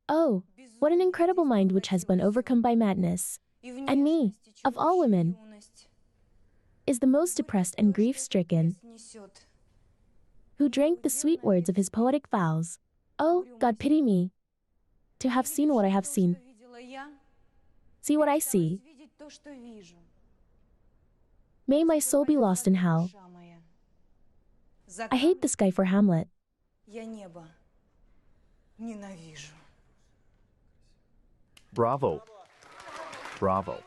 Oh, what an incredible mind which has been overcome by madness. And me, of all women, is the most depressed and grief-stricken, who drank the sweet words of his poetic vows. Oh, God pity me, to have seen what I have seen, see what I see. May my soul be lost in hell. I hate the sky for Hamlet. Bravo. Bravo.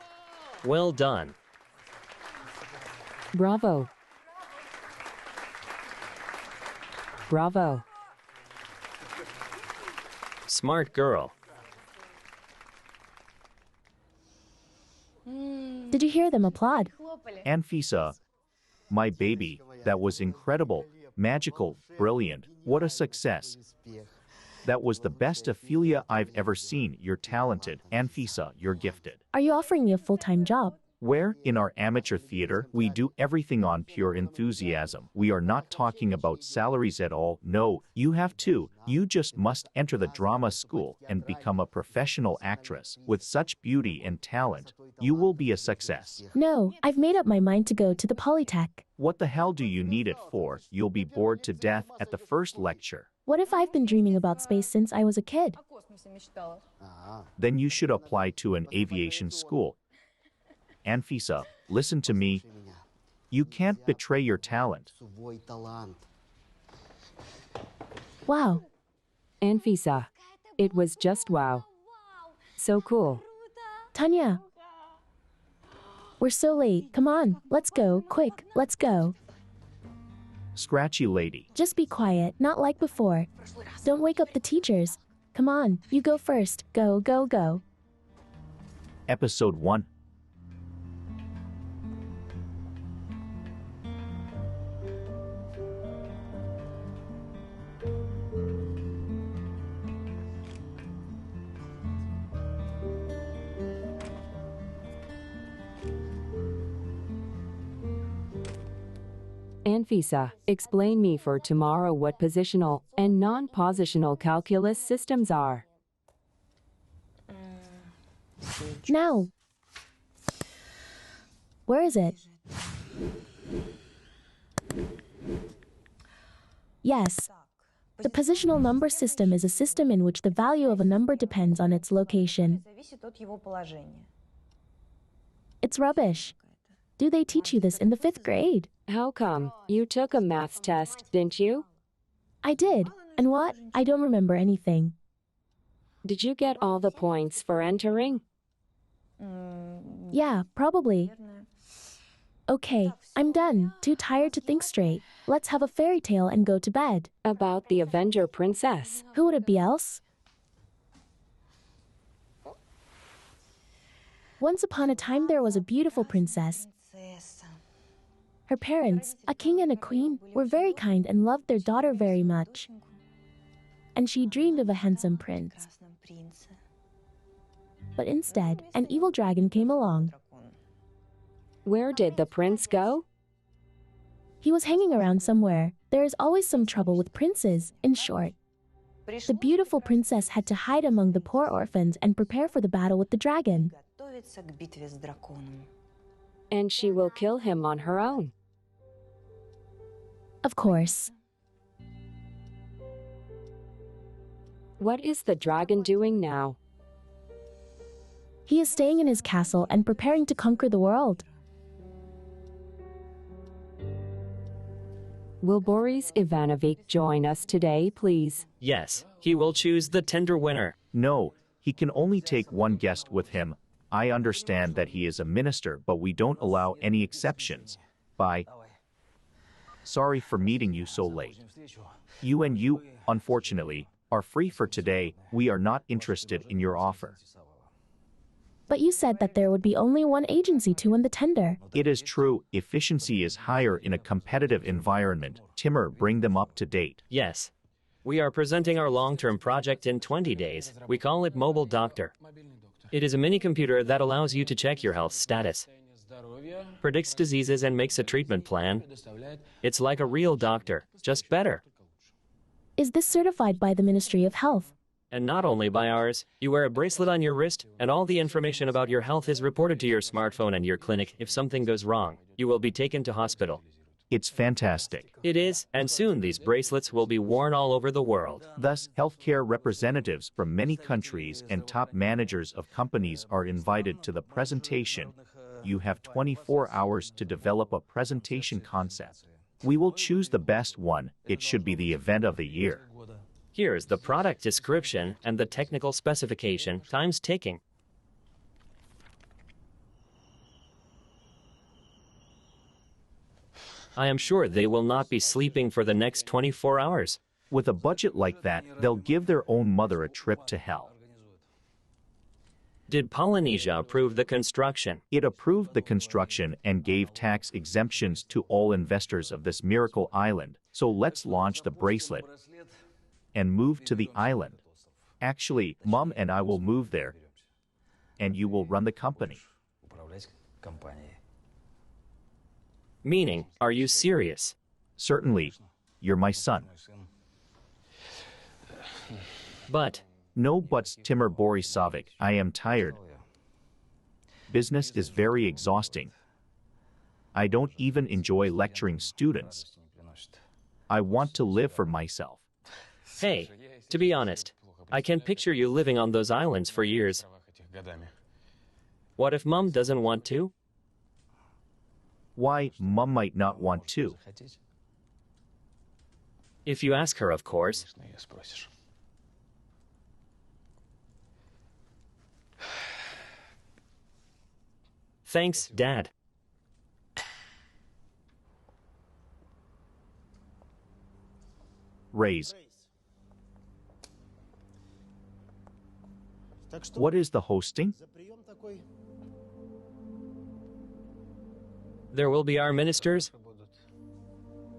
Well done. Bravo. Bravo. Smart girl. Did you hear them applaud? Anfisa, my baby, that was incredible, magical, brilliant, what a success. That was the best Ophelia I've ever seen. You're talented. Anfisa, you're gifted. Are you offering me a full-time job? Where, in our amateur theater, we do everything on pure enthusiasm. We are not talking about salaries at all. No, you have to. You just must enter the drama school and become a professional actress. With such beauty and talent, you will be a success. No, I've made up my mind to go to the Polytech. What the hell do you need it for? You'll be bored to death at the first lecture. What if I've been dreaming about space since I was a kid? Then you should apply to an aviation school. Anfisa, listen to me. You can't betray your talent. Wow. Anfisa, it was just wow. So cool. Tanya. We're so late. Come on, let's go. Quick, let's go. Scratchy lady. Just be quiet, not like before. Don't wake up the teachers. Come on, you go first. Go, go, go. Episode 1. Anfisa, explain me for tomorrow what positional and non-positional calculus systems are. Now. Where is it? Yes. The positional number system is a system in which the value of a number depends on its location. It's rubbish. Do they teach you this in the 5th grade? How come? You took a maths test, didn't you? I did. And what? I don't remember anything. Did you get all the points for entering? Yeah, probably. Okay, I'm done. Too tired to think straight. Let's have a fairy tale and go to bed. About the Avenger Princess. Who would it be else? Once upon a time there was a beautiful princess. Her parents, a king and a queen, were very kind and loved their daughter very much. And she dreamed of a handsome prince. But instead, an evil dragon came along. Where did the prince go? He was hanging around somewhere. There is always some trouble with princes, in short. The beautiful princess had to hide among the poor orphans and prepare for the battle with the dragon. And she will kill him on her own. Of course. What is the dragon doing now? He is staying in his castle and preparing to conquer the world. Will Boris Ivanovich join us today, please? Yes, he will choose the tender winner. No, he can only take one guest with him. I understand that he is a minister, but we don't allow any exceptions. Bye. Sorry for meeting you so late. You, unfortunately, are free for today. We are not interested in your offer. But you said that there would be only one agency to win the tender. It is true, efficiency is higher in a competitive environment. Timur, bring them up to date. Yes. We are presenting our long-term project in 20 days. We call it Mobile Doctor. It is a mini-computer that allows you to check your health status, predicts diseases and makes a treatment plan. It's like a real doctor, just better. Is this certified by the Ministry of Health? And not only by ours, you wear a bracelet on your wrist, and all the information about your health is reported to your smartphone and your clinic. If something goes wrong, you will be taken to hospital. It's fantastic. It is, and soon these bracelets will be worn all over the world. Thus, healthcare representatives from many countries and top managers of companies are invited to the presentation. You have 24 hours to develop a presentation concept. We will choose the best one. It should be the event of the year. Here's the product description and the technical specification. Time's ticking. I am sure they will not be sleeping for the next 24 hours. With a budget like that, they'll give their own mother a trip to hell. Did Polynesia approve the construction? It approved the construction and gave tax exemptions to all investors of this miracle island. So let's launch the bracelet and move to the island. Actually, Mom and I will move there, and you will run the company. Meaning, are you serious? Certainly, you're my son. But, No buts, Timur Borisovich. I am tired. Business is very exhausting. I don't even enjoy lecturing students. I want to live for myself. hey, to be honest, I can picture you living on those islands for years. What if Mom doesn't want to? Why, Mom might not want to. If you ask her, of course. Thanks, Dad. Raise. What is the hosting? There will be our ministers,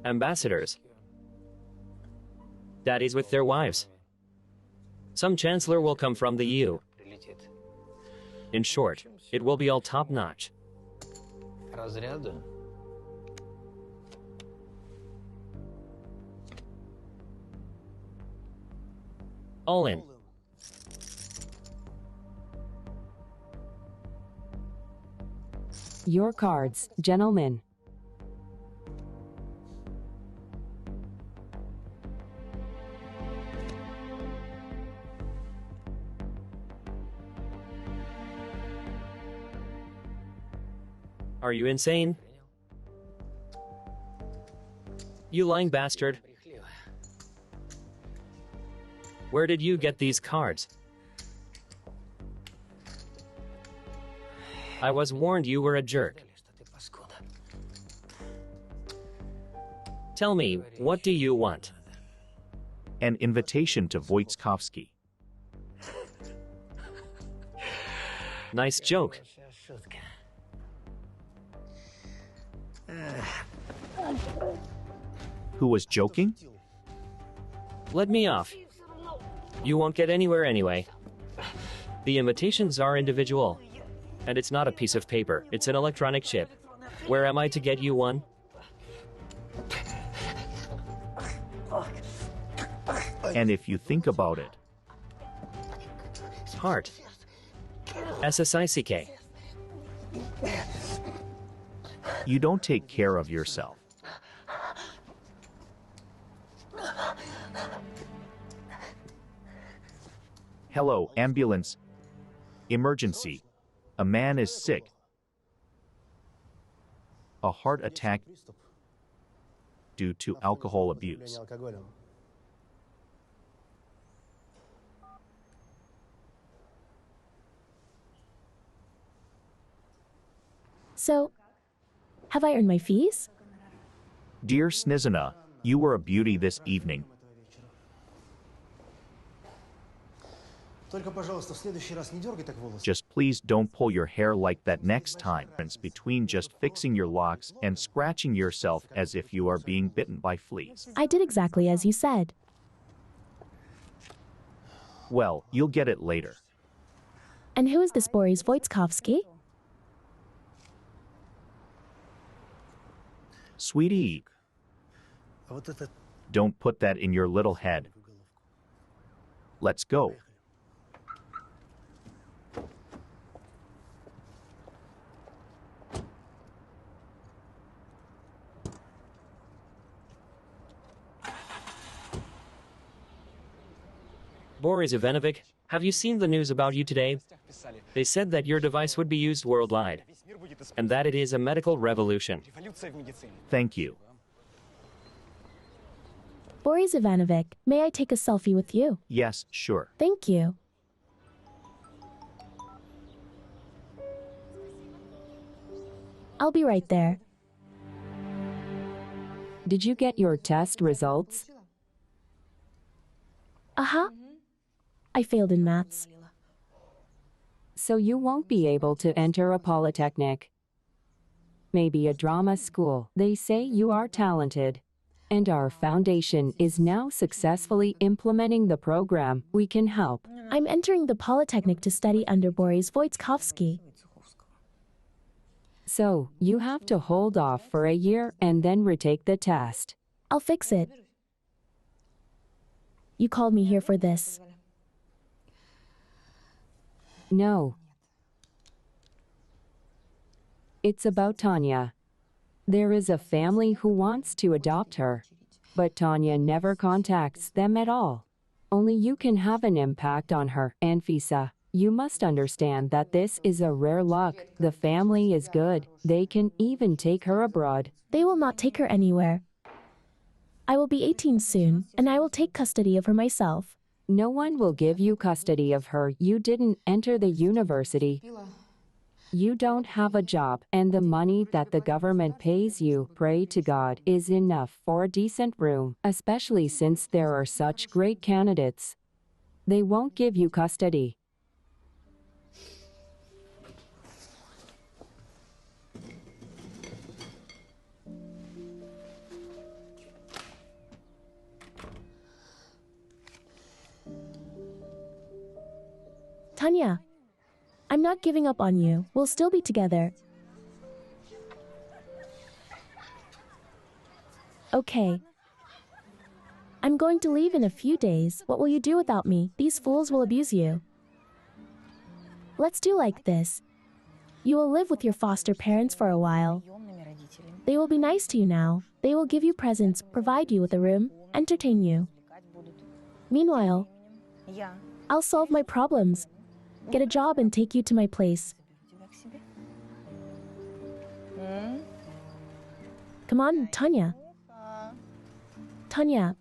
ambassadors, daddies with their wives. Some chancellor will come from the EU. In short, it will be all top-notch. All in. Your cards, gentlemen. Are you insane? You lying bastard. Where did you get these cards? I was warned you were a jerk. Tell me, what do you want? An invitation to Wojciechowski. Nice joke. Who was joking? Let me off. You won't get anywhere anyway. The invitations are individual. And it's not a piece of paper, it's an electronic chip. Where am I to get you one? And if you think about it, Heart. SSICK. you don't take care of yourself. Hello, ambulance. Emergency. A man is sick. A heart attack due to alcohol abuse. So, have I earned my fees? Dear Snizana, you were a beauty this evening. Just please don't pull your hair like that next time. It's between just fixing your locks and scratching yourself as if you are being bitten by fleas. I did exactly as you said. Well, you'll get it later. And who is this Boris Wojciechowski? Sweetie, don't put that in your little head. Let's go. Boris Ivanovic, have you seen the news about you today? They said that your device would be used worldwide, and that it is a medical revolution. Thank you. Boris Ivanovic, may I take a selfie with you? Yes, sure. Thank you. I'll be right there. Did you get your test results? Uh-huh. I failed in maths. So you won't be able to enter a polytechnic. Maybe a drama school. They say you are talented. And our foundation is now successfully implementing the program. We can help. I'm entering the Polytechnic to study under Boris Wojciechowski. So, you have to hold off for a year and then retake the test. I'll fix it. You called me here for this. No. It's about Tanya. There is a family who wants to adopt her, but Tanya never contacts them at all. Only you can have an impact on her, Anfisa. You must understand that this is a rare luck. The family is good. They can even take her abroad. They will not take her anywhere. I will be 18 soon, and I will take custody of her myself. No one will give you custody of her. You didn't enter the university. You don't have a job, and the money that the government pays you, pray to God, is enough for a decent room, especially since there are such great candidates. They won't give you custody. Tanya, I'm not giving up on you. We'll still be together. Okay. I'm going to leave in a few days. What will you do without me? These fools will abuse you. Let's do like this. You will live with your foster parents for a while. They will be nice to you now. They will give you presents, provide you with a room, entertain you. Meanwhile, I'll solve my problems, get a job and take you to my place. Come on, Tanya. Tanya.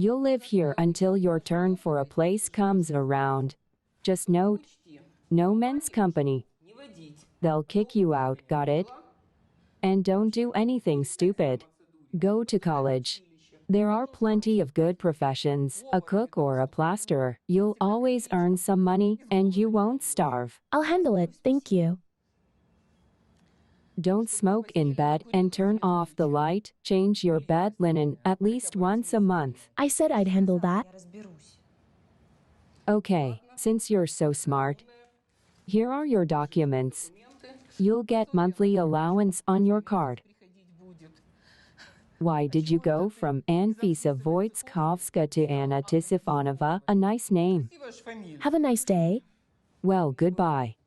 You'll live here until your turn for a place comes around. Just note, no men's company. They'll kick you out, got it? And don't do anything stupid. Go to college. There are plenty of good professions, a cook or a plasterer. You'll always earn some money and you won't starve. I'll handle it, thank you. Don't smoke in bed and turn off the light. Change your bed linen at least once a month. I said I'd handle that. Okay, since you're so smart, here are your documents. You'll get monthly allowance on your card. Why did you go from Anfisa Wojciechowska to Anna Tisifanova? A nice name. Have a nice day. Well, goodbye.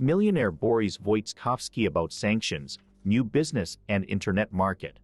Millionaire Boris Wojciechowski about sanctions, new business and internet market.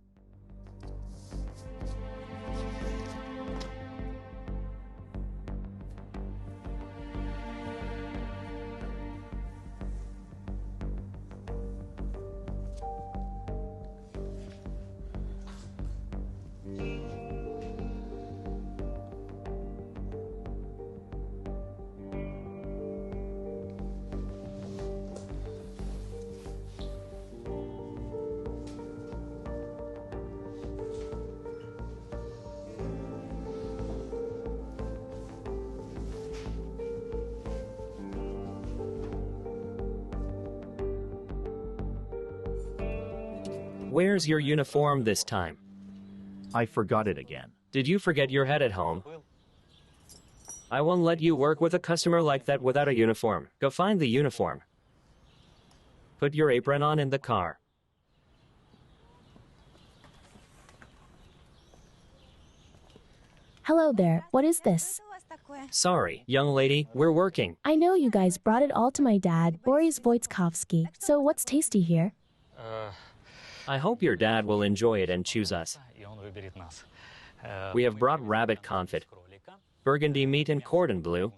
Where's your uniform this time? I forgot it again. Did you forget your head at home? I won't let you work with a customer like that without a uniform. Go find the uniform. Put your apron on in the car. Hello there, what is this? Sorry, young lady, we're working. I know you guys brought it all to my dad, Boris Wojciechowski. So what's tasty here? I hope your dad will enjoy it and choose us. We have brought rabbit confit, burgundy meat and cordon bleu.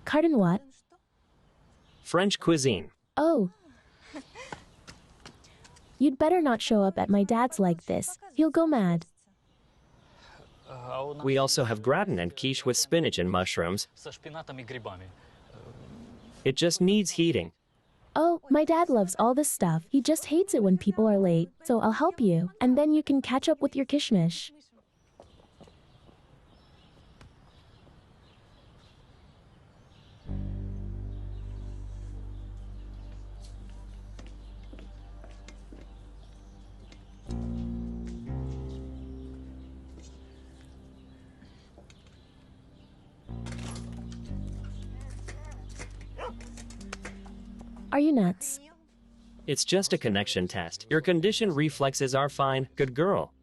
Cardin what? French cuisine. Oh. You'd better not show up at my dad's like this. He'll go mad. We also have gratin and quiche with spinach and mushrooms. It just needs heating. Oh, my dad loves all this stuff. He just hates it when people are late. So I'll help you, and then you can catch up with your kishmish. Are you nuts? It's just a connection test. Your condition reflexes are fine. Good girl.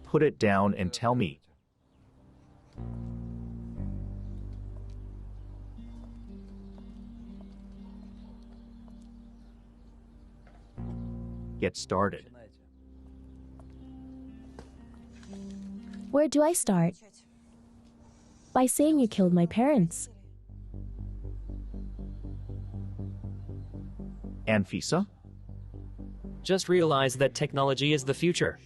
Put it down and tell me. Get started. Where do I start? By saying you killed my parents. Anfisa? Just realize that technology is the future.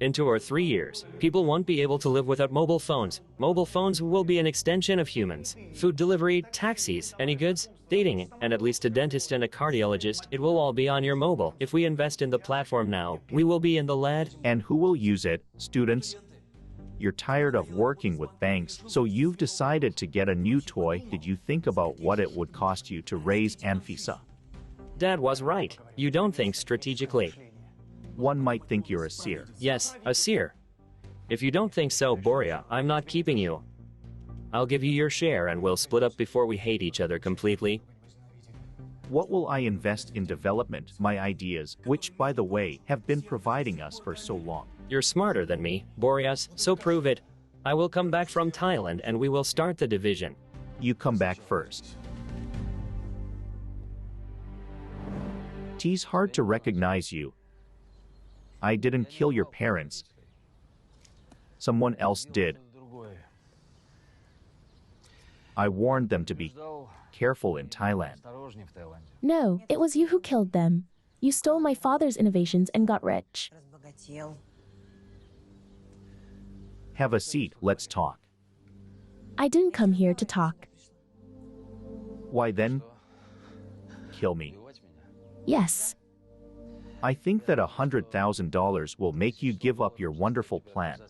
In 2 or 3 years, people won't be able to live without mobile phones. Mobile phones will be an extension of humans. Food delivery, taxis, any goods, dating, and at least a dentist and a cardiologist, it will all be on your mobile. If we invest in the platform now, we will be in the lead. And who will use it, students? You're tired of working with banks, so you've decided to get a new toy. Did you think about what it would cost you to raise Anfisa? Dad was right. You don't think strategically. One might think you're a seer. Yes, a seer. If you don't think so, Boria, I'm not keeping you. I'll give you your share and we'll split up before we hate each other completely. What will I invest in development? My ideas, which, by the way, have been providing us for so long. You're smarter than me, Boreas, so prove it. I will come back from Thailand and we will start the division. You come back first. It's hard to recognize you. I didn't kill your parents. Someone else did. I warned them to be careful in Thailand. No, it was you who killed them. You stole my father's innovations and got rich. Have a seat, let's talk. I didn't come here to talk. Why then? Kill me. Yes. I think that $100,000 will make you give up your wonderful plan.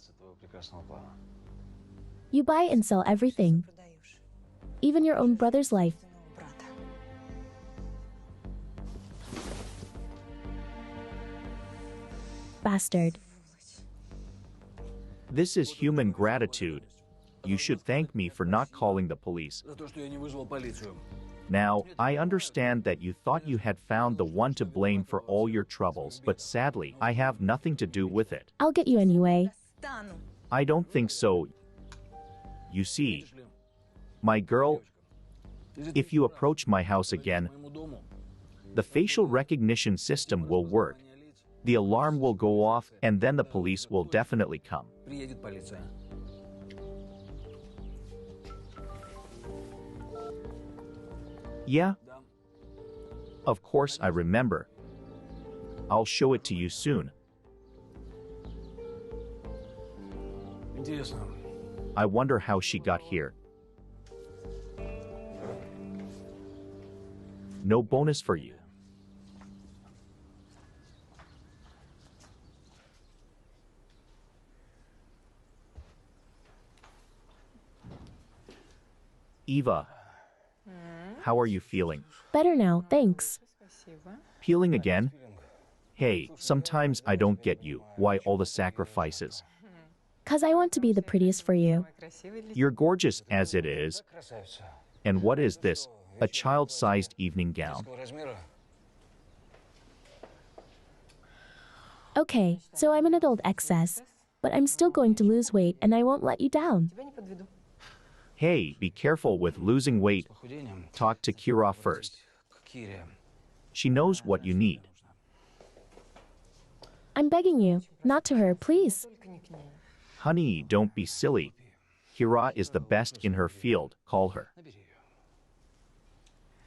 You buy and sell everything. Even your own brother's life. Bastard. This is human gratitude. You should thank me for not calling the police. За то, что я не вызвал полицию. Now, I understand that you thought you had found the one to blame for all your troubles, but sadly, I have nothing to do with it. I'll get you anyway. I don't think so. You see, my girl, if you approach my house again, the facial recognition system will work. The alarm will go off, and then the police will definitely come. Приедет полиция. Yeah? Of course I remember. I'll show it to you soon. Интересно. I wonder how she got here. No bonus for you. Eva, how are you feeling? Better now, thanks. Peeling again? Hey, sometimes I don't get you. Why all the sacrifices? 'Cause I want to be the prettiest for you. You're gorgeous as it is. Красавица. And what is this? A child-sized evening gown. Какого размера? Okay, so I'm an adult excess, but I'm still going to lose weight and I won't let you down. Hey, be careful with losing weight. Похудением. Talk to Kira first. К Кире. She knows what you need. I'm begging you, not to her, please. Honey, don't be silly. Kira is the best in her field. Call her.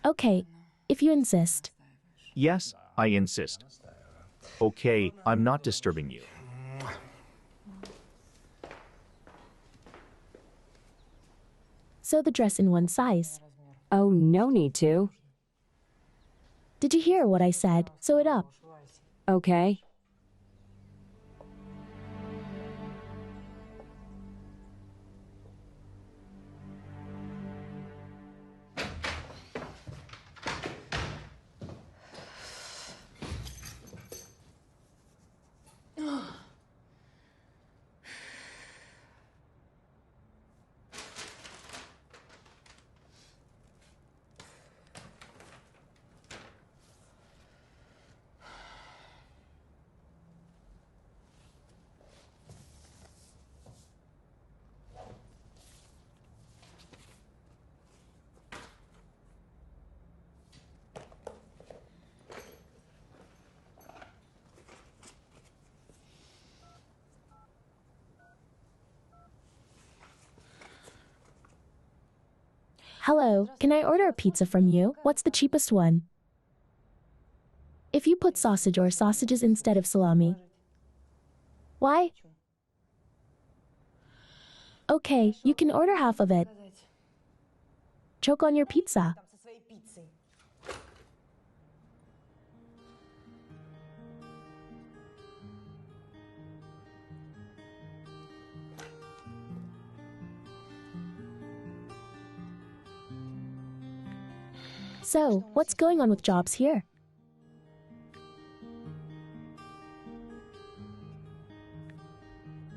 Okay, if you insist. Yes, I insist. Okay, I'm not disturbing you. Sew the dress in one size. Oh, no need to. Did you hear what I said? Sew it up. Okay. Hello, can I order a pizza from you? What's the cheapest one? If you put sausage or sausages instead of salami. Why? Okay, you can order half of it. Choke on your pizza. So, what's going on with jobs here?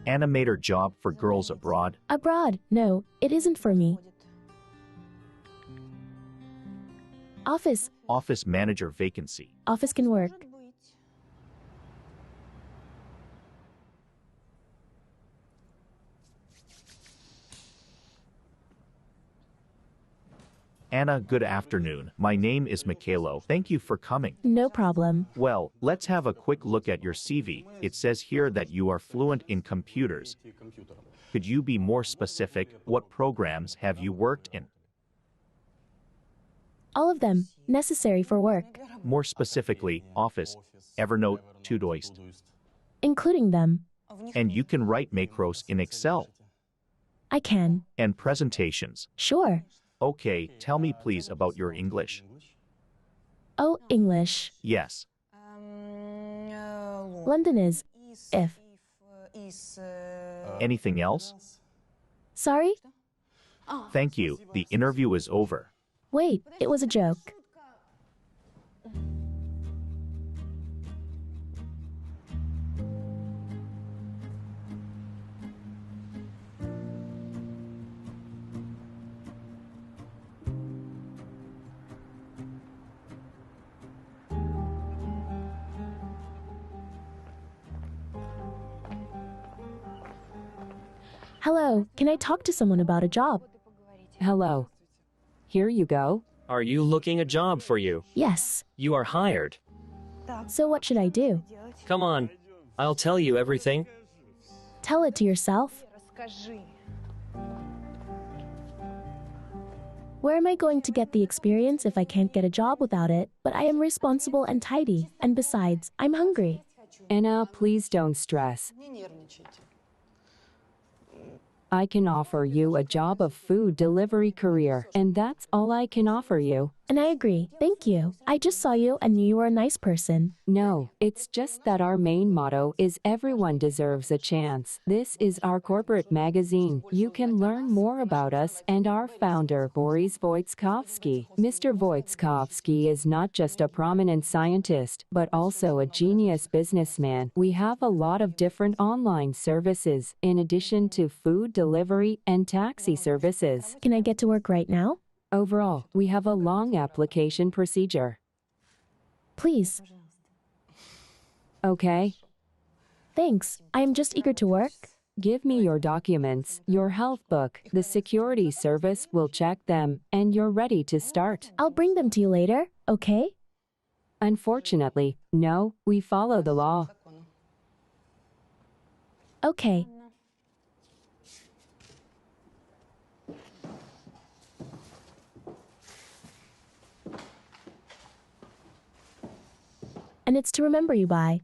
Animator job for girls abroad. Abroad? No, it isn't for me. Office. Office manager vacancy. Office can work. Anna, good afternoon. My name is Mikhailo. Thank you for coming. No problem. Well, let's have a quick look at your CV. It says here that you are fluent in computers. Could you be more specific? What programs have you worked in? All of them, necessary for work, More specifically, Office, Evernote, Todoist. including them. And you can write macros in Excel. I can. And presentations. Sure. Okay, tell me please about your English. Oh, English. Yes. London is, if. Anything else? Sorry? Thank you. The interview is over. Wait, it was a joke. Hello, can I talk to someone about a job? Hello. Here you go. Are you looking a job for you? Yes. You are hired. So what should I do? Come on. I'll tell you everything. Tell it to yourself. Where am I going to get the experience if I can't get a job without it? But I am responsible and tidy, and besides, I'm hungry. Anna, please don't stress. I can offer you a job of food delivery career, and that's all I can offer you. And I agree, thank you. I just saw you and knew you were a nice person. No, it's just that our main motto is everyone deserves a chance. This is our corporate magazine. You can learn more about us and our founder, Boris Voitskovsky. Mr. Voitskovsky is not just a prominent scientist, but also a genius businessman. We have a lot of different online services, in addition to food delivery and taxi services. Can I get to work right now? Overall, we have a long application procedure. Please. Okay? Thanks, I am just eager to work. Give me your documents, your health book, the security service will check them, and you're ready to start. I'll bring them to you later, okay? Unfortunately, no, we follow the law. Okay. And it's to remember you by.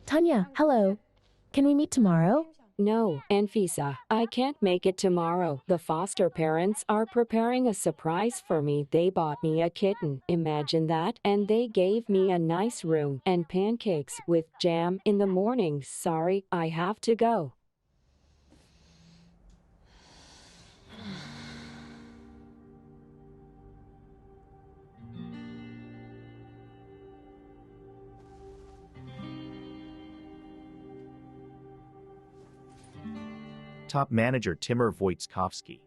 Tanya, hello. Can we meet tomorrow? No, Anfisa, I can't make it tomorrow. The foster parents are preparing a surprise for me. They bought me a kitten. Imagine that. And they gave me a nice room and pancakes with jam in the morning. Sorry, I have to go. Top manager Timur Voitskovsky.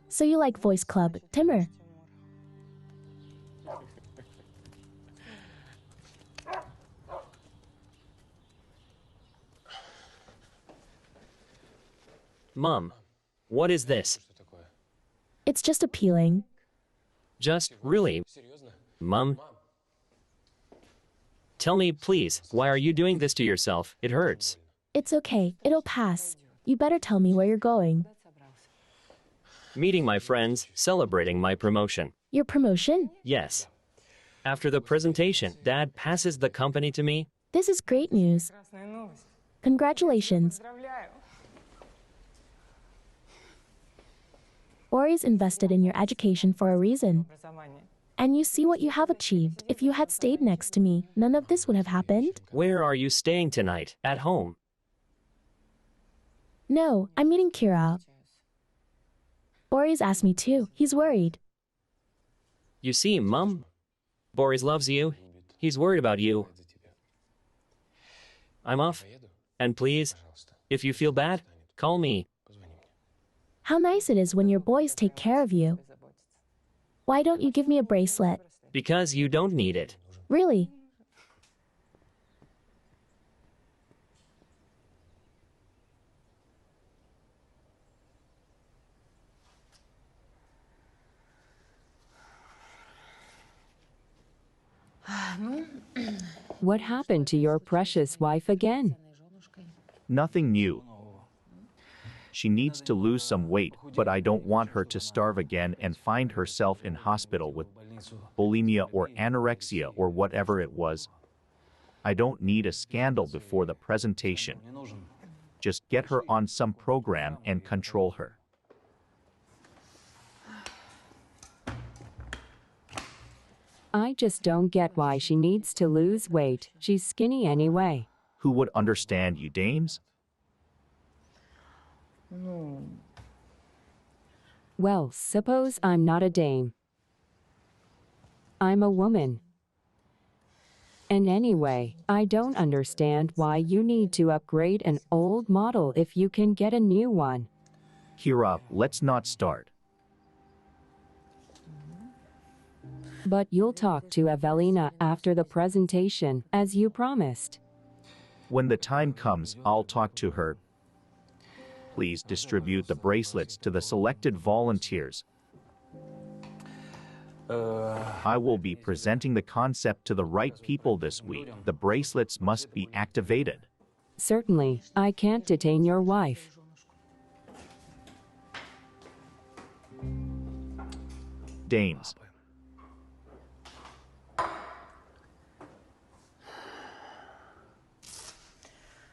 So you like Voice Club, Timur? Mom, what is this? It's just appealing. Just really? Mom? Tell me, please, why are you doing this to yourself? It hurts. It's okay, it'll pass. You better tell me where you're going. Meeting my friends, celebrating my promotion. Your promotion? Yes. After the presentation, Dad passes the company to me. This is great news. Congratulations. Boris invested in your education for a reason. And you see what you have achieved. If you had stayed next to me, none of this would have happened. Where are you staying tonight? At home. No, I'm meeting Kira. Boris asked me too. He's worried. You see, Mom? Boris loves you. He's worried about you. I'm off. And please, if you feel bad, call me. How nice it is when your boys take care of you. Why don't you give me a bracelet? Because you don't need it. Really? What happened to your precious wife again? Nothing new. She needs to lose some weight, but I don't want her to starve again and find herself in hospital with bulimia or anorexia or whatever it was. I don't need a scandal before the presentation. Just get her on some program and control her. I just don't get why she needs to lose weight. She's skinny anyway. Who would understand you, dames? Well, suppose I'm not a dame. I'm a woman. And anyway, I don't understand why you need to upgrade an old model if you can get a new one. Kira, let's not start. But you'll talk to Evelina after the presentation, as you promised. When the time comes, I'll talk to her. Please distribute the bracelets to the selected volunteers. I will be presenting the concept to the right people this week. The bracelets must be activated. Certainly, I can't detain your wife. Dames.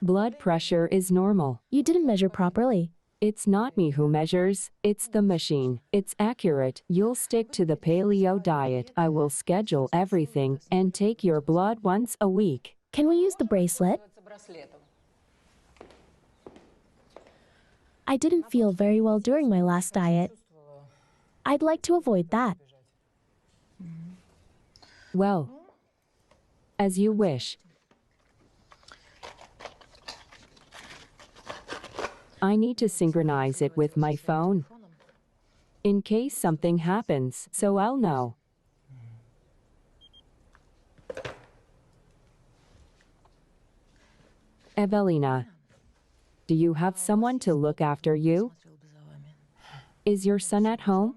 Blood pressure is normal. You didn't measure properly. It's not me who measures, it's the machine. It's accurate. You'll stick to the paleo diet. I will schedule everything and take your blood once a week. Can we use the bracelet? I didn't feel very well during my last diet. I'd like to avoid that. Well, as you wish. I need to synchronize it with my phone in case something happens, so I'll know. Evelina, do you have someone to look after you? Is your son at home?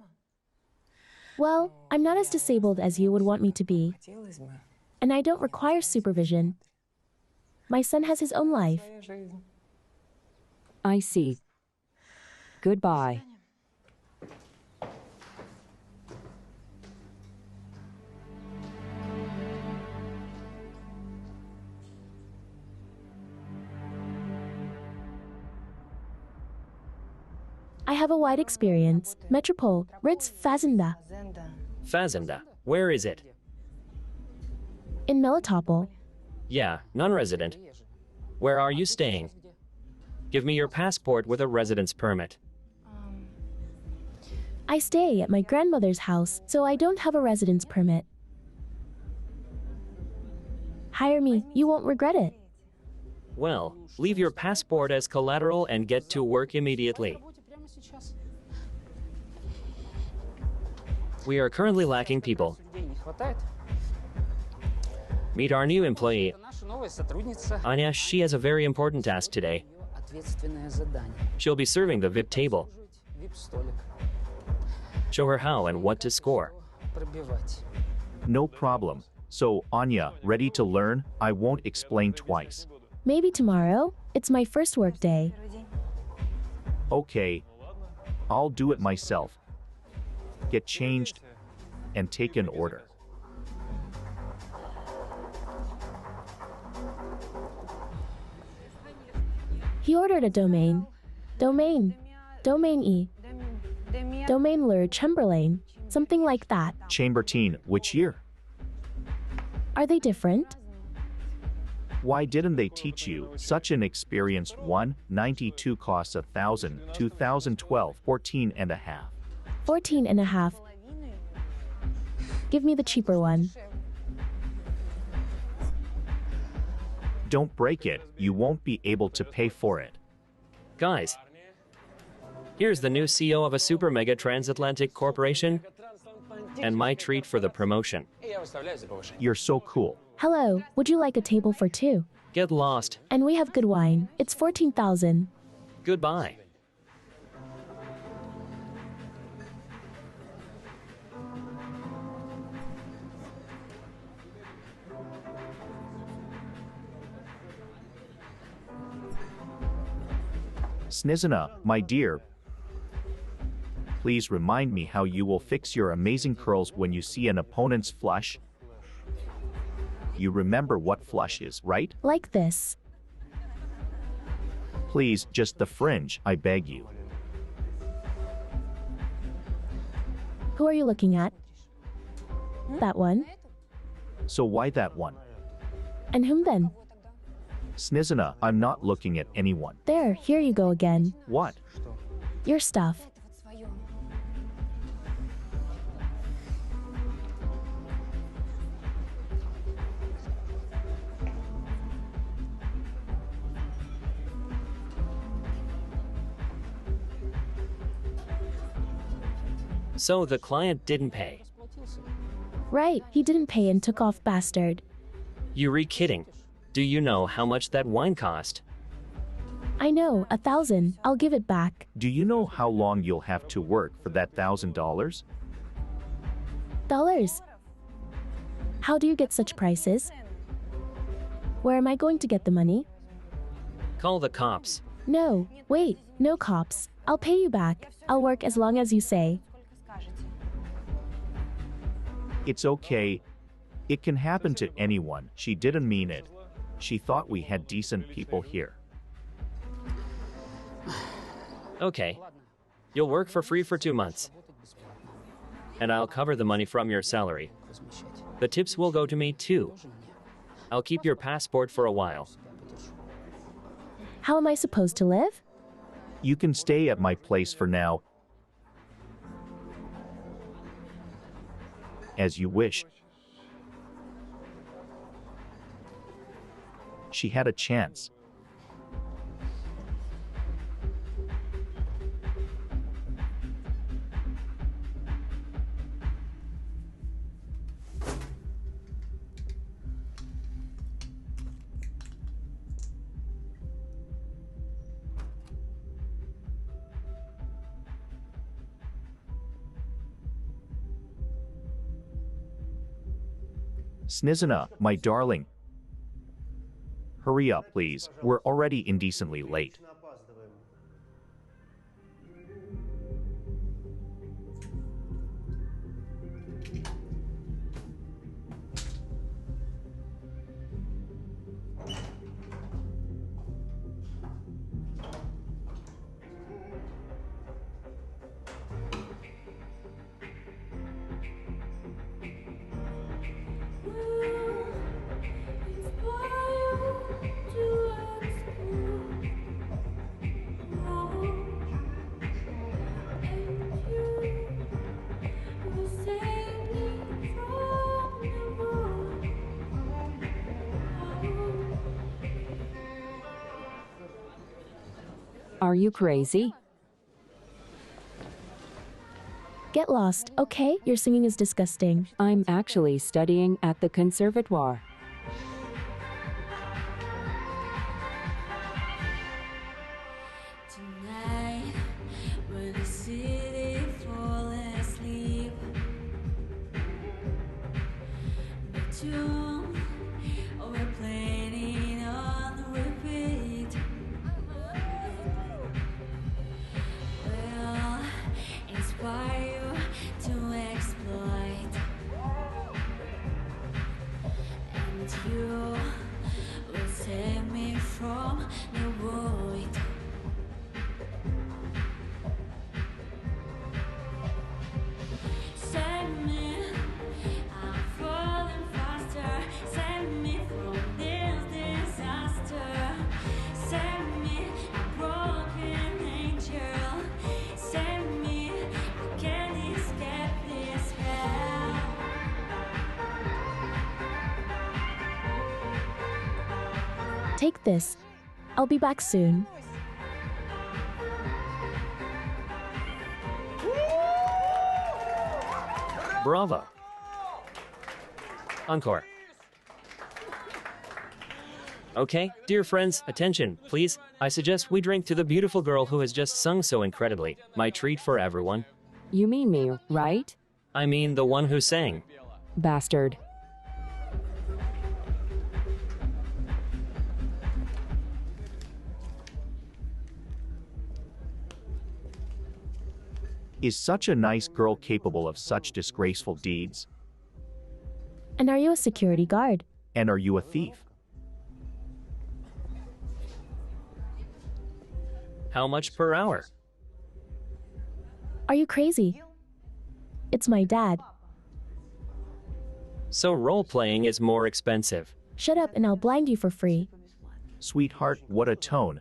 Well, I'm not as disabled as you would want me to be, and I don't require supervision. My son has his own life. I see. Goodbye. I have a wide experience. Metropole, Ritz Fazenda. Fazenda. Where is it? In Melodrama. Yeah, non-resident. Where are you staying? Give me your passport with a residence permit. I stay at my grandmother's house, so I don't have a residence permit. Hire me, you won't regret it. Well, leave your passport as collateral and get to work immediately. We are currently lacking people. Meet our new employee, Anya. She has a very important task today. She'll be serving the VIP table. Show her how and what to score. No problem. So, Anya, ready to learn? I won't explain twice. Maybe tomorrow. It's my first work day. Okay. I'll do it myself. Get changed and take an order. He ordered a domain. Domain E. Domain Lur Chamberlain. Something like that. Chambertin, which year? Are they different? Why didn't they teach you? Such an experienced one. 92 costs 1,000. 2012, 14 and a half. 14 and a half. Give me the cheaper one. Don't break it. You won't be able to pay for it. Guys, here's the new CEO of a super mega transatlantic corporation, and my treat for the promotion. You're so cool. Hello, would you like a table for two? Get lost. And we have good wine. It's 14,000. Goodbye. Snizina, my dear, please remind me how you will fix your amazing curls when you see an opponent's flush. You remember what flush is, right? Like this. Please, just the fringe, I beg you. Who are you looking at? That one? So why that one? And whom then? Snizina, I'm not looking at anyone. There, here you go again. What? Your stuff. So the client didn't pay. Right, he didn't pay and took off, bastard. You're kidding. Do you know how much that wine cost? I know, 1,000. I'll give it back. Do you know how long you'll have to work for that $1,000? Dollars? How do you get such prices? Where am I going to get the money? Call the cops. No, wait, no cops. I'll pay you back. I'll work as long as you say. It's okay. It can happen to anyone. She didn't mean it. She thought we had decent people here. Okay. You'll work for free for 2 months. And I'll cover the money from your salary. The tips will go to me too. I'll keep your passport for a while. How am I supposed to live? You can stay at my place for now. As you wish. She had a chance. Snizina, my darling. Hurry up, please. We're already indecently late. Are you crazy? Get lost, okay? Your singing is disgusting. I'm actually studying at the conservatoire. Tonight, when the city falls asleep, the tune we're playing on repeat will inspire you to exploit, and you will save me from the void. Save me, I'm falling faster. Save me from this disaster. Save me, a broken angel. Save me, I can't escape this hell. Take this. I'll be back soon. Bravo. Encore. Okay, dear friends, attention, please. I suggest we drink to the beautiful girl who has just sung so incredibly. My treat for everyone. You mean me, right? I mean the one who sang. Bastard. Is such a nice girl capable of such disgraceful deeds? And are you a security guard? And are you a thief? How much per hour? Are you crazy? It's my dad. So role-playing is more expensive. Shut up and I'll blind you for free. Sweetheart, what a tone.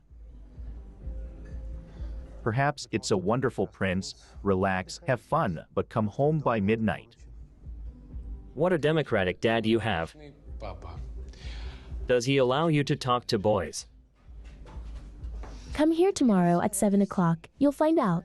Perhaps it's a wonderful prince. Relax, have fun, but come home by midnight. What a democratic dad you have. Does he allow you to talk to boys? Come here tomorrow at 7 o'clock. You'll find out.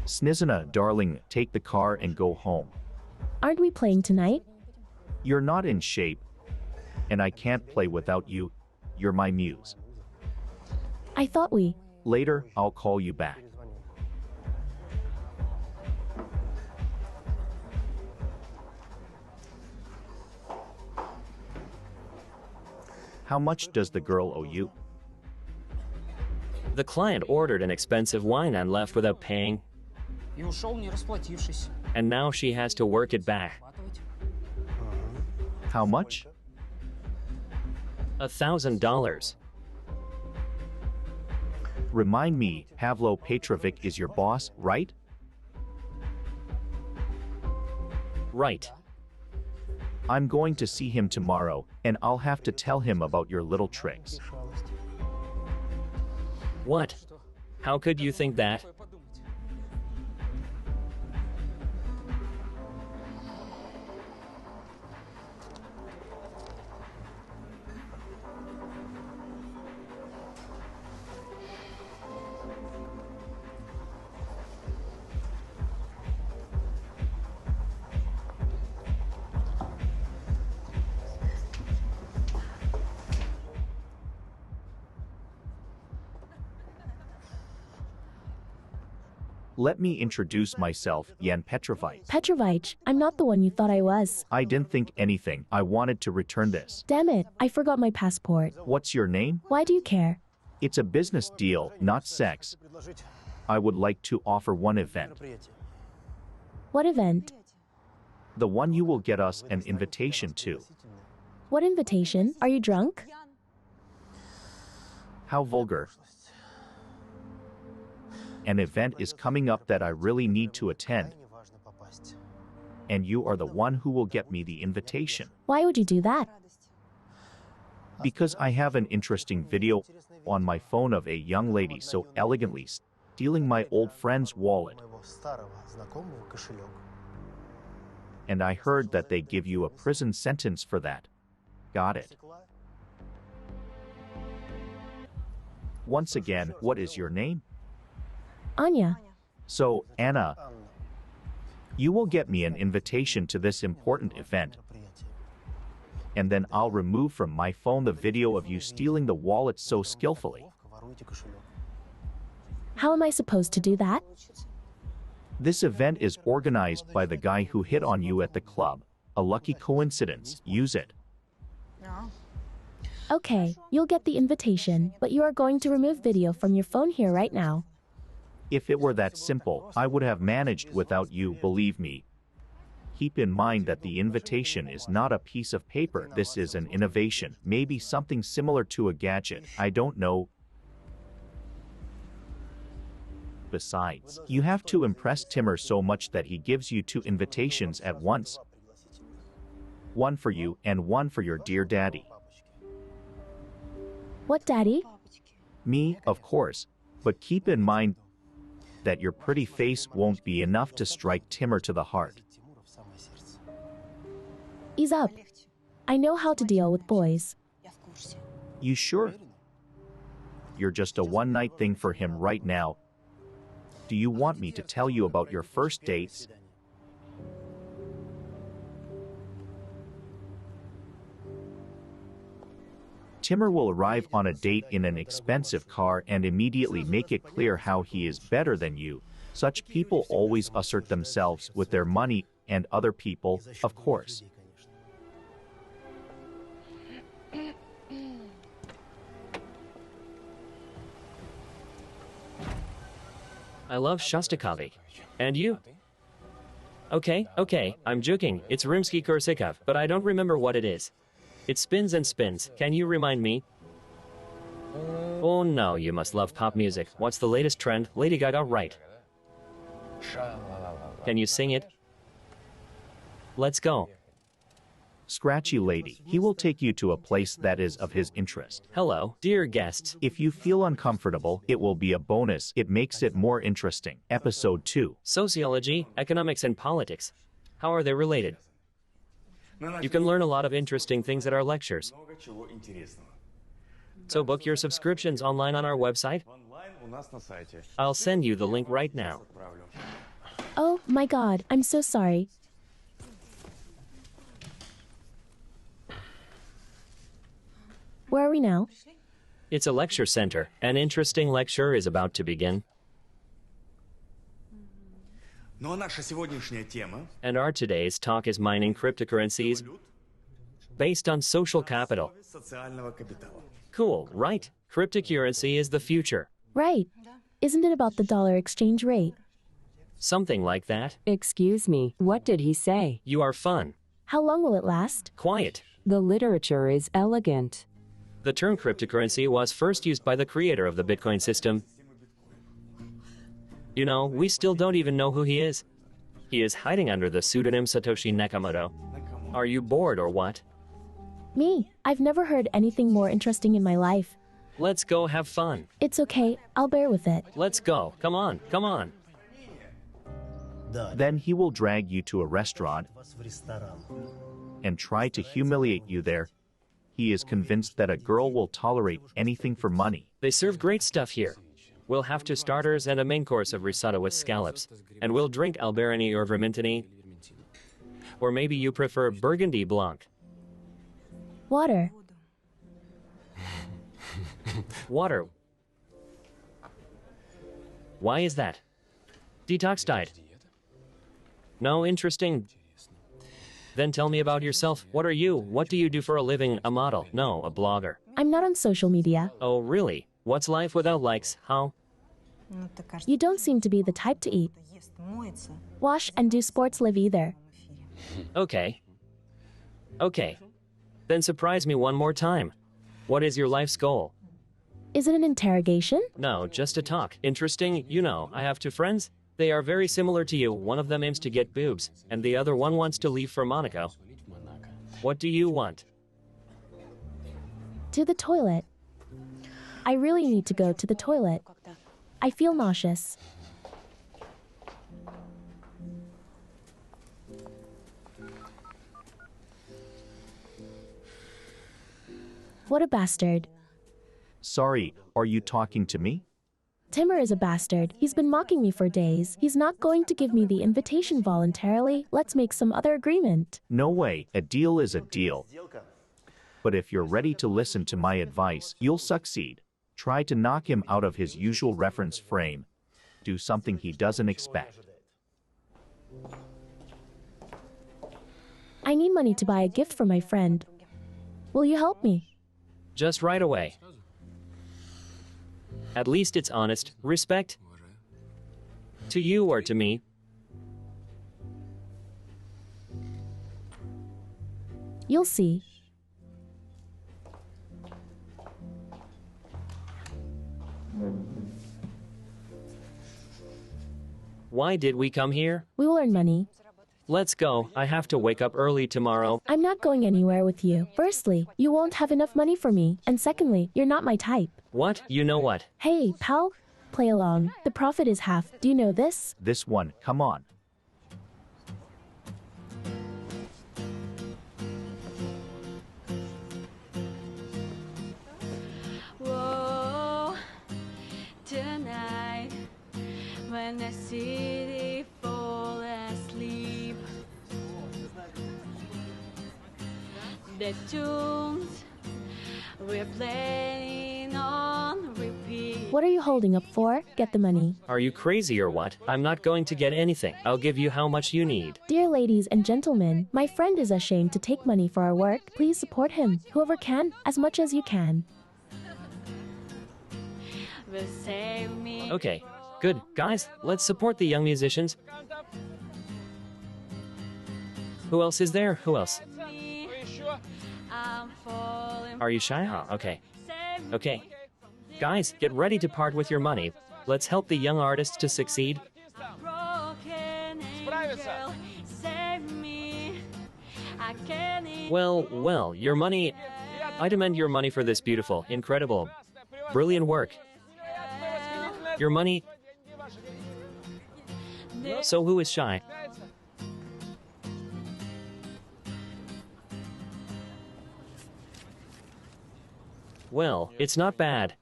Snizana, darling, take the car and go home. Aren't we playing tonight? You're not in shape, and I can't play without you. You're my muse. I thought we. Later, I'll call you back. How much does the girl owe you? The client ordered an expensive wine and left without paying, И ушел, не расплатившись. and now she has to work it back. How much? $1,000. Remind me, Pavlo Petrovic is your boss, right? Right. I'm going to see him tomorrow, and I'll have to tell him about your little tricks. What? How could you think that? Let me introduce myself, Yan Petrovic. Petrovic, I'm not the one you thought I was. I didn't think anything. I wanted to return this. Damn it, I forgot my passport. What's your name? Why do you care? It's a business deal, not sex. I would like to offer one event. What event? The one you will get us an invitation to. What invitation? Are you drunk? How vulgar. An event is coming up that I really need to attend, and you are the one who will get me the invitation. Why would you do that? Because I have an interesting video on my phone of a young lady so elegantly stealing my old friend's wallet. And I heard that they give you a prison sentence for that. Got it. Once again, what is your name? Anya. So, Anna, you will get me an invitation to this important event, and then I'll remove from my phone the video of you stealing the wallet so skillfully. How am I supposed to do that? This event is organized by the guy who hit on you at the club. A lucky coincidence. Use it. Okay, you'll get the invitation, but you are going to remove video from your phone here right now. If it were that simple, I would have managed without you, believe me. Keep in mind that the invitation is not a piece of paper. This is an innovation, maybe something similar to a gadget. I don't know. Besides, you have to impress Timur so much that he gives you 2 invitations at once. One for you and one for your dear daddy. What, Daddy? Me, of course, but keep in mind that your pretty face won't be enough to strike Timur to the heart. Ease up. I know how to deal with boys. You sure? You're just a one-night thing for him right now. Do you want me to tell you about your first dates? Timur will arrive on a date in an expensive car and immediately make it clear how he is better than you. Such people always assert themselves with their money and other people, of course. I love Shostakovich. And you? Okay, I'm joking. It's Rimsky-Korsakov, but I don't remember what it is. It spins and spins. Can you remind me? Oh no, you must love pop music. What's the latest trend? Lady Gaga, right. Can you sing it? Let's go. Scratchy lady, he will take you to a place that is of his interest. Hello, dear guests. If you feel uncomfortable, it will be a bonus. It makes it more interesting. Episode 2. Sociology, economics, and politics. How are they related? You can learn a lot of interesting things at our lectures. So book your subscriptions online on our website. I'll send you the link right now. Oh my god, I'm so sorry. Where are we now? It's a lecture center. An interesting lecture is about to begin. And our today's talk is mining cryptocurrencies based on social capital. Cool, right? Cryptocurrency is the future. Right. Isn't it about the dollar exchange rate? Something like that. Excuse me, what did he say? You are fun. How long will it last? Quiet. The literature is elegant. The term cryptocurrency was first used by the creator of the Bitcoin system. You know, we still don't even know who he is. He is hiding under the pseudonym Satoshi Nakamoto. Are you bored or what? Me. I've never heard anything more interesting in my life. Let's go have fun. It's okay, I'll bear with it. Let's go. Come on, come on. Then he will drag you to a restaurant and try to humiliate you there. He is convinced that a girl will tolerate anything for money. They serve great stuff here. We'll have two starters and a main course of risotto with scallops. And we'll drink Alberoni or Vermentini. Or maybe you prefer Burgundy Blanc. Water. Water. Why is that? Detox diet. No, interesting. Then tell me about yourself. What are you? What do you do for a living? A model? No, a blogger. I'm not on social media. Oh, really? What's life without likes? How? You don't seem to be the type to eat, wash, and do sports live either. Okay. Okay. Then surprise me one more time. What is your life's goal? Is it an interrogation? No, just a talk. Interesting, you know, I have two friends. They are very similar to you. One of them aims to get boobs, and the other one wants to leave for Monaco. What do you want? To the toilet. I really need to go to the toilet. I feel nauseous. What a bastard. Sorry, are you talking to me? Timur is a bastard. He's been mocking me for days. He's not going to give me the invitation voluntarily. Let's make some other agreement. No way, a deal is a deal. But if you're ready to listen to my advice, you'll succeed. Try to knock him out of his usual reference frame. Do something he doesn't expect. I need money to buy a gift for my friend. Will you help me? Just right away. At least it's honest. Respect? To you or to me? You'll see. Why did we come here? We will earn money. Let's go. I have to wake up early tomorrow. I'm not going anywhere with you. Firstly, you won't have enough money for me. And secondly, you're not my type. What? You know what? Hey, pal, play along. The profit is half. Do you know this? This one, come on. Whoa, tonight when the city fall asleep, the tunes we're playing on repeat. What are you holding up for? Get the money. Are you crazy or what? I'm not going to get anything. I'll give you how much you need. Dear ladies and gentlemen, my friend is ashamed to take money for our work. Please support him. Whoever can, as much as you can. Will save me. Okay, good. Guys, let's support the young musicians. Who else is there? Who else? I'm falling. Are you shy? Huh? Okay. Okay. Guys, get ready to part with your money. Let's help the young artists to succeed. Broken angel, save me. I can't Well, your money... I demand your money for this beautiful, incredible, brilliant work. Your money... So who is shy? Well, it's not bad.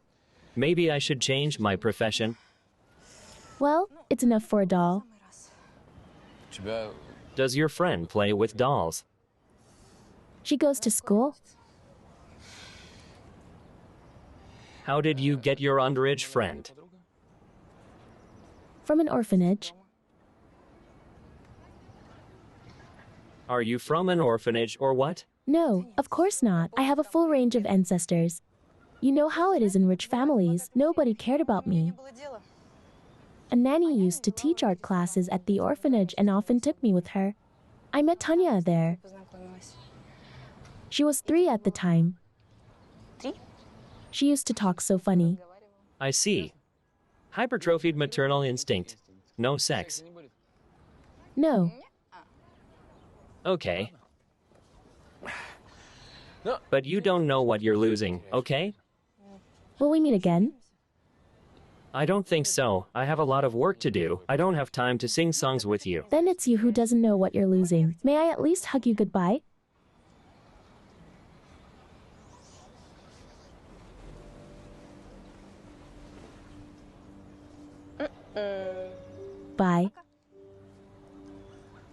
Maybe I should change my profession. Well, it's enough for a doll. Does your friend play with dolls? She goes to school. How did you get your underage friend? From an orphanage. Are you from an orphanage or what? No, of course not. I have a full range of ancestors. You know how it is in rich families. Nobody cared about me. A nanny used to teach art classes at the orphanage and often took me with her. I met Tanya there. She was 3 at the time. She used to talk so funny. I see. Hypertrophied maternal instinct. No sex. No, Okay. But you don't know what you're losing, okay? will we meet again? I don't think so. I have a lot of work to do. I don't have time to sing songs with you. Then it's you who doesn't know what you're losing. May I at least hug you goodbye? Bye.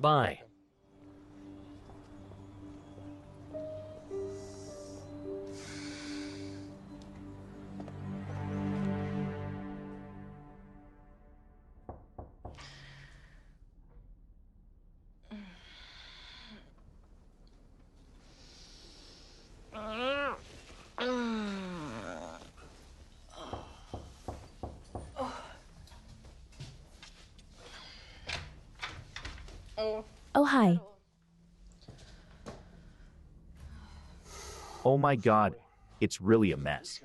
Bye. Oh, hi. Oh my God, it's really a mess.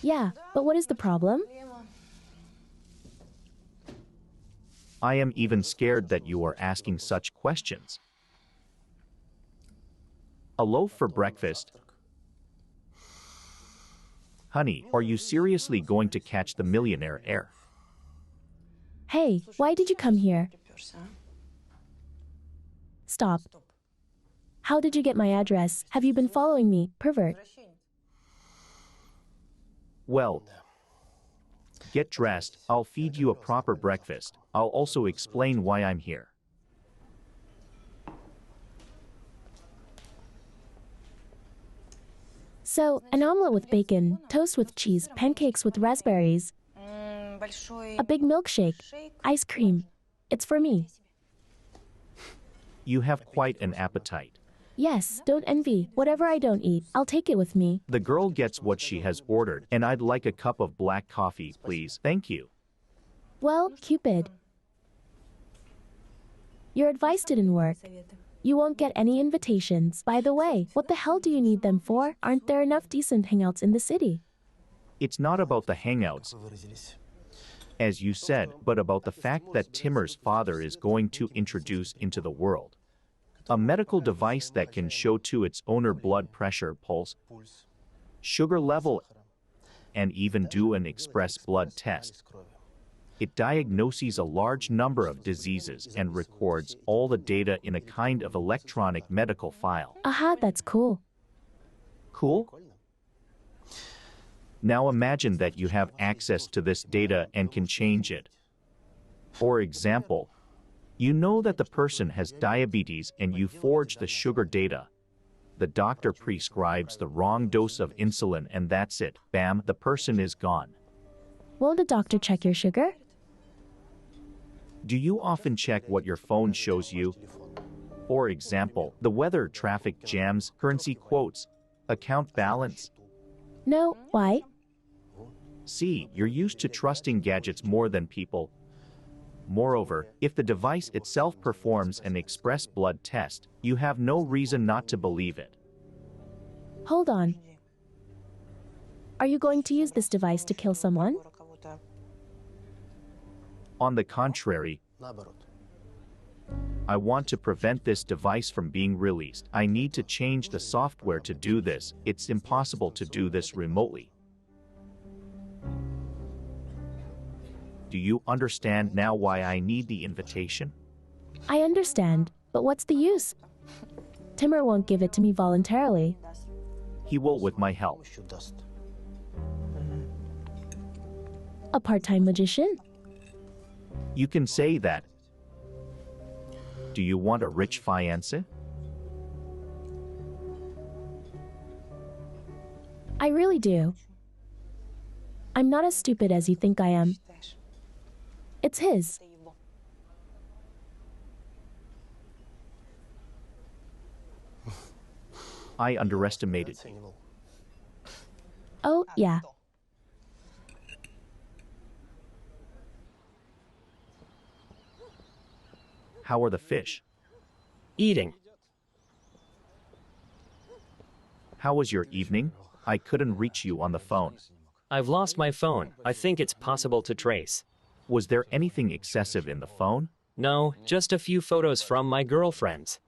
Yeah, but what is the problem? I am even scared that you are asking such questions. A loaf for breakfast? Honey, are you seriously going to catch the millionaire heir? Hey, why did you come here? Stop. How did you get my address? Have you been following me, pervert? Well, get dressed, I'll feed you a proper breakfast. I'll also explain why I'm here. So, an omelet with bacon, toast with cheese, pancakes with raspberries, a big milkshake, ice cream. It's for me. You have quite an appetite. Yes, don't envy. Whatever I don't eat, I'll take it with me. The girl gets what she has ordered, and I'd like a cup of black coffee, please. Thank you. Well, Cupid, your advice didn't work. You won't get any invitations. By the way, what the hell do you need them for? Aren't there enough decent hangouts in the city? It's not about the hangouts, as you said, but about the fact that Timur's father is going to introduce into the world a medical device that can show to its owner blood pressure, pulse, sugar level, and even do an express blood test. It diagnoses a large number of diseases and records all the data in a kind of electronic medical file. Aha, that's cool. Cool? Now imagine that you have access to this data and can change it. For example, you know that the person has diabetes and you forge the sugar data. The doctor prescribes the wrong dose of insulin and that's it. Bam, the person is gone. Won't the doctor check your sugar? Do you often check what your phone shows you? For example, the weather, traffic jams, currency quotes, account balance. No, why? See, you're used to trusting gadgets more than people. Moreover, if the device itself performs an express blood test, you have no reason not to believe it. Hold on. Are you going to use this device to kill someone? On the contrary, I want to prevent this device from being released. I need to change the software to do this. It's impossible to do this remotely. Do you understand now why I need the invitation? I understand, but what's the use? Timur won't give it to me voluntarily. He will with my help. A part-time magician? You can say that. Do you want a rich fiancé? I really do. I'm not as stupid as you think I am. It's his. I underestimated you. Oh, yeah. How are the fish? Eating. How was your evening? I couldn't reach you on the phone. I've lost my phone. I think it's possible to trace. Was there anything excessive in the phone? No, just a few photos from my girlfriends.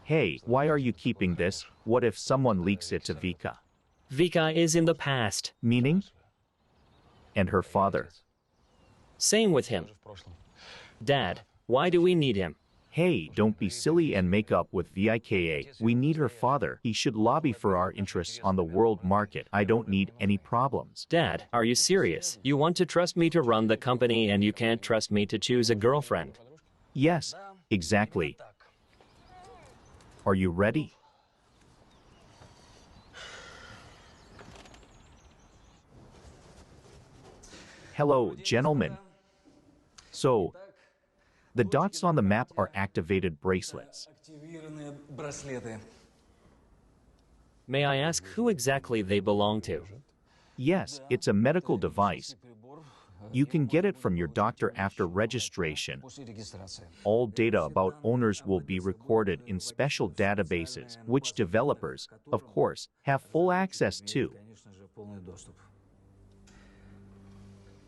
Hey, why are you keeping this? What if someone leaks it to Vika? Vika is in the past. Meaning? And her father. Same with him. Dad, why do we need him? Hey, don't be silly and make up with Vika. We need her father. He should lobby for our interests on the world market. I don't need any problems. Dad, are you serious? You want to trust me to run the company and you can't trust me to choose a girlfriend? Yes, exactly. Are you ready? Hello, gentlemen. So, the dots on the map are activated bracelets. May I ask who exactly they belong to? Yes, it's a medical device. You can get it from your doctor after registration. All data about owners will be recorded in special databases, which developers, of course, have full access to.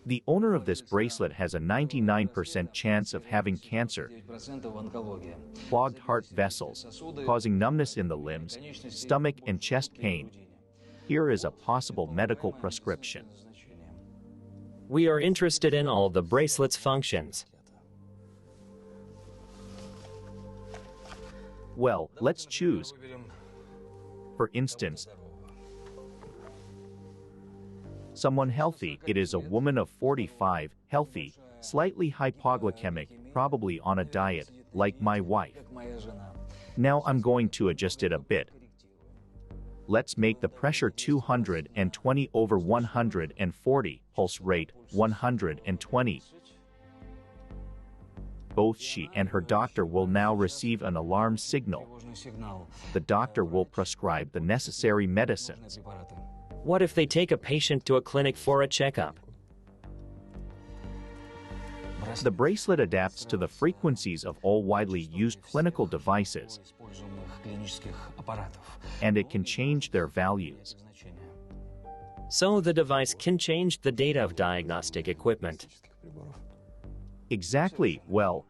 The owner of this bracelet has a 99% chance of having cancer, clogged heart vessels, causing numbness in the limbs, stomach and chest pain. Here is a possible medical prescription. We are interested in all the bracelet's functions. Well, let's choose. For instance, someone healthy. It is a woman of 45, healthy, slightly hypoglycemic, probably on a diet, like my wife. Now I'm going to adjust it a bit. Let's make the pressure 220 over 140, pulse rate 120. Both she and her doctor will now receive an alarm signal. The doctor will prescribe the necessary medicines. What if they take a patient to a clinic for a checkup? The bracelet adapts to the frequencies of all widely used clinical devices, and it can change their values. So the device can change the data of diagnostic equipment. Exactly. Well,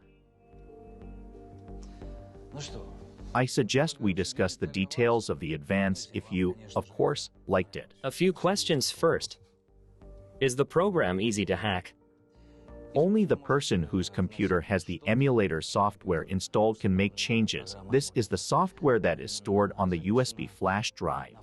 I suggest we discuss the details of the advance if you, of course, liked it. A few questions first. Is the program easy to hack? Only the person whose computer has the emulator software installed can make changes. This is the software that is stored on the USB flash drive.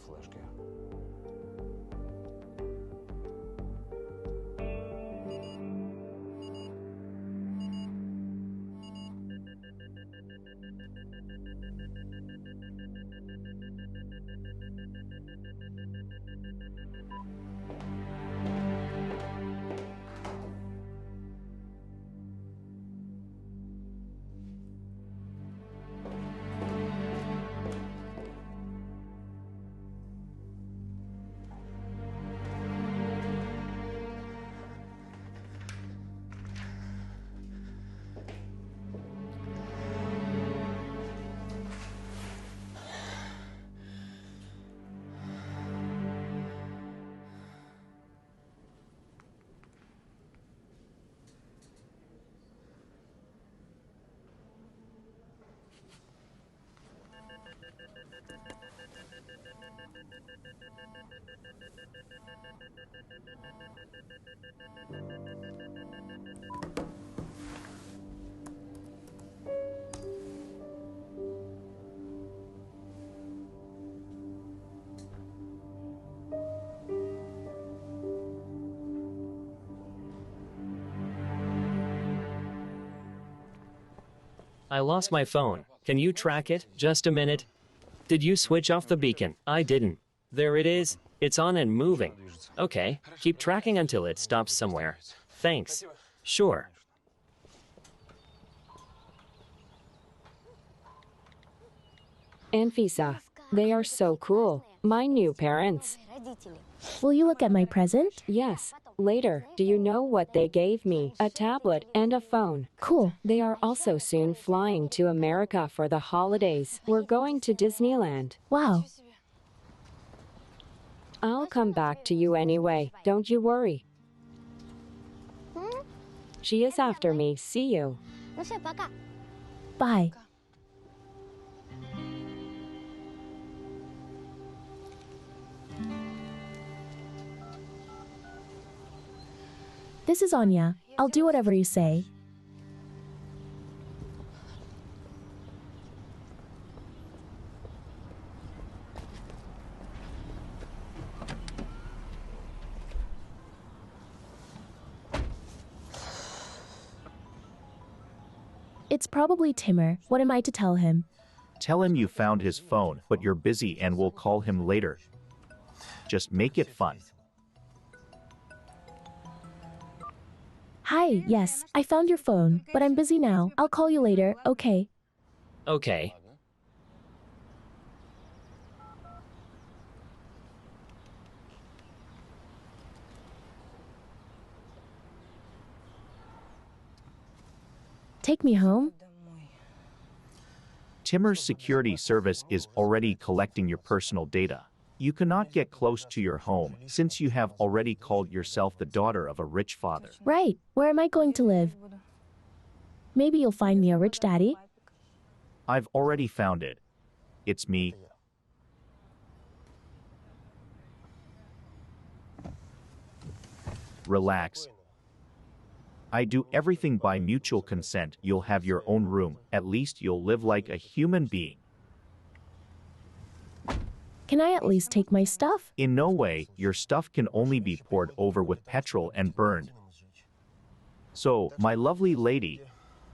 I lost my phone. Can you track it? Just a minute. Did you switch off the beacon? I didn't. There it is. It's on and moving. Okay, keep tracking until it stops somewhere. Thanks. Sure. Anfisa, they are so cool. My new parents. Will you look at my present? Yes, later. Do you know what they gave me? A tablet and a phone. Cool. They are also soon flying to America for the holidays. We're going to Disneyland. Wow. I'll come back to you anyway. Don't you worry. She is after me. See you. Bye. This is Anya. I'll do whatever you say. It's probably Timur. What am I to tell him? Tell him you found his phone, but you're busy and we'll call him later. Just make it fun. Hi, yes, I found your phone, but I'm busy now. I'll call you later, okay? Okay. Take me home? Timur's security service is already collecting your personal data. You cannot get close to your home since you have already called yourself the daughter of a rich father. Right. Where am I going to live? Maybe you'll find me a rich daddy? I've already found it. It's me. Relax. I do everything by mutual consent. You'll have your own room. At least you'll live like a human being. Can I at least take my stuff? In no way, your stuff can only be poured over with petrol and burned. So, my lovely lady,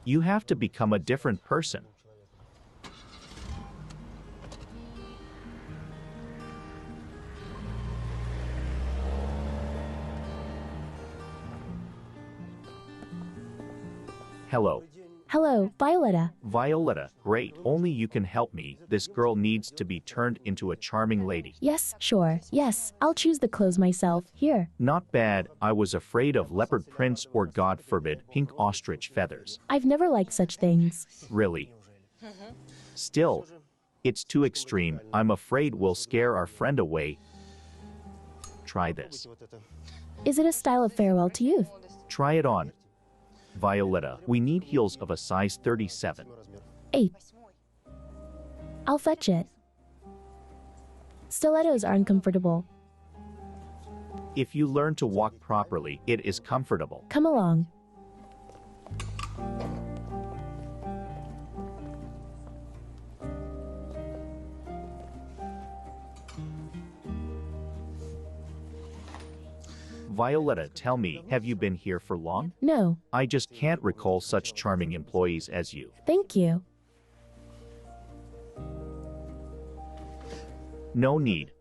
you have to become a different person. Hello. Hello, Violetta. Violetta, great. Only you can help me. This girl needs to be turned into a charming lady. Yes, sure. Yes, I'll choose the clothes myself. Here. Not bad. I was afraid of leopard prints or, God forbid, pink ostrich feathers. I've never liked such things. Really? Still, it's too extreme. I'm afraid we'll scare our friend away. Try this. Is it a style of farewell to youth? Try it on. Violetta, we need heels of a size 37. 8. I'll fetch it. Stilettos are uncomfortable. If you learn to walk properly, it is comfortable. Come along. Violetta, tell me, have you been here for long? No. I just can't recall such charming employees as you. Thank you. No need.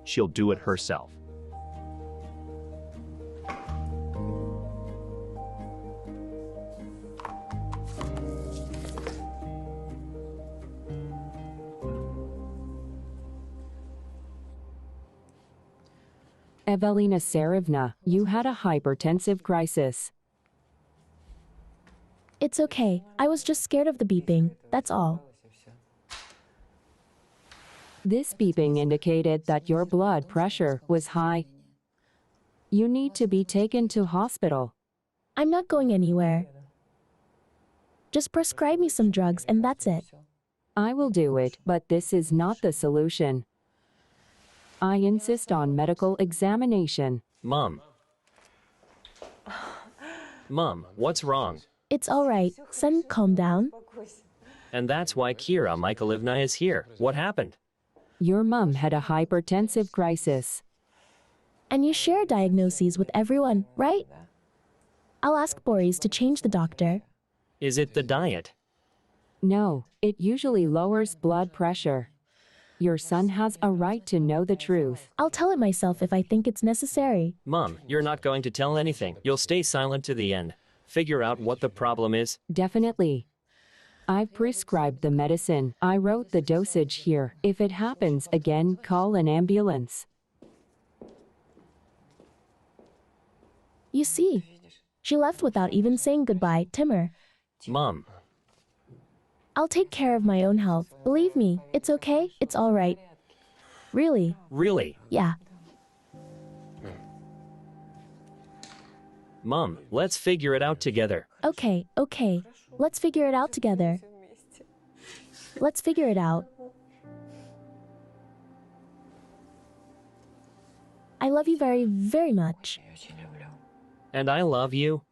She'll do it herself. Evelina Serevna, you had a hypertensive crisis. It's okay. I was just scared of the beeping. That's all. This beeping indicated that your blood pressure was high. You need to be taken to hospital. I'm not going anywhere. Just prescribe me some drugs and that's it. I will do it, but this is not the solution. I insist on medical examination. Mom. Mom, what's wrong? It's all right. Son, calm down. And that's why Kira Michaelivna is here. What happened? Your mom had a hypertensive crisis. And you share diagnoses with everyone, right? I'll ask Boris to change the doctor. Is it the diet? No, it usually lowers blood pressure. Your son has a right to know the truth. I'll tell it myself if I think it's necessary. Mom, you're not going to tell anything. You'll stay silent to the end. Figure out what the problem is. Definitely. I've prescribed the medicine. I wrote the dosage here. If it happens again, call an ambulance. You see, she left without even saying goodbye, Timur. Mom, I'll take care of my own health. Believe me, it's okay, it's all right. Really? really? Yeah. Mom, let's figure it out together. Okay, okay. Let's figure it out together. Let's figure it out. I love you very, very much. And I love you.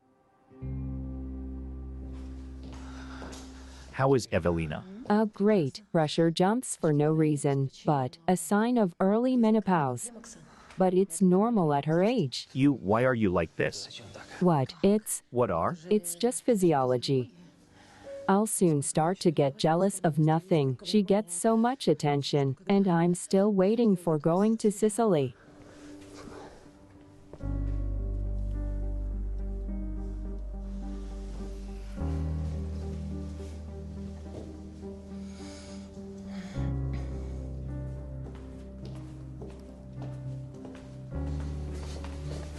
How is Evelina? Great. Pressure jumps for no reason, but a sign of early menopause. But it's normal at her age. Why are you like this? What? What are? It's just physiology. I'll soon start to get jealous of nothing. She gets so much attention, and I'm still waiting for going to Sicily.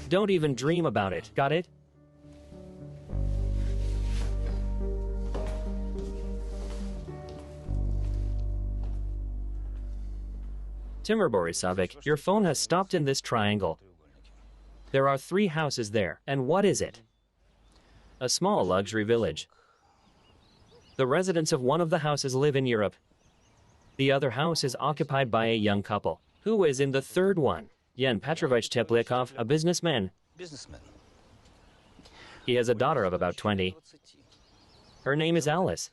Don't even dream about it. Got it? Timur Borisovich, your phone has stopped in this triangle. There are 3 houses there, and what is it? A small luxury village. The residents of one of the houses live in Europe. The other house is occupied by a young couple. Who is in the third one? Yen Petrovich Teplyakov, a businessman. He has a daughter of about 20. Her name is Alice.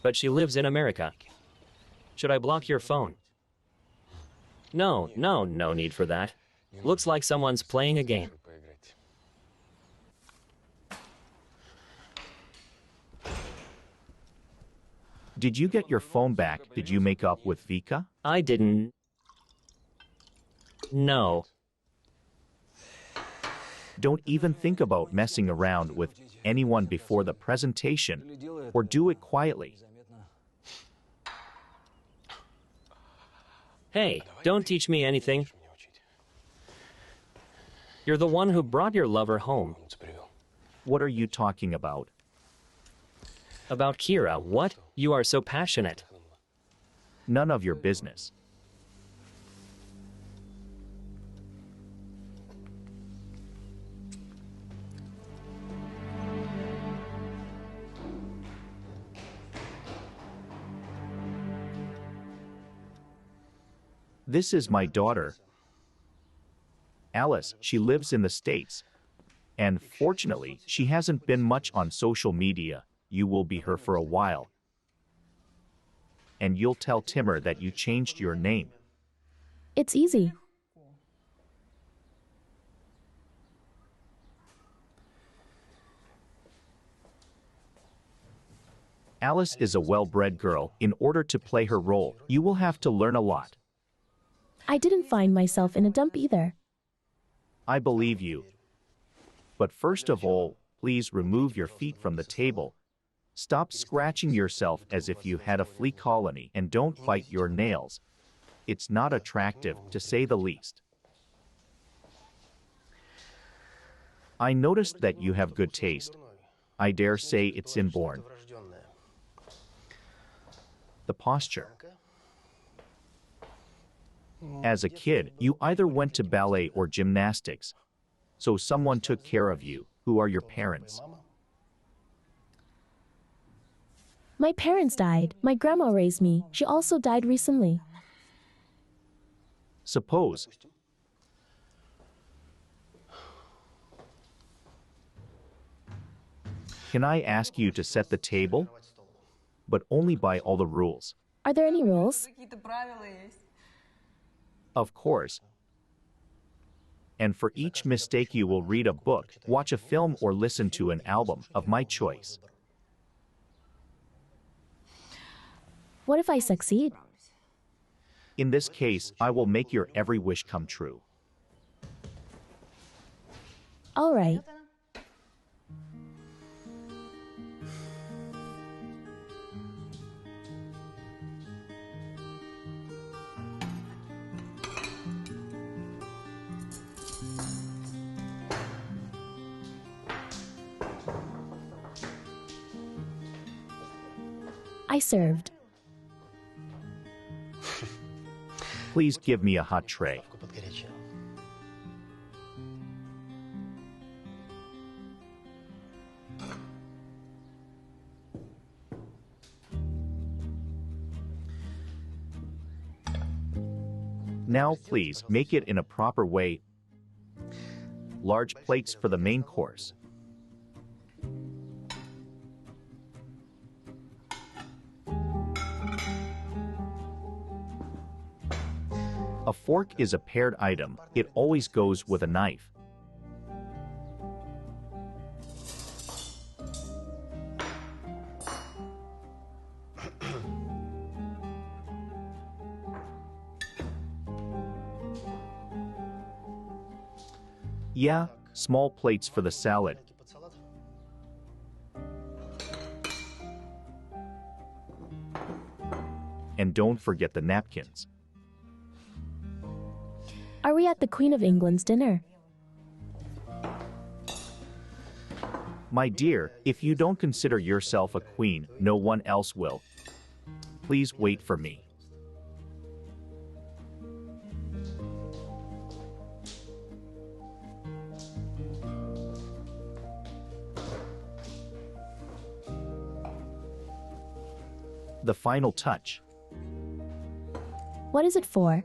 But she lives in America. Should I block your phone? No need for that. Looks like someone's playing a game. Did you get your phone back? Did you make up with Vika? I didn't. No. Don't even think about messing around with anyone before the presentation, or do it quietly. Hey, don't teach me anything. You're the one who brought your lover home. What are you talking about? About Kira, what? You are so passionate. None of your business. This is my daughter, Alice. She lives in the States. And fortunately, she hasn't been much on social media. You will be her for a while. And you'll tell Timur that you changed your name. It's easy. Alice is a well-bred girl. In order to play her role, you will have to learn a lot. I didn't find myself in a dump either. I believe you. But first of all, please remove your feet from the table. Stop scratching yourself as if you had a flea colony, and don't bite your nails. It's not attractive, to say the least. I noticed that you have good taste. I dare say it's inborn. The posture. As a kid, you either went to ballet or gymnastics. So someone took care of you. Who are your parents? My parents died. My grandma raised me. She also died recently. Suppose. Can I ask you to set the table? But only by all the rules. Are there any rules? Of course. And for each mistake you will read a book, watch a film or listen to an album of my choice. What if I succeed? In this case, I will make your every wish come true. All right. I served. Please give me a hot tray. Now please make it in a proper way. Large plates for the main course. A fork is a paired item. It always goes with a knife. Yeah, small plates for the salad. And don't forget the napkins. Are we at the Queen of England's dinner? My dear, if you don't consider yourself a queen, no one else will. Please wait for me. The final touch. What is it for?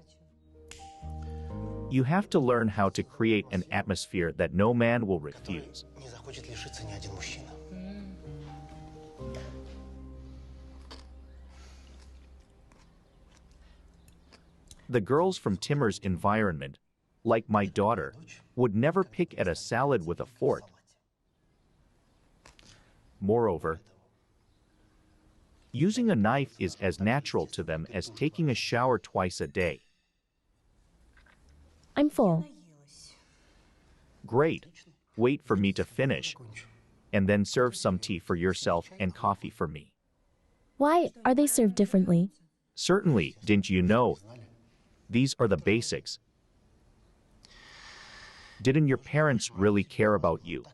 You have to learn how to create an atmosphere that no man will refuse. The girls from Timur's environment, like my daughter, would never pick at a salad with a fork. Moreover, using a knife is as natural to them as taking a shower twice a day. I'm full. Great. Wait for me to finish, and then serve some tea for yourself and coffee for me. Why are they served differently? Certainly, didn't you know? These are the basics. Didn't your parents really care about you?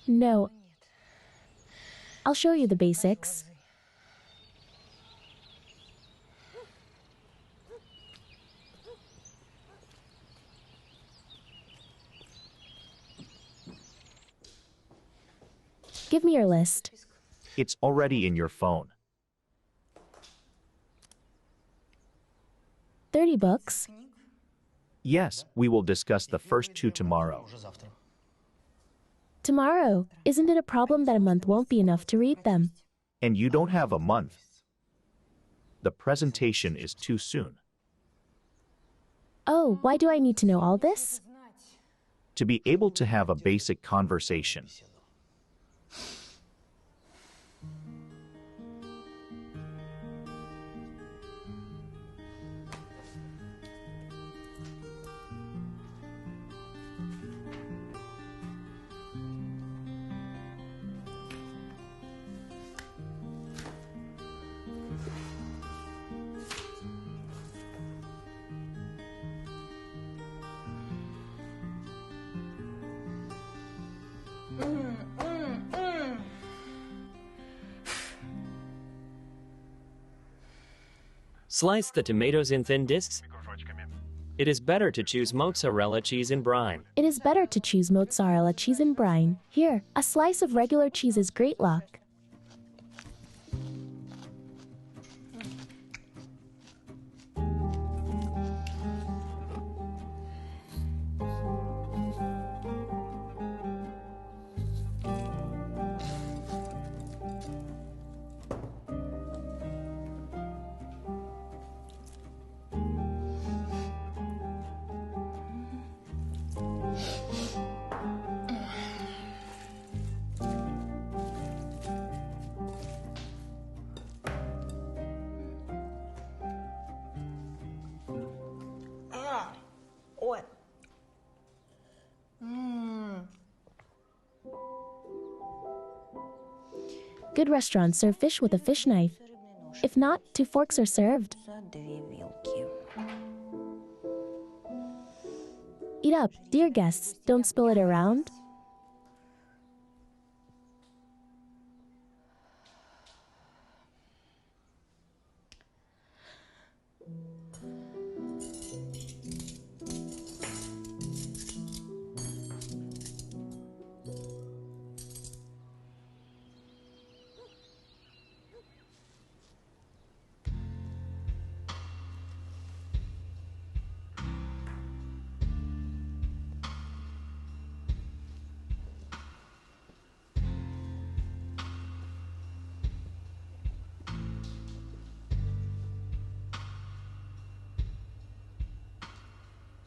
No. I'll show you the basics. Give me your list. It's already in your phone. 30 books. Yes, we will discuss the first two tomorrow. Tomorrow. Isn't it a problem that a month won't be enough to read them? And you don't have a month. The presentation is too soon. Oh, why do I need to know all this? To be able to have a basic conversation. Slice the tomatoes in thin discs. It is better to choose mozzarella cheese in brine. It is better to choose mozzarella cheese in brine. Here, a slice of regular cheese is great luck. Good restaurants serve fish with a fish knife. If not, 2 forks are served. Eat up, dear guests, don't spill it around.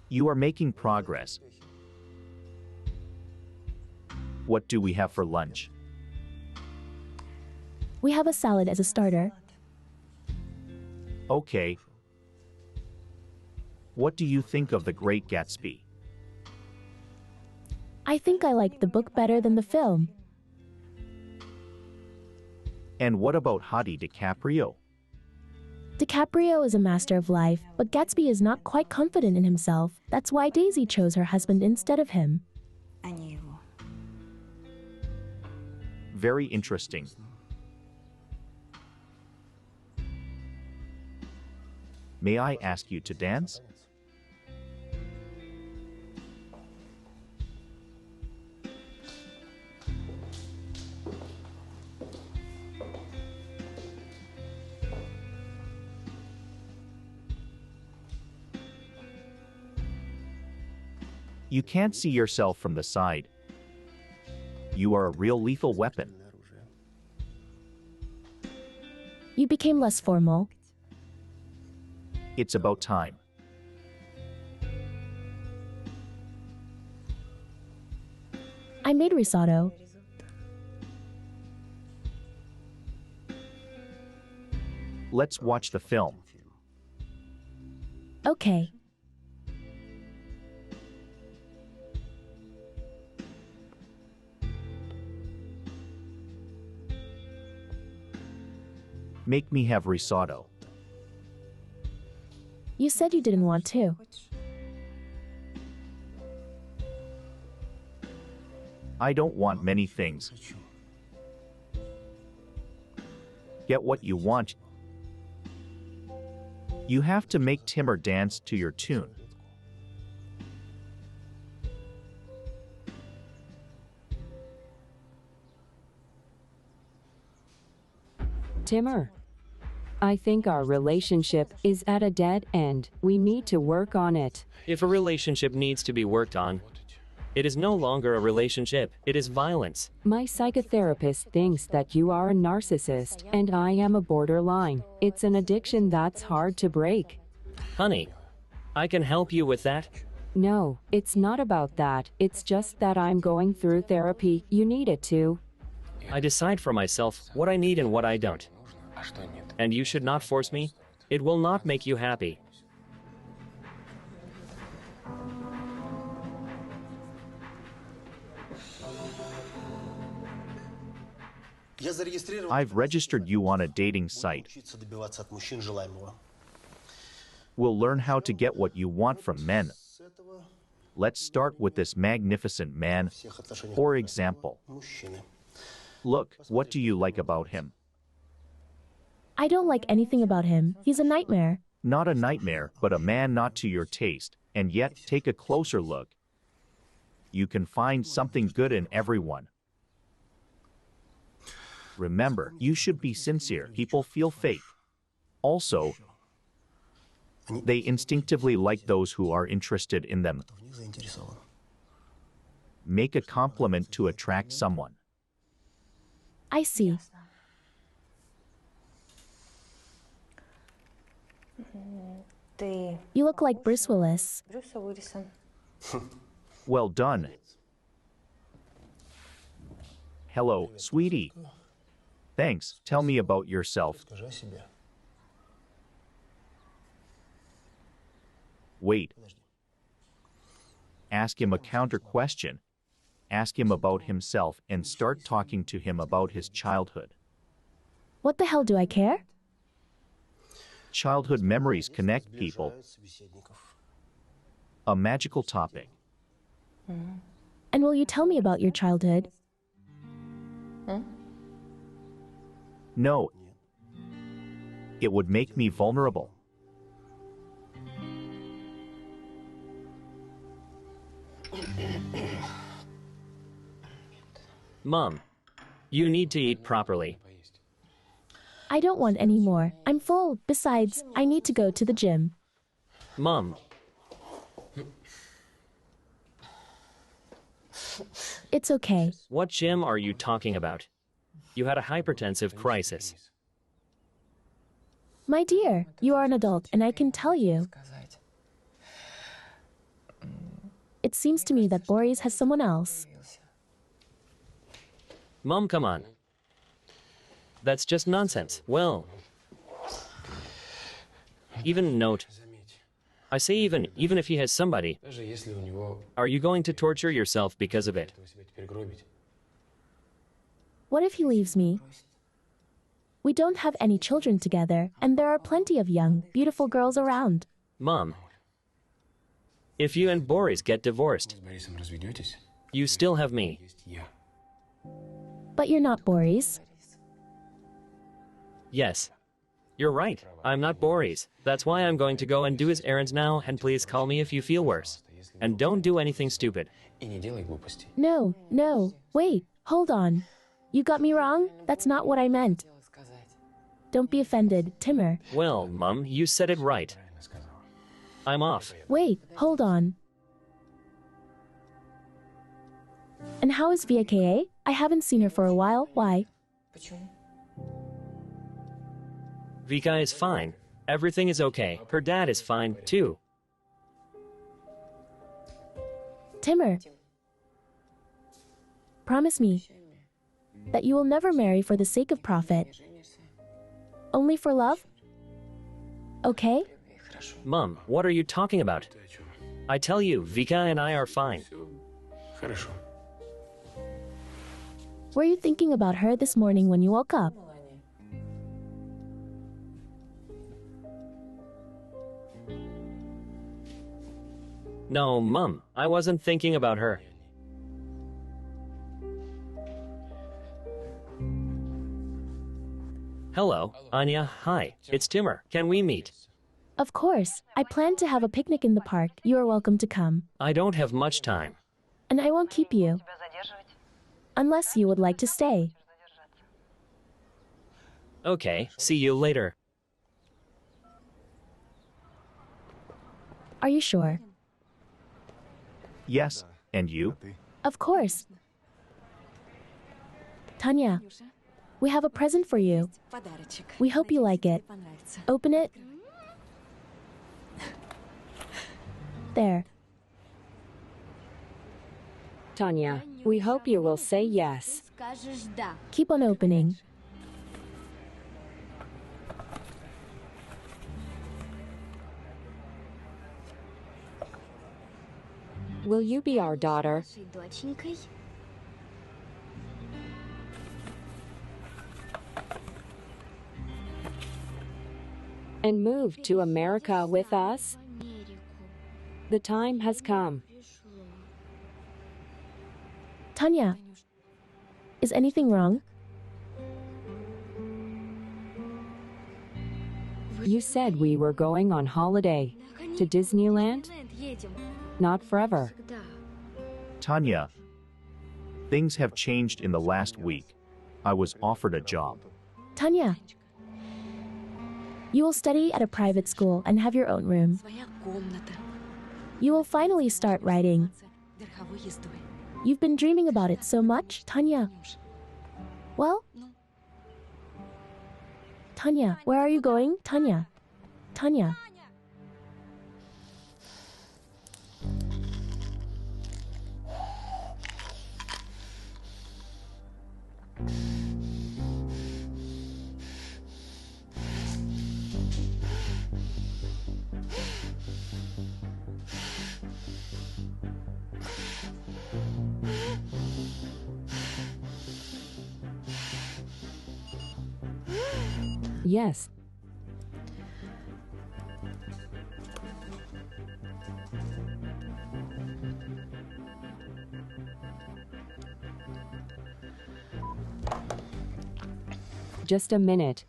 You are making progress. What do we have for lunch? We have a salad as a starter. Okay. What do you think of The Great Gatsby? I think I liked the book better than the film. And what about Hadi DiCaprio? DiCaprio is a master of life, but Gatsby is not quite confident in himself. That's why Daisy chose her husband instead of him. Very interesting. May I ask you to dance? You can't see yourself from the side. You are a real lethal weapon. You became less formal. It's about time. I made risotto. Let's watch the film. Okay. Make me have risotto. You said you didn't want to. I don't want many things. Get what you want. You have to make Timur dance to your tune. Timur, I think our relationship is at a dead end. We need to work on it. If a relationship needs to be worked on, it is no longer a relationship, it is violence. My psychotherapist thinks that you are a narcissist, and I am a borderline. It's an addiction that's hard to break. Honey, I can help you with that. No, it's not about that. It's just that I'm going through therapy. You need it too. I decide for myself what I need and what I don't. And you should not force me. It will not make you happy. I've registered you on a dating site. We'll learn how to get what you want from men. Let's start with this magnificent man. For example, look, what do you like about him? I don't like anything about him. He's a nightmare. Not a nightmare, but a man not to your taste. And yet, take a closer look. You can find something good in everyone. Remember, you should be sincere. People feel fake. Also, they instinctively like those who are interested in them. Make a compliment to attract someone. I see. You look like Bruce Willis. Well done. Hello, sweetie. Thanks. Tell me about yourself. Wait. Ask him a counter question. Ask him about himself and start talking to him about his childhood. What the hell do I care? Childhood memories connect people. A magical topic. And will you tell me about your childhood? No. It would make me vulnerable. Mom, you need to eat properly. I don't want any more. I'm full. Besides, I need to go to the gym. Mom, It's okay. what gym are you talking about? You had a hypertensive crisis. My dear, you are an adult and I can tell you. It seems to me that Boris has someone else. Mom, come on. That's just nonsense. Well, even note. I say even if he has somebody, are you going to torture yourself because of it? What if he leaves me? We don't have any children together, and there are plenty of young, beautiful girls around. Mom, if you and Boris get divorced, you still have me. But you're not Boris. Yes, you're right. I'm not Boris. That's why I'm going to go and do his errands now, and please call me if you feel worse. And don't do anything stupid. No, wait, hold on. You got me wrong? That's not what I meant. Don't be offended, Timur. Well, Mom, you said it right. I'm off. Wait, hold on. And how is Vika? I haven't seen her for a while. Why? Vika is fine. Everything is okay. Her dad is fine, too. Timur, promise me that you will never marry for the sake of profit. Only for love? Okay? Mom, what are you talking about? I tell you, Vika and I are fine. Were you thinking about her this morning when you woke up? No, Mom, I wasn't thinking about her. Hello, Anya, hi, it's Timur. Can we meet? Of course. I plan to have a picnic in the park. You are welcome to come. I don't have much time. And I won't keep you. Unless you would like to stay. Okay, see you later. Are you sure? Yes, and you? Of course. Tanya, we have a present for you. We hope you like it. Open it. There. Tanya, we hope you will say yes. Keep on opening. Will you be our daughter? And move to America with us? The time has come. Tanya, is anything wrong? You said we were going on holiday to Disneyland? Not forever. Tanya, things have changed in the last week. I was offered a job. Tanya, you will study at a private school and have your own room. You will finally start writing. You've been dreaming about it so much, Tanya. Well? Tanya, where are you going? Tanya. Tanya. Yes. Just a minute.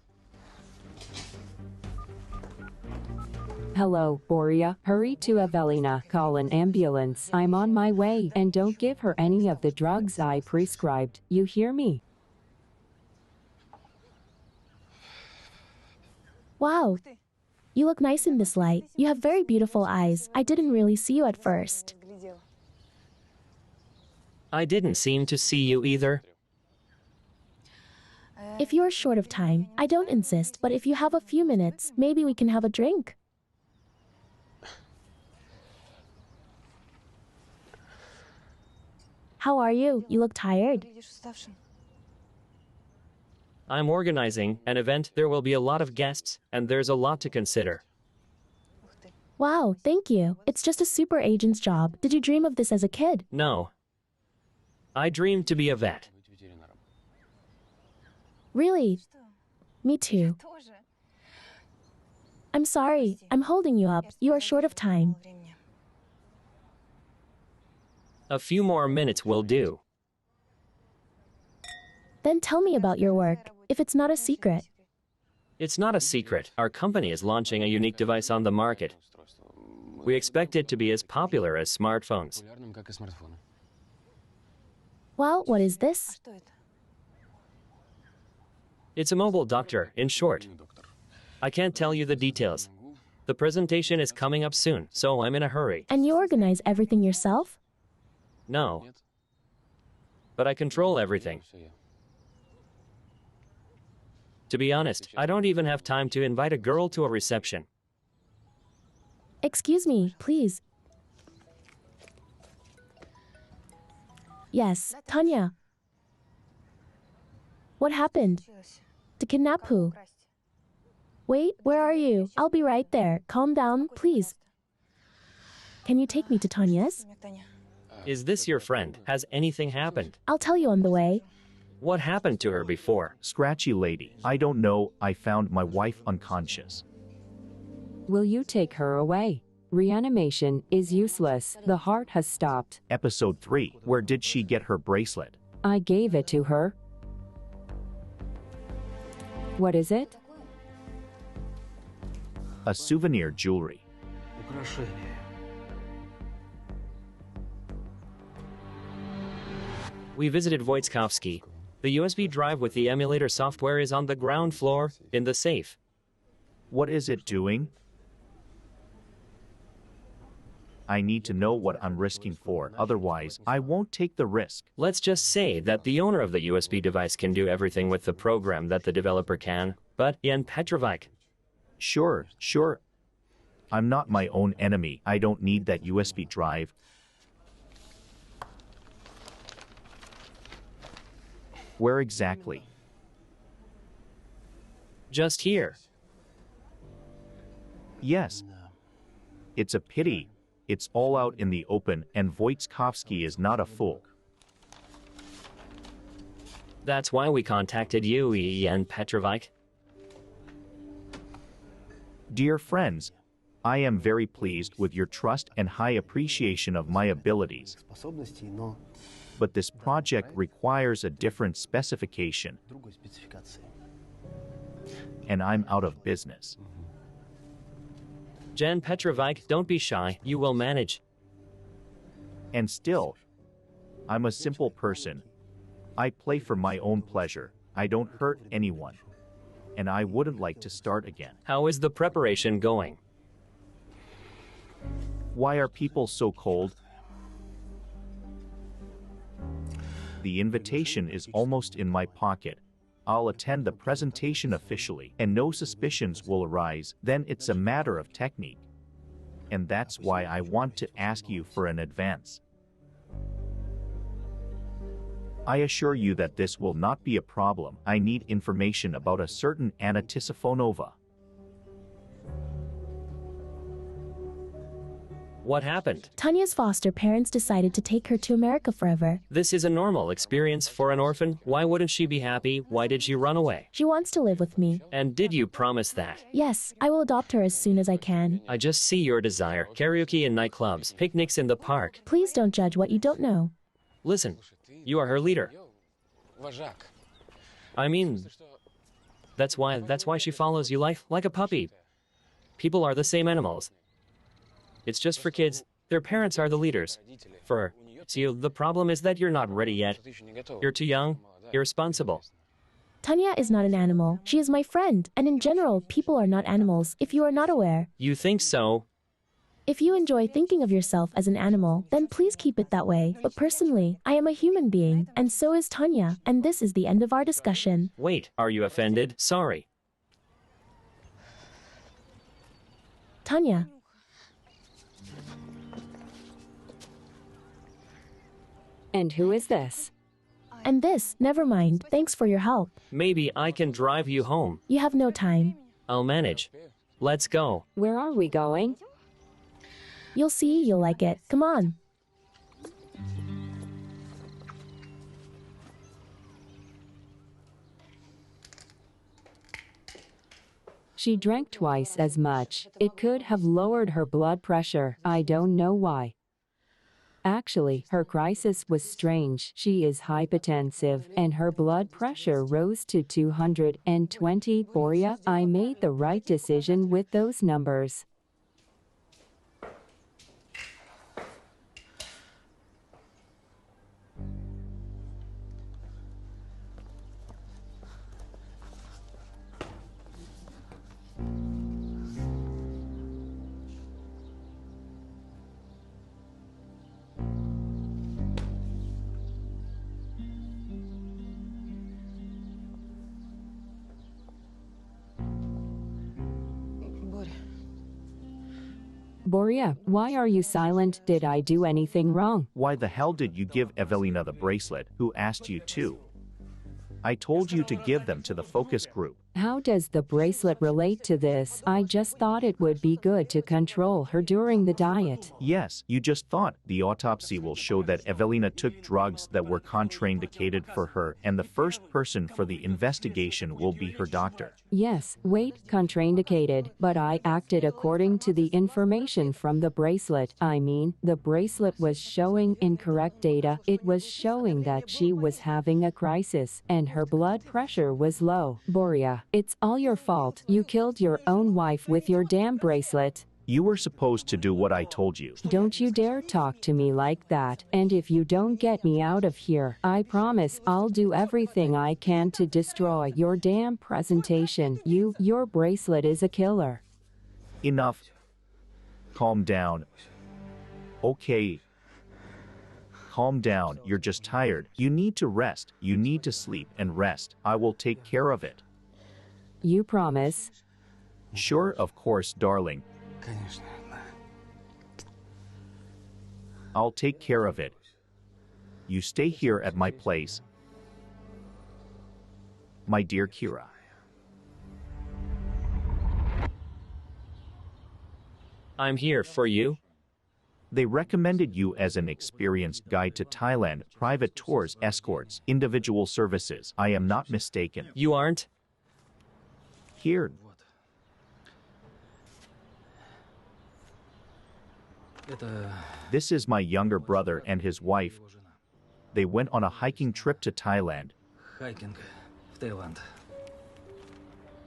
Hello, Boria. Hurry to Evelina. Call an ambulance. I'm on my way. And don't give her any of the drugs I prescribed. You hear me? Wow. You look nice in this light. You have very beautiful eyes. I didn't really see you at first. I didn't seem to see you either. If you are short of time, I don't insist, but if you have a few minutes, maybe we can have a drink. How are you? You look tired. I'm organizing an event. There will be a lot of guests, and there's a lot to consider. Wow, thank you. It's just a super agent's job. Did you dream of this as a kid? No. I dreamed to be a vet. Really? Me too. I'm sorry. I'm holding you up. You are short of time. A few more minutes will do. Then tell me about your work, if it's not a secret. It's not a secret. Our company is launching a unique device on the market. We expect it to be as popular as smartphones. Well, what is this? It's a mobile doctor, in short. I can't tell you the details. The presentation is coming up soon, so I'm in a hurry. And you organize everything yourself? No. But I control everything. To be honest, I don't even have time to invite a girl to a reception. Excuse me, please. Yes, Tanya. What happened? To kidnap who? Wait, where are you? I'll be right there. Calm down, please. Can you take me to Tanya's? Is this your friend? Has anything happened? I'll tell you on the way. What happened to her before? Scratchy lady, I don't know, I found my wife unconscious. Will you take her away? Reanimation is useless. The heart has stopped. Episode 3, where did she get her bracelet? I gave it to her. What is it? A souvenir jewelry. We visited Wojciechowski. The USB drive with the emulator software is on the ground floor, in the safe. What is it doing? I need to know what I'm risking for, otherwise, I won't take the risk. Let's just say that the owner of the USB device can do everything with the program that the developer can, but Jan Petrovic. Sure. I'm not my own enemy, I don't need that USB drive. Where exactly? Just here. Yes. It's a pity. It's all out in the open, and Wojciechowski is not a fool. That's why we contacted you, Jan Petrovic. Dear friends, I am very pleased with your trust and high appreciation of my abilities. But this project requires a different specification, and I'm out of business. Jan Petrovic, don't be shy, you will manage. And still, I'm a simple person. I play for my own pleasure. I don't hurt anyone. And I wouldn't like to start again. How is the preparation going? Why are people so cold? The invitation is almost in my pocket. I'll attend the presentation officially, and no suspicions will arise. Then it's a matter of technique. And that's why I want to ask you for an advance. I assure you that this will not be a problem. I need information about a certain Anna Tisifonova. What happened? Tanya's foster parents decided to take her to America forever. This is a normal experience for an orphan. Why wouldn't she be happy? Why did she run away? She wants to live with me. And did you promise that? Yes, I will adopt her as soon as I can. I just see your desire. Karaoke in nightclubs, picnics in the park. Please don't judge what you don't know. Listen, you are her leader. I mean, that's why she follows you like a puppy. People are the same animals. It's just for kids. Their parents are the leaders. For you, the problem is that you're not ready yet. You're too young, irresponsible. Tanya is not an animal. She is my friend, and in general, people are not animals, if you are not aware. You think so? If you enjoy thinking of yourself as an animal, then please keep it that way. But personally, I am a human being, and so is Tanya, and this is the end of our discussion. Wait, are you offended? Sorry. Tanya. And who is this? And this, never mind. Thanks for your help. Maybe I can drive you home. You have no time. I'll manage. Let's go. Where are we going? You'll see, you'll like it. Come on. She drank twice as much. It could have lowered her blood pressure. I don't know why. Actually, her crisis was strange. She is hypertensive, and her blood pressure rose to 220. Boria, I made the right decision with those numbers. Boria, why are you silent? Did I do anything wrong? Why the hell did you give Evelina the bracelet? Who asked you to? I told you to give them to the focus group. How does the bracelet relate to this? I just thought it would be good to control her during the diet. Yes, you just thought. The autopsy will show that Evelina took drugs that were contraindicated for her, and the first person for the investigation will be her doctor. Yes, wait, contraindicated, but I acted according to the information from the bracelet. I mean, the bracelet was showing incorrect data. It was showing that she was having a crisis, and her blood pressure was low. Boria, it's all your fault. You killed your own wife with your damn bracelet. You were supposed to do what I told you. Don't you dare talk to me like that. And if you don't get me out of here, I promise I'll do everything I can to destroy your damn presentation. Your bracelet is a killer. Enough. Calm down. Okay. Calm down. You're just tired. You need to rest. You need to sleep and rest. I will take care of it. You promise? Sure, of course, darling. I'll take care of it. You stay here at my place. My dear Kira. I'm here for you. They recommended you as an experienced guide to Thailand, private tours, escorts, individual services. I am not mistaken. You aren't? Here. This is my younger brother and his wife. They went on a hiking trip to Thailand.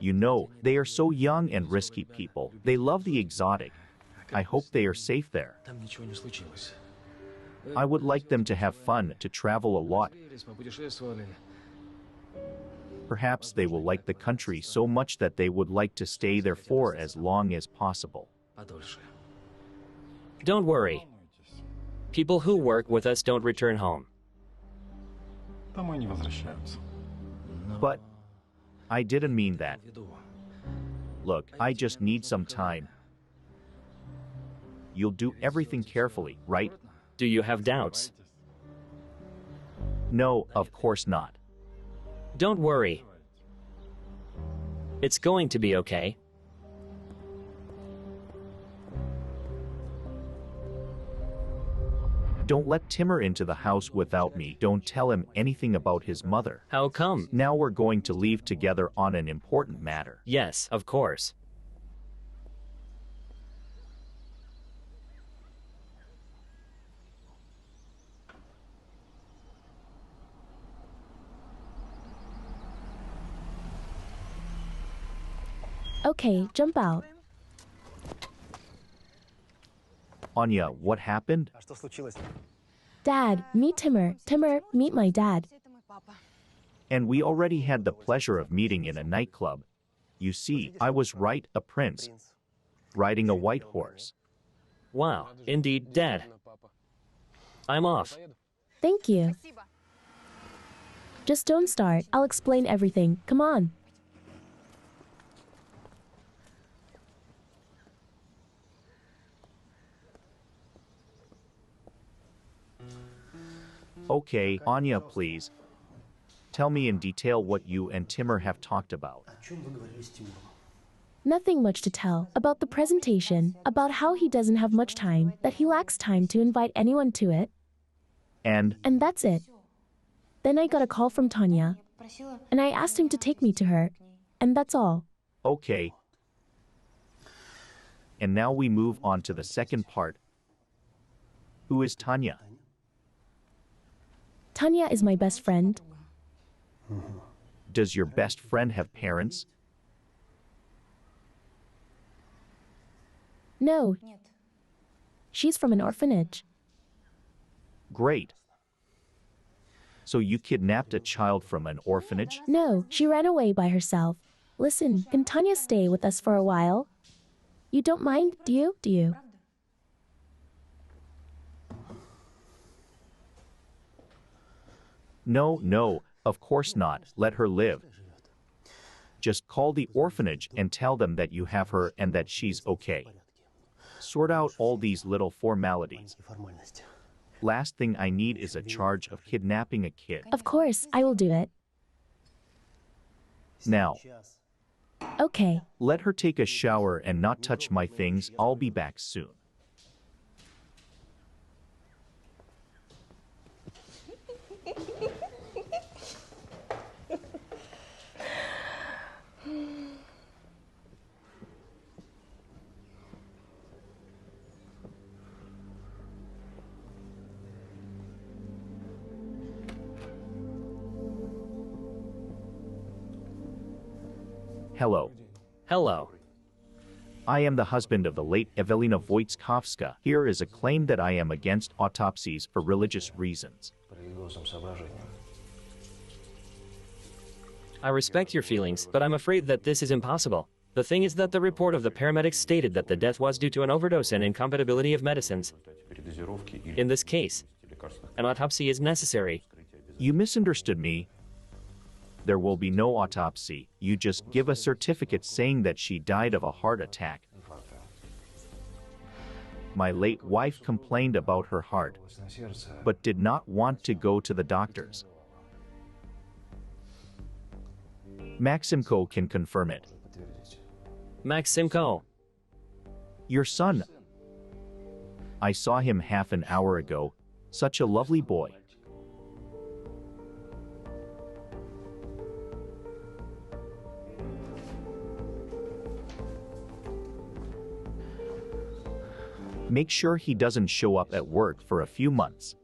You know, they are so young and risky people. They love the exotic. I hope they are safe there. I would like them to have fun, to travel a lot. Perhaps they will like the country so much that they would like to stay there for as long as possible. Don't worry. People who work with us don't return home. But I didn't mean that. Look, I just need some time. You'll do everything carefully, right? Do you have doubts? No, of course not. Don't worry. It's going to be okay. Don't let Timur into the house without me. Don't tell him anything about his mother. How come? Now we're going to leave together on an important matter. Yes, of course. Okay, jump out. Anya, what happened? Dad, meet Timur. Timur, meet my dad. And we already had the pleasure of meeting in a nightclub. You see, I was right, a prince, riding a white horse. Wow, indeed, Dad. I'm off. Thank you. Just don't start. I'll explain everything. Come on. Okay, Anya, please. Tell me in detail what you and Timur have talked about. Nothing much to tell. About the presentation, about how he doesn't have much time, that he lacks time to invite anyone to it. And And that's it. Then I got a call from Tanya, and I asked him to take me to her. And that's all. okay. And now we move on to the second part. Who is Tanya? Tanya is my best friend. Does your best friend have parents? No. She's from an orphanage. Great. So you kidnapped a child from an orphanage? No, she ran away by herself. Listen, can Tanya stay with us for a while? You don't mind, do you? Do you? No, no, of course not. Let her live. Just call the orphanage and tell them that you have her and that she's okay. Sort out all these little formalities. Last thing I need is a charge of kidnapping a kid. Of course, I will do it. Now, Okay. let her take a shower and not touch my things. I'll be back soon. Hello. Hello. I am the husband of the late Evelina Wojtkowska. Here is a claim that I am against autopsies for religious reasons. I respect your feelings, but I'm afraid that this is impossible. The thing is that the report of the paramedics stated that the death was due to an overdose and incompatibility of medicines. In this case, an autopsy is necessary. You misunderstood me. There will be no autopsy. You just give a certificate saying that she died of a heart attack. My late wife complained about her heart, but did not want to go to the doctors. Maximko can confirm it. Maximko. Your son. I saw him half an hour ago. Such a lovely boy. Make sure he doesn't show up at work for a few months.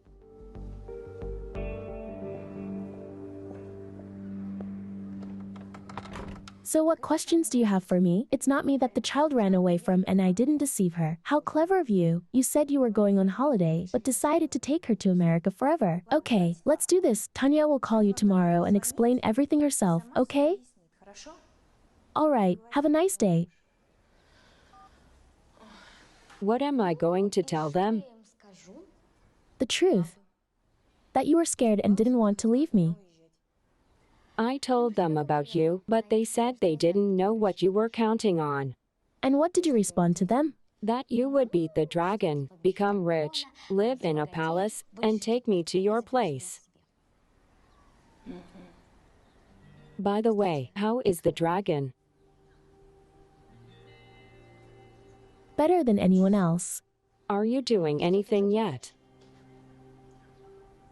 So what questions do you have for me? It's not me that the child ran away from and I didn't deceive her. How clever of you. You said you were going on holiday, but decided to take her to America forever. Okay, let's do this. Tanya will call you tomorrow and explain everything herself, okay? All right, have a nice day. What am I going to tell them? The truth. That you were scared and didn't want to leave me. I told them about you, but they said they didn't know what you were counting on. And what did you respond to them? That you would beat the dragon, become rich, live in a palace, and take me to your place. By the way, how is the dragon? Better than anyone else. Are you doing anything yet?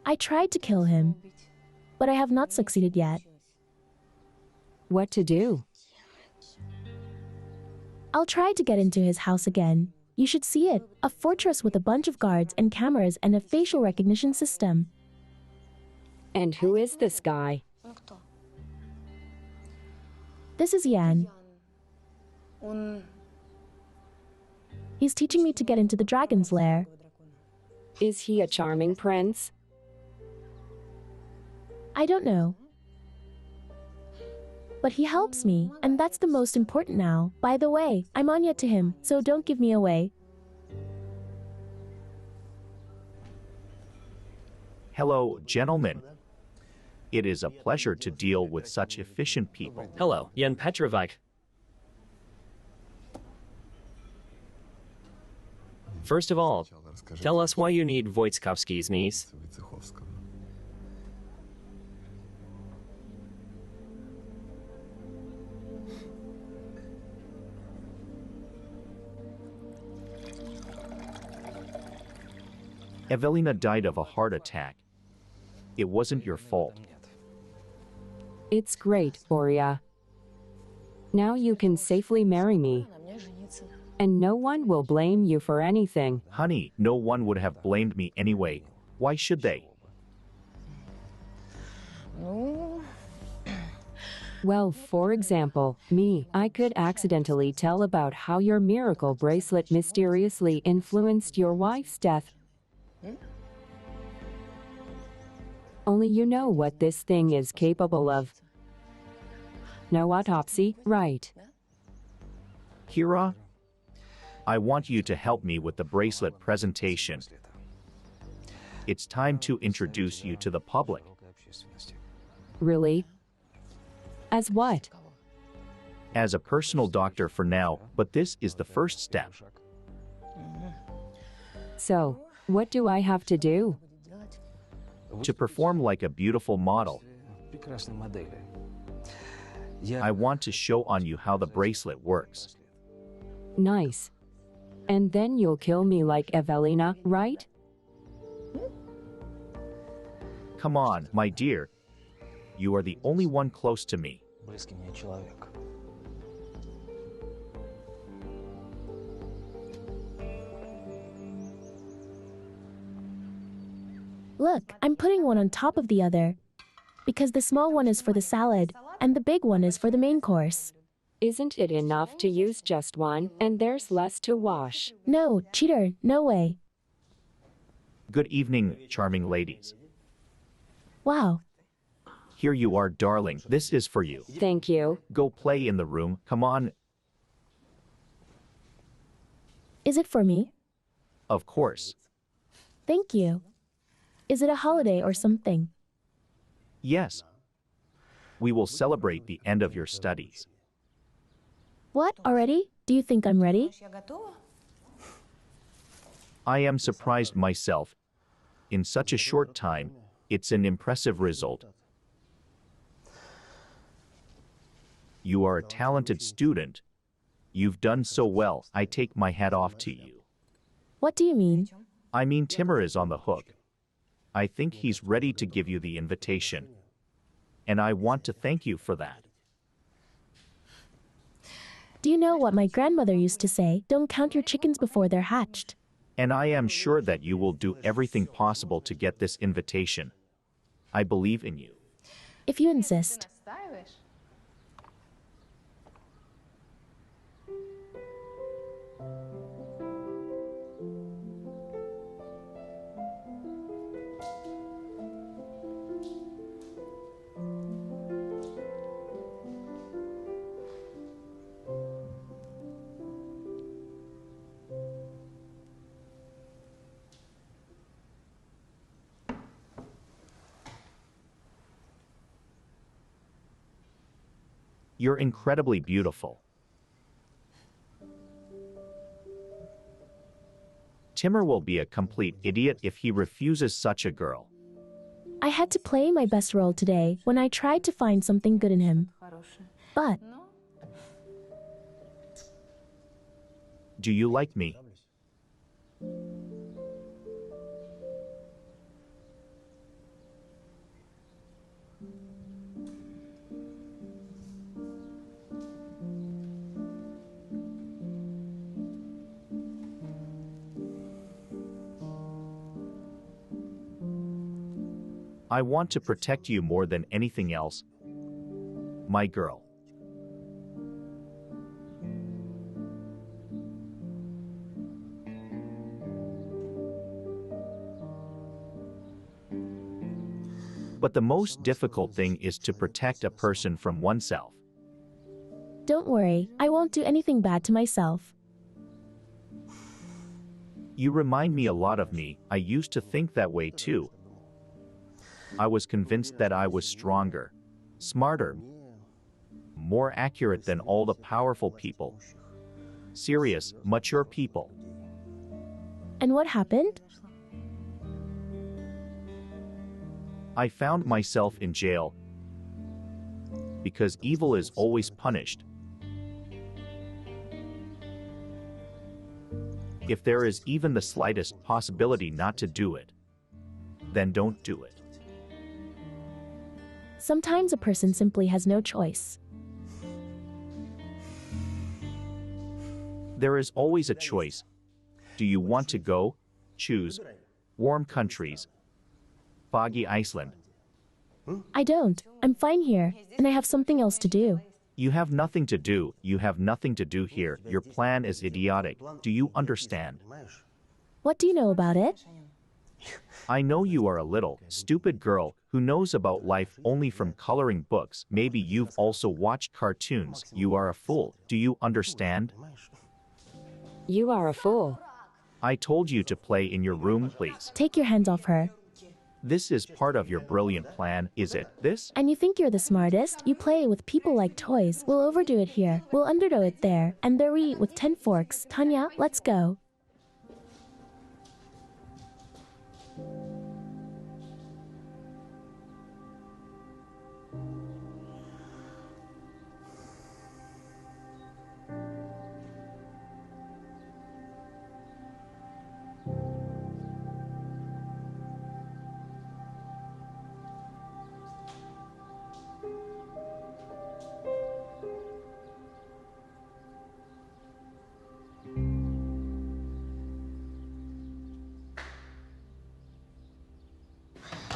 I tried to kill him, but I have not succeeded yet. What to do? I'll try to get into his house again. You should see it. A fortress with a bunch of guards and cameras and a facial recognition system. And who is this guy? This is Yan. He's teaching me to get into the dragon's lair. Is he a charming prince? I don't know. But he helps me, and that's the most important now. By the way, I'm Anya to him, so don't give me away. Hello, gentlemen. It is a pleasure to deal with such efficient people. Hello, Jan Petrovic. First of all, tell us why you need Wojciechowski's niece. Evelina died of a heart attack. It wasn't your fault. It's great, Boria. Now you can safely marry me. And no one will blame you for anything. Honey, no one would have blamed me anyway. Why should they? Well, for example, me, I could accidentally tell about how your miracle bracelet mysteriously influenced your wife's death. Only you know what this thing is capable of. No autopsy, right? Kira, I want you to help me with the bracelet presentation. It's time to introduce you to the public. Really? As what? As a personal doctor for now, but this is the first step. So, what do I have to do? To perform like a beautiful model. I want to show on you how the bracelet works. Nice. And then you'll kill me like Evelina, right? Come on, my dear. You are the only one close to me. Look, I'm putting one on top of the other. Because the small one is for the salad, and the big one is for the main course. Isn't it enough to use just one, and there's less to wash? No, cheater, no way. Good evening, charming ladies. Wow. Here you are, darling. This is for you. Thank you. Go play in the room. Come on. Is it for me? Of course. Thank you. Is it a holiday or something? Yes. We will celebrate the end of your studies. What, already? Do you think I'm ready? I am surprised myself. In such a short time, it's an impressive result. You are a talented student. You've done so well. I take my hat off to you. What do you mean? I mean, Timur is on the hook. I think he's ready to give you the invitation. And I want to thank you for that. Do you know what my grandmother used to say? Don't count your chickens before they're hatched. And I am sure that you will do everything possible to get this invitation. I believe in you. If you insist. You're incredibly beautiful. Timur will be a complete idiot if he refuses such a girl. I had to play my best role today when I tried to find something good in him. But Do you like me? I want to protect you more than anything else, my girl. But the most difficult thing is to protect a person from oneself. Don't worry, I won't do anything bad to myself. You remind me a lot of me. I used to think that way too. I was convinced that I was stronger, smarter, more accurate than all the powerful people. Serious, mature people. And what happened? I found myself in jail because evil is always punished. If there is even the slightest possibility not to do it, then don't do it. Sometimes a person simply has no choice. There is always a choice. Do you want to go? Choose warm countries, foggy Iceland. I don't. I'm fine here, and I have something else to do. You have nothing to do. You have nothing to do here. Your plan is idiotic. Do you understand? What do you know about it? I know you are a little, stupid girl who knows about life only from coloring books. Maybe you've also watched cartoons. You are a fool. Do you understand? You are a fool. I told you to play in your room, please. Take your hands off her. This is part of your brilliant plan, is it? This? And you think you're the smartest? You play with people like toys. We'll overdo it here. We'll underdo it there. And there we eat with 10 forks. Tanya, let's go.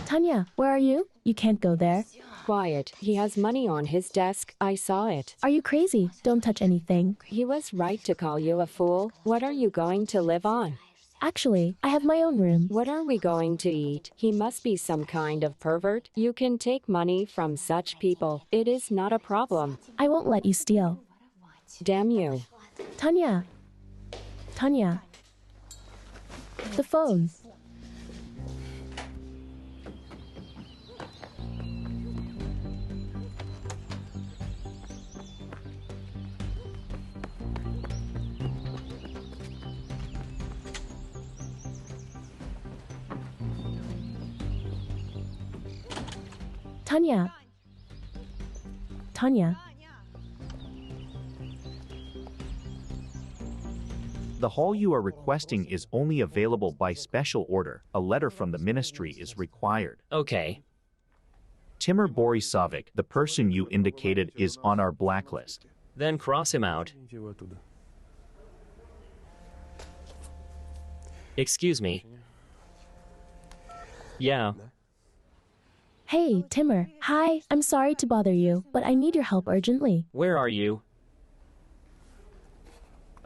Tanya, where are you? You can't go there. Quiet. He has money on his desk. I saw it. Are you crazy? Don't touch anything. He was right to call you a fool. What are you going to live on? Actually, I have my own room. What are we going to eat? He must be some kind of pervert. You can take money from such people. It is not a problem. I won't let you steal. Damn you. Tanya. Tanya. The phone. Tanya. Tanya. The hall you are requesting is only available by special order. A letter from the ministry is required. Okay. Timur Borisovic, the person you indicated, is on our blacklist. Then cross him out. Excuse me. Yeah. Hey, Timur. Hi, I'm sorry to bother you, but I need your help urgently. Where are you?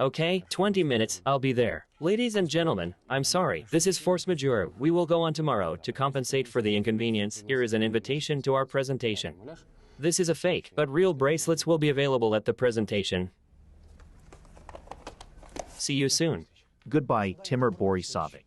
Okay, 20 minutes, I'll be there. Ladies and gentlemen, I'm sorry. This is force majeure. We will go on tomorrow to compensate for the inconvenience. Here is an invitation to our presentation. This is a fake, but real bracelets will be available at the presentation. See you soon. Goodbye, Timur Borisovic.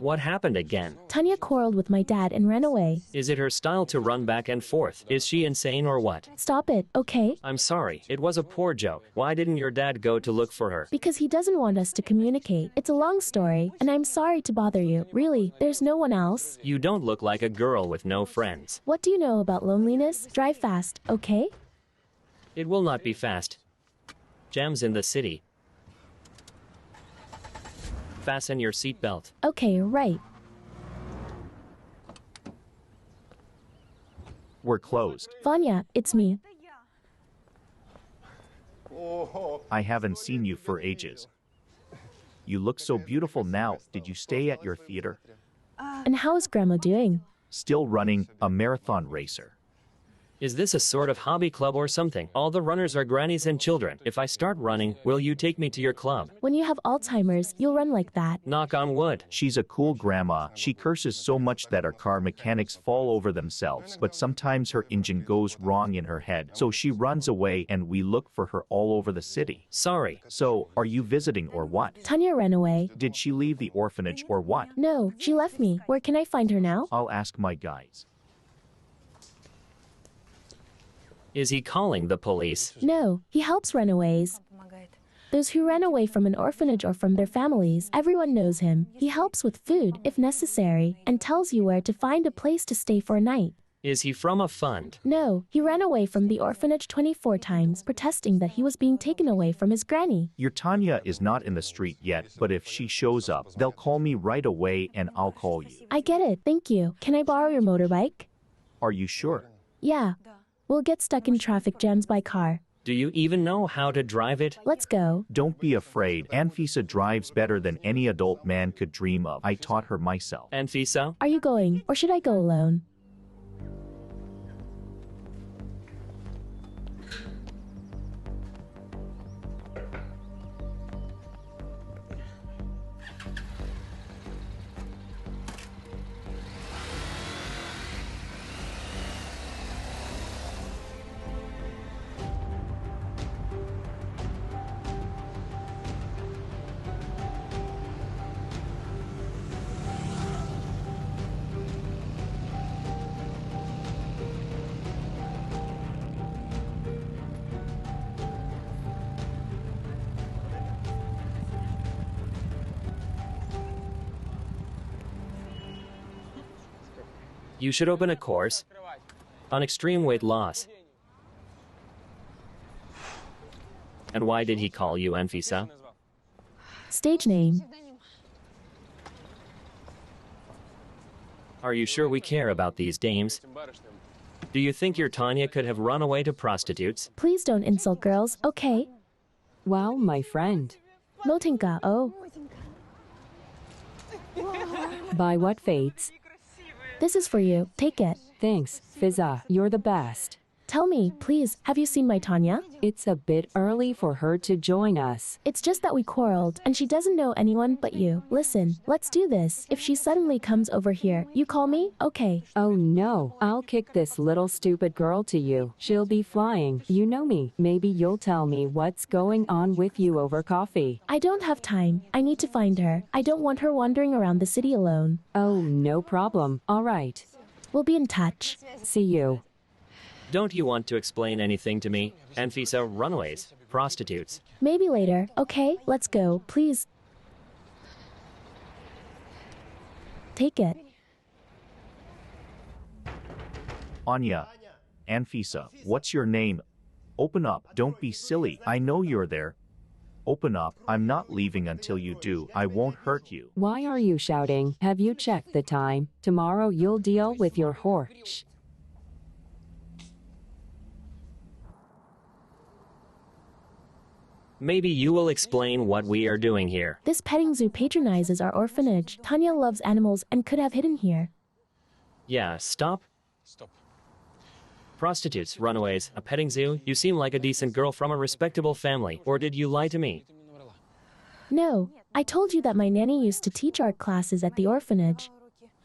What happened again? Tanya quarreled with my dad and ran away. Is it her style to run back and forth? Is she insane or what? Stop it, okay? I'm sorry. It was a poor joke. Why didn't your dad go to look for her? Because he doesn't want us to communicate. It's a long story, and I'm sorry to bother you. Really, there's no one else. You don't look like a girl with no friends. What do you know about loneliness? Drive fast, okay? It will not be fast. Jams in the city. Fasten your seatbelt. Okay, right. We're closed. Vanya, it's me. I haven't seen you for ages. You look so beautiful now. Did you stay at your theater? And how is Grandma doing? Still running a marathon racer. Is this a sort of hobby club or something? All the runners are grannies and children. If I start running, will you take me to your club? When you have Alzheimer's, you'll run like that. Knock on wood. She's a cool grandma. She curses so much that our car mechanics fall over themselves, but sometimes her engine goes wrong in her head, so she runs away and we look for her all over the city. Sorry. So, are you visiting or what? Tanya ran away. Did she leave the orphanage or what? No, she left me. Where can I find her now? I'll ask my guys. Is he calling the police? No, he helps runaways. Those who ran away from an orphanage or from their families, everyone knows him. He helps with food, if necessary, and tells you where to find a place to stay for a night. Is he from a fund? No, he ran away from the orphanage 24 times, protesting that he was being taken away from his granny. Your Tanya is not in the street yet, but if she shows up, they'll call me right away and I'll call you. I get it, thank you. Can I borrow your motorbike? Are you sure? Yeah. We'll get stuck in traffic jams by car. Do you even know how to drive it? Let's go. Don't be afraid. Anfisa drives better than any adult man could dream of. I taught her myself. Anfisa? Are you going, or should I go alone? You should open a course on extreme weight loss. And why did he call you Anfisa? Stage name. Are you sure we care about these dames? Do you think your Tanya could have run away to prostitutes? Please don't insult girls, okay? Wow, my friend. Motinka, oh. By what fates? This is for you. Take it. Thanks, Fiza. You're the best. Tell me, please, have you seen my Tanya? It's a bit early for her to join us. It's just that we quarreled, and she doesn't know anyone but you. Listen, let's do this. If she suddenly comes over here, you call me? Okay. Oh no, I'll kick this little stupid girl to you. She'll be flying. You know me. Maybe you'll tell me what's going on with you over coffee. I don't have time. I need to find her. I don't want her wandering around the city alone. Oh, no problem. All right. We'll be in touch. See you. Don't you want to explain anything to me? Anfisa, runaways, prostitutes. Maybe later. Okay, let's go, please. Take it. Anya. Anfisa, what's your name? Open up. Don't be silly. I know you're there. Open up. I'm not leaving until you do. I won't hurt you. Why are you shouting? Have you checked the time? Tomorrow you'll deal with your horse. Maybe you will explain what we are doing here. This petting zoo patronizes our orphanage. Tanya loves animals and could have hidden here. Yeah, stop. Prostitutes, runaways, a petting zoo. You seem like a decent girl from a respectable family. Or did you lie to me? No, I told you that my nanny used to teach art classes at the orphanage.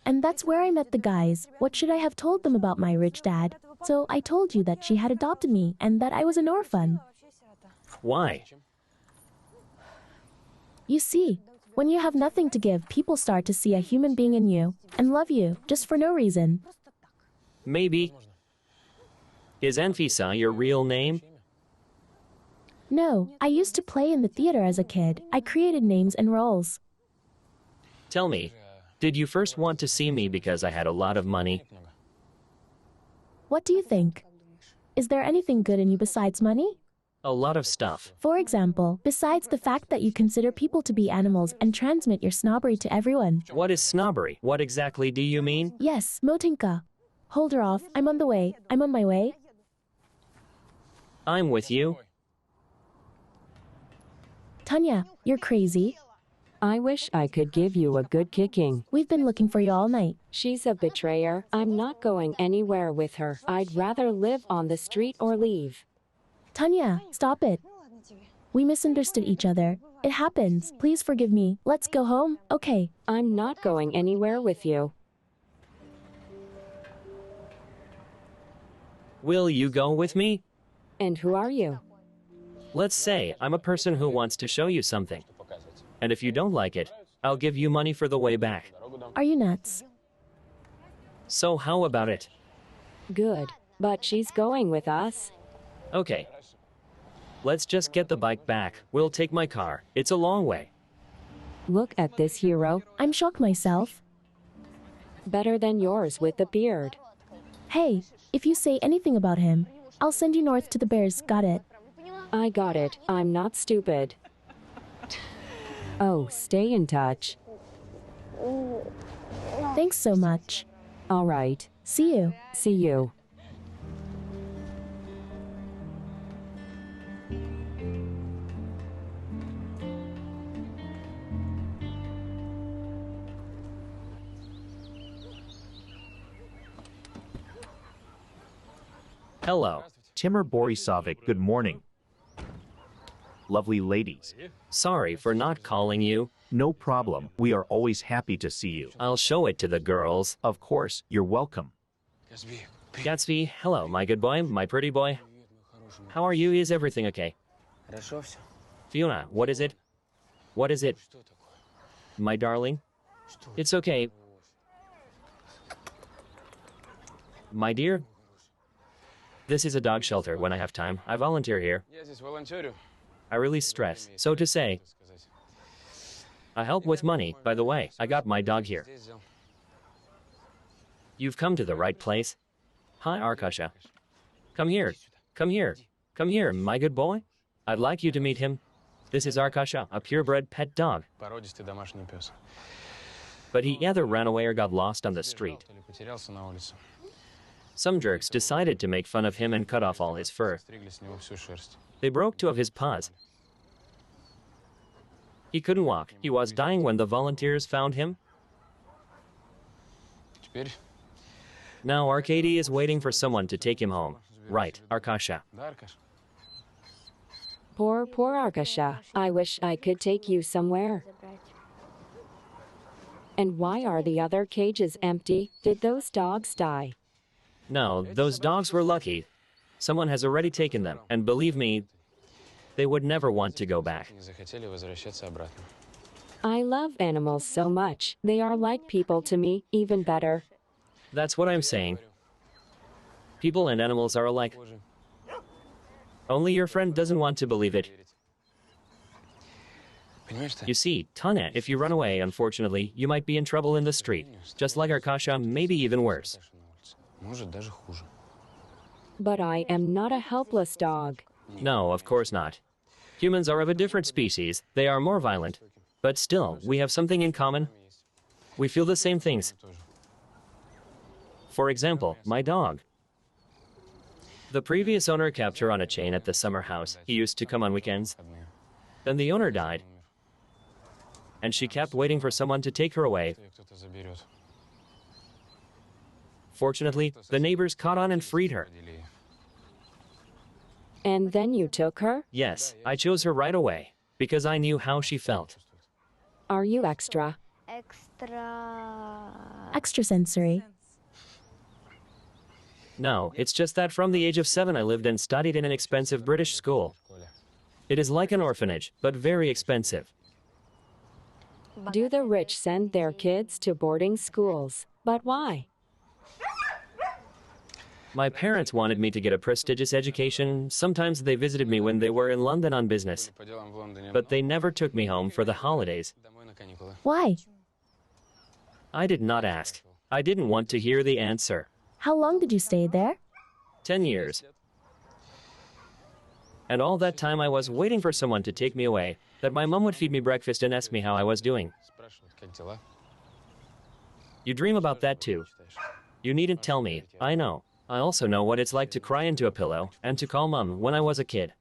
And that's where I met the guys. What should I have told them about my rich dad? So I told you that she had adopted me and that I was an orphan. Why? You see, when you have nothing to give, people start to see a human being in you and love you just for no reason. Maybe. Is Anfisa your real name? No, I used to play in the theater as a kid. I created names and roles. Tell me, did you first want to see me because I had a lot of money? What do you think? Is there anything good in you besides money? A lot of stuff. For example, besides the fact that you consider people to be animals and transmit your snobbery to everyone. What is snobbery? What exactly do you mean? Yes, Motinka. Hold her off. I'm on the way. I'm on my way. I'm with you. Tanya, you're crazy. I wish I could give you a good kicking. We've been looking for you all night. She's a betrayer. I'm not going anywhere with her. I'd rather live on the street or leave. Tanya, stop it. We misunderstood each other. It happens. Please forgive me. Let's go home. Okay. I'm not going anywhere with you. Will you go with me? And who are you? Let's say I'm a person who wants to show you something. And if you don't like it, I'll give you money for the way back. Are you nuts? So how about it? Good. But she's going with us. Okay. Let's just get the bike back. We'll take my car. It's a long way. Look at this hero. I'm shocked myself. Better than yours with the beard. Hey, if you say anything about him, I'll send you north to the bears. Got it? I got it. I'm not stupid. Oh, stay in touch. Thanks so much. All right. See you. See you. Hello. Timur Borisovic, good morning. Lovely ladies. Sorry for not calling you. No problem. We are always happy to see you. I'll show it to the girls. Of course, you're welcome. Gatsby, hello, my good boy, my pretty boy. How are you? Is everything okay? Fiona, what is it? What is it? My darling? It's okay. My dear? This is a dog shelter when I have time. I volunteer here. I release stress. So to say, I help with money. By the way, I got my dog here. You've come to the right place. Hi, Arkasha. Come here. Come here. Come here, my good boy. I'd like you to meet him. This is Arkasha, a purebred pet dog. But he either ran away or got lost on the street. Some jerks decided to make fun of him and cut off all his fur. They broke two of his paws. He couldn't walk. He was dying when the volunteers found him. Now Arkady is waiting for someone to take him home. Right, Arkasha. Poor Arkasha. I wish I could take you somewhere. And why are the other cages empty? Did those dogs die? No, those dogs were lucky. Someone has already taken them, and believe me, they would never want to go back. I love animals so much. They are like people to me, even better. That's what I'm saying. People and animals are alike. Only your friend doesn't want to believe it. You see, Tanya, if you run away, unfortunately, you might be in trouble in the street. Just like Arkasha, maybe even worse. But I am not a helpless dog. No, of course not. Humans are of a different species. They are more violent. But still, we have something in common. We feel the same things. For example, my dog. The previous owner kept her on a chain at the summer house. He used to come on weekends. Then the owner died. And she kept waiting for someone to take her away. Fortunately, the neighbors caught on and freed her. And then you took her? Yes, I chose her right away, because I knew how she felt. Are you extra? Extrasensory. No, it's just that from the age of 7 I lived and studied in an expensive British school. It is like an orphanage, but very expensive. Do the rich send their kids to boarding schools? But why? My parents wanted me to get a prestigious education. Sometimes they visited me when they were in London on business. But they never took me home for the holidays. Why? I did not ask. I didn't want to hear the answer. How long did you stay there? 10 years. And all that time I was waiting for someone to take me away, that my mom would feed me breakfast and ask me how I was doing. You dream about that too. You needn't tell me, I know. I also know what it's like to cry into a pillow and to call mom when I was a kid.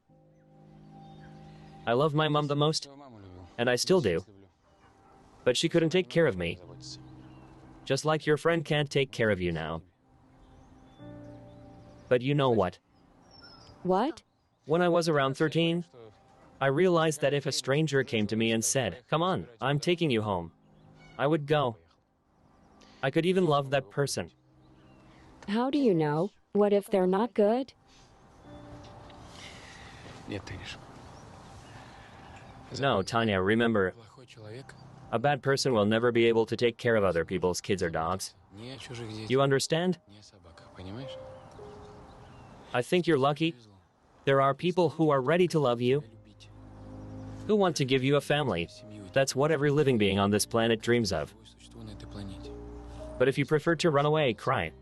I loved my mom the most, and I still do. But she couldn't take care of me. Just like your friend can't take care of you now. But you know what? What? When I was around 13, I realized that if a stranger came to me and said, "Come on, I'm taking you home," I would go. I could even love that person. How do you know? What if they're not good? No, Tanya, remember, a bad person will never be able to take care of other people's kids or dogs. You understand? I think you're lucky. There are people who are ready to love you, who want to give you a family. That's what every living being on this planet dreams of. But if you prefer to run away, cry,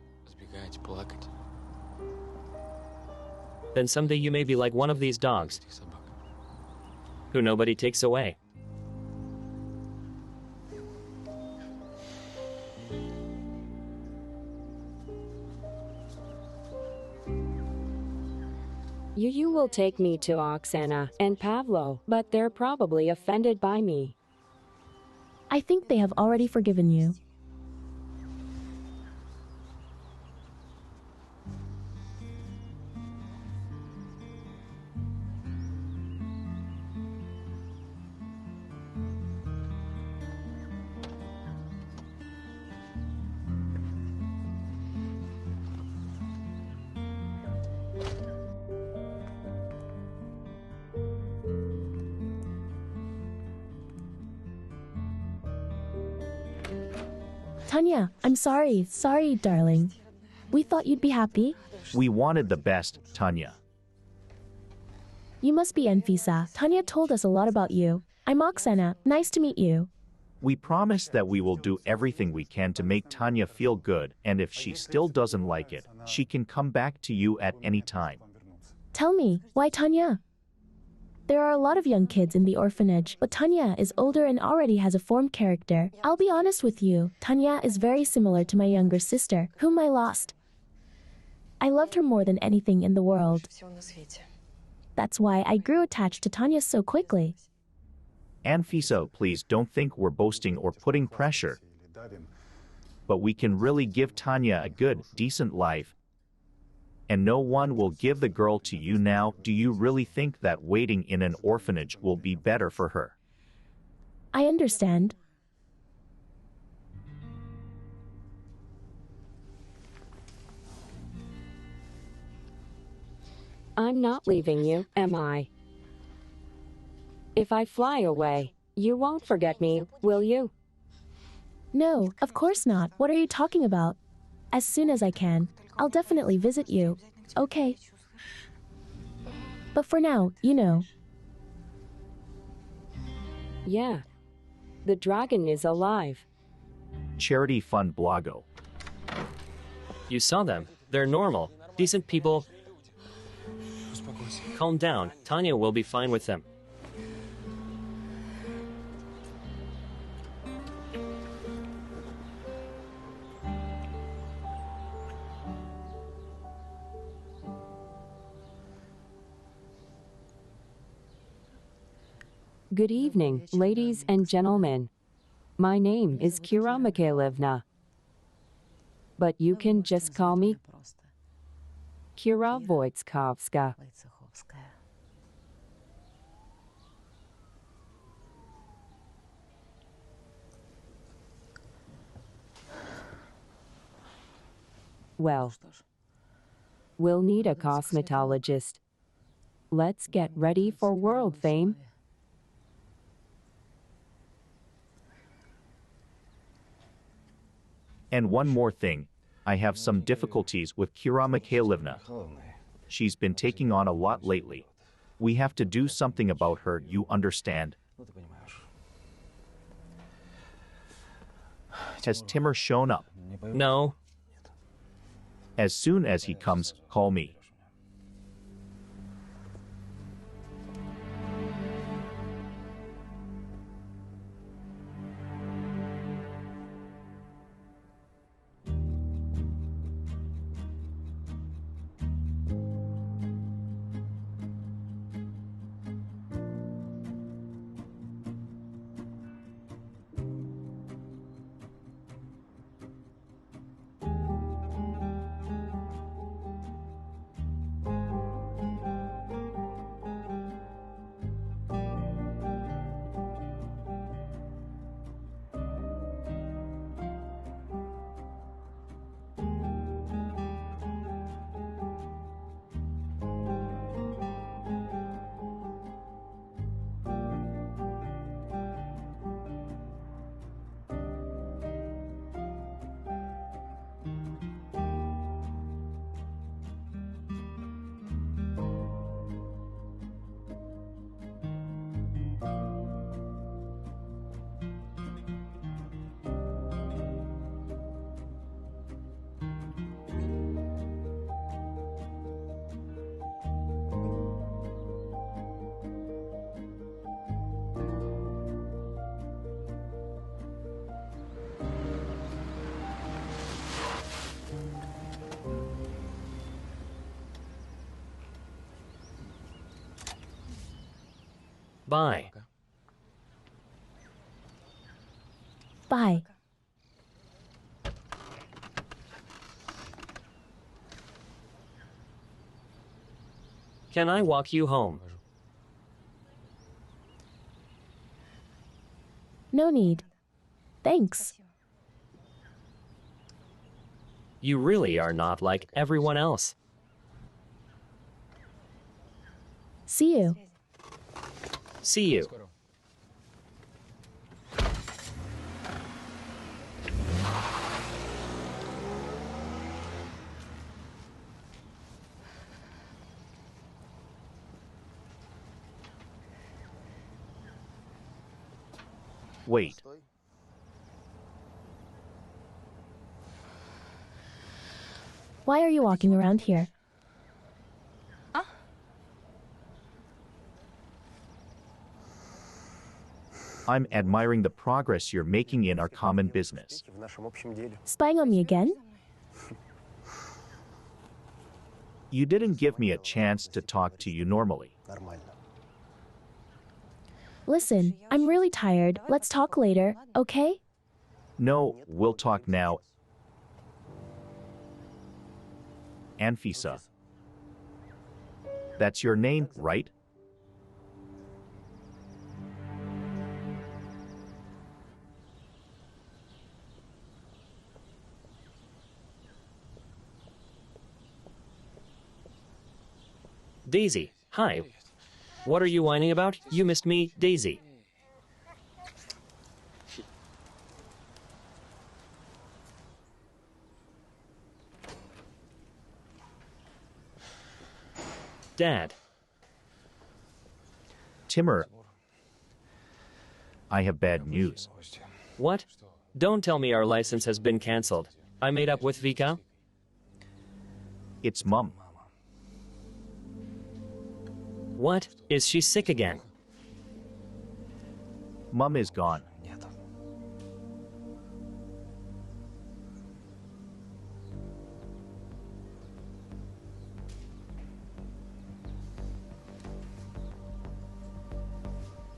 then someday you may be like one of these dogs, who nobody takes away. You will take me to Oksana and Pavlo, but they're probably offended by me. I think they have already forgiven you. Tanya, I'm sorry, darling. We thought you'd be happy. We wanted the best, Tanya. You must be Anfisa. Tanya told us a lot about you. I'm Oksana. Nice to meet you. We promise that we will do everything we can to make Tanya feel good, and if she still doesn't like it, she can come back to you at any time. Tell me, why Tanya? There are a lot of young kids in the orphanage, but Tanya is older and already has a formed character. I'll be honest with you, Tanya is very similar to my younger sister, whom I lost. I loved her more than anything in the world. That's why I grew attached to Tanya so quickly. Anfisa, please don't think we're boasting or putting pressure. But we can really give Tanya a good, decent life. And no one will give the girl to you now. Do you really think that waiting in an orphanage will be better for her? I understand. I'm not leaving you, am I? If I fly away, you won't forget me, will you? No, of course not. What are you talking about? As soon as I can, I'll definitely visit you. Okay. But for now, you know. Yeah. The dragon is alive. Charity Fund Blago. You saw them. They're normal, decent people. Calm down. Tanya will be fine with them. Good evening, ladies and gentlemen. My name is Kira Mikhailovna. But you can just call me Kira Wojciechowska. Well, we'll need a cosmetologist. Let's get ready for world fame. And one more thing, I have some difficulties with Kira Mikhailovna. She's been taking on a lot lately. We have to do something about her, you understand? Has Timur shown up? No. As soon as he comes, call me. Bye. Bye. Can I walk you home? No need. Thanks. You really are not like everyone else. See you. See you. Wait. Why are you walking around here? I'm admiring the progress you're making in our common business. Spying on me again? You didn't give me a chance to talk to you normally. Listen, I'm really tired. Let's talk later, okay? No, we'll talk now. Anfisa. That's your name, right? Daisy, hi. What are you whining about? You missed me, Daisy. Dad. Timur, I have bad news. What? Don't tell me our license has been canceled. I made up with Vika? It's Mum. What? Is she sick again? Mum is gone.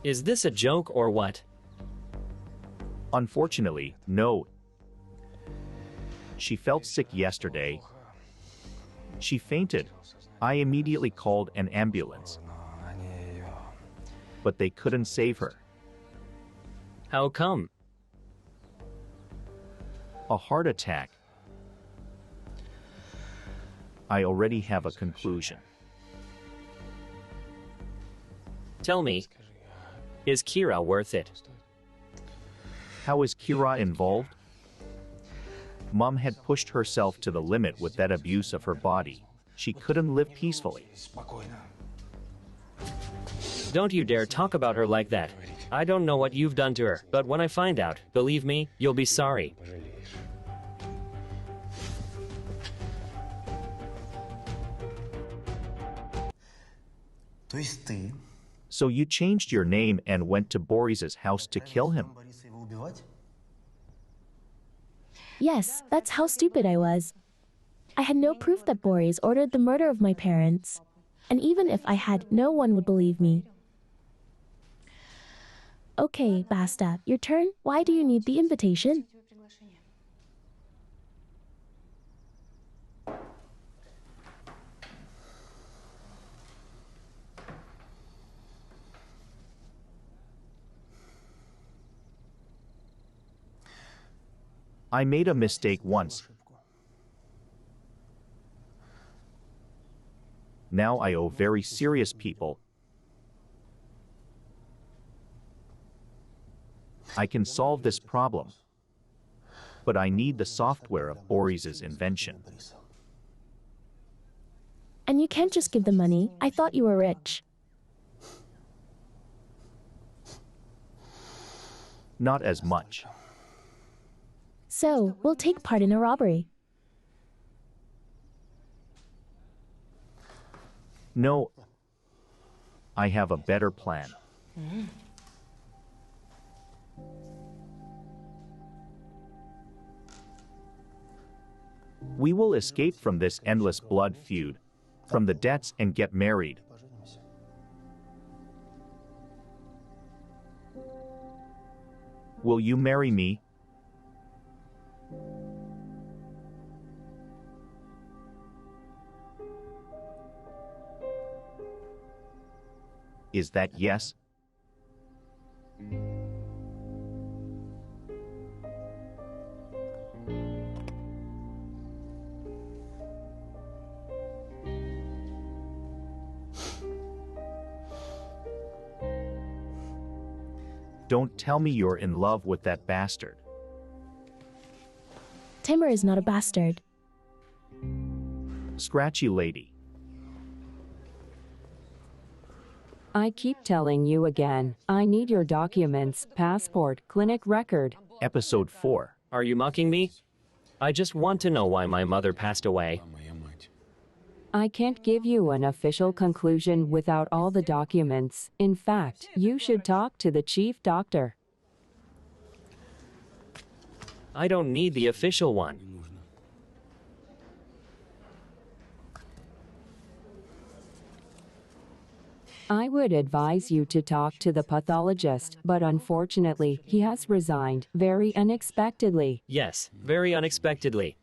Is this a joke or what? Unfortunately, no. She felt sick yesterday. She fainted. I immediately called an ambulance. But they couldn't save her. How come? A heart attack. I already have a conclusion. Tell me, is Kira worth it? How is Kira involved? Mum had pushed herself to the limit with that abuse of her body. She couldn't live peacefully. Don't you dare talk about her like that. I don't know what you've done to her, but when I find out, believe me, you'll be sorry. So you changed your name and went to Boris's house to kill him? Yes, that's how stupid I was. I had no proof that Boris ordered the murder of my parents. And even if I had, no one would believe me. Okay, Basta, your turn. Why do you need the invitation? I made a mistake once. Now I owe very serious people. I can solve this problem. But I need the software of Boris's invention. And you can't just give the money. I thought you were rich. Not as much. So, we'll take part in a robbery. No. I have a better plan. We will escape from this endless blood feud, from the debts and get married. Will you marry me? Is that yes? Don't tell me you're in love with that bastard. Timur is not a bastard. Scratchy lady. I keep telling you again. I need your documents, passport, clinic record. Episode 4. Are you mocking me? I just want to know why my mother passed away. I can't give you an official conclusion without all the documents. In fact, you should talk to the chief doctor. I don't need the official one. I would advise you to talk to the pathologist, but unfortunately, he has resigned very unexpectedly. Yes, very unexpectedly.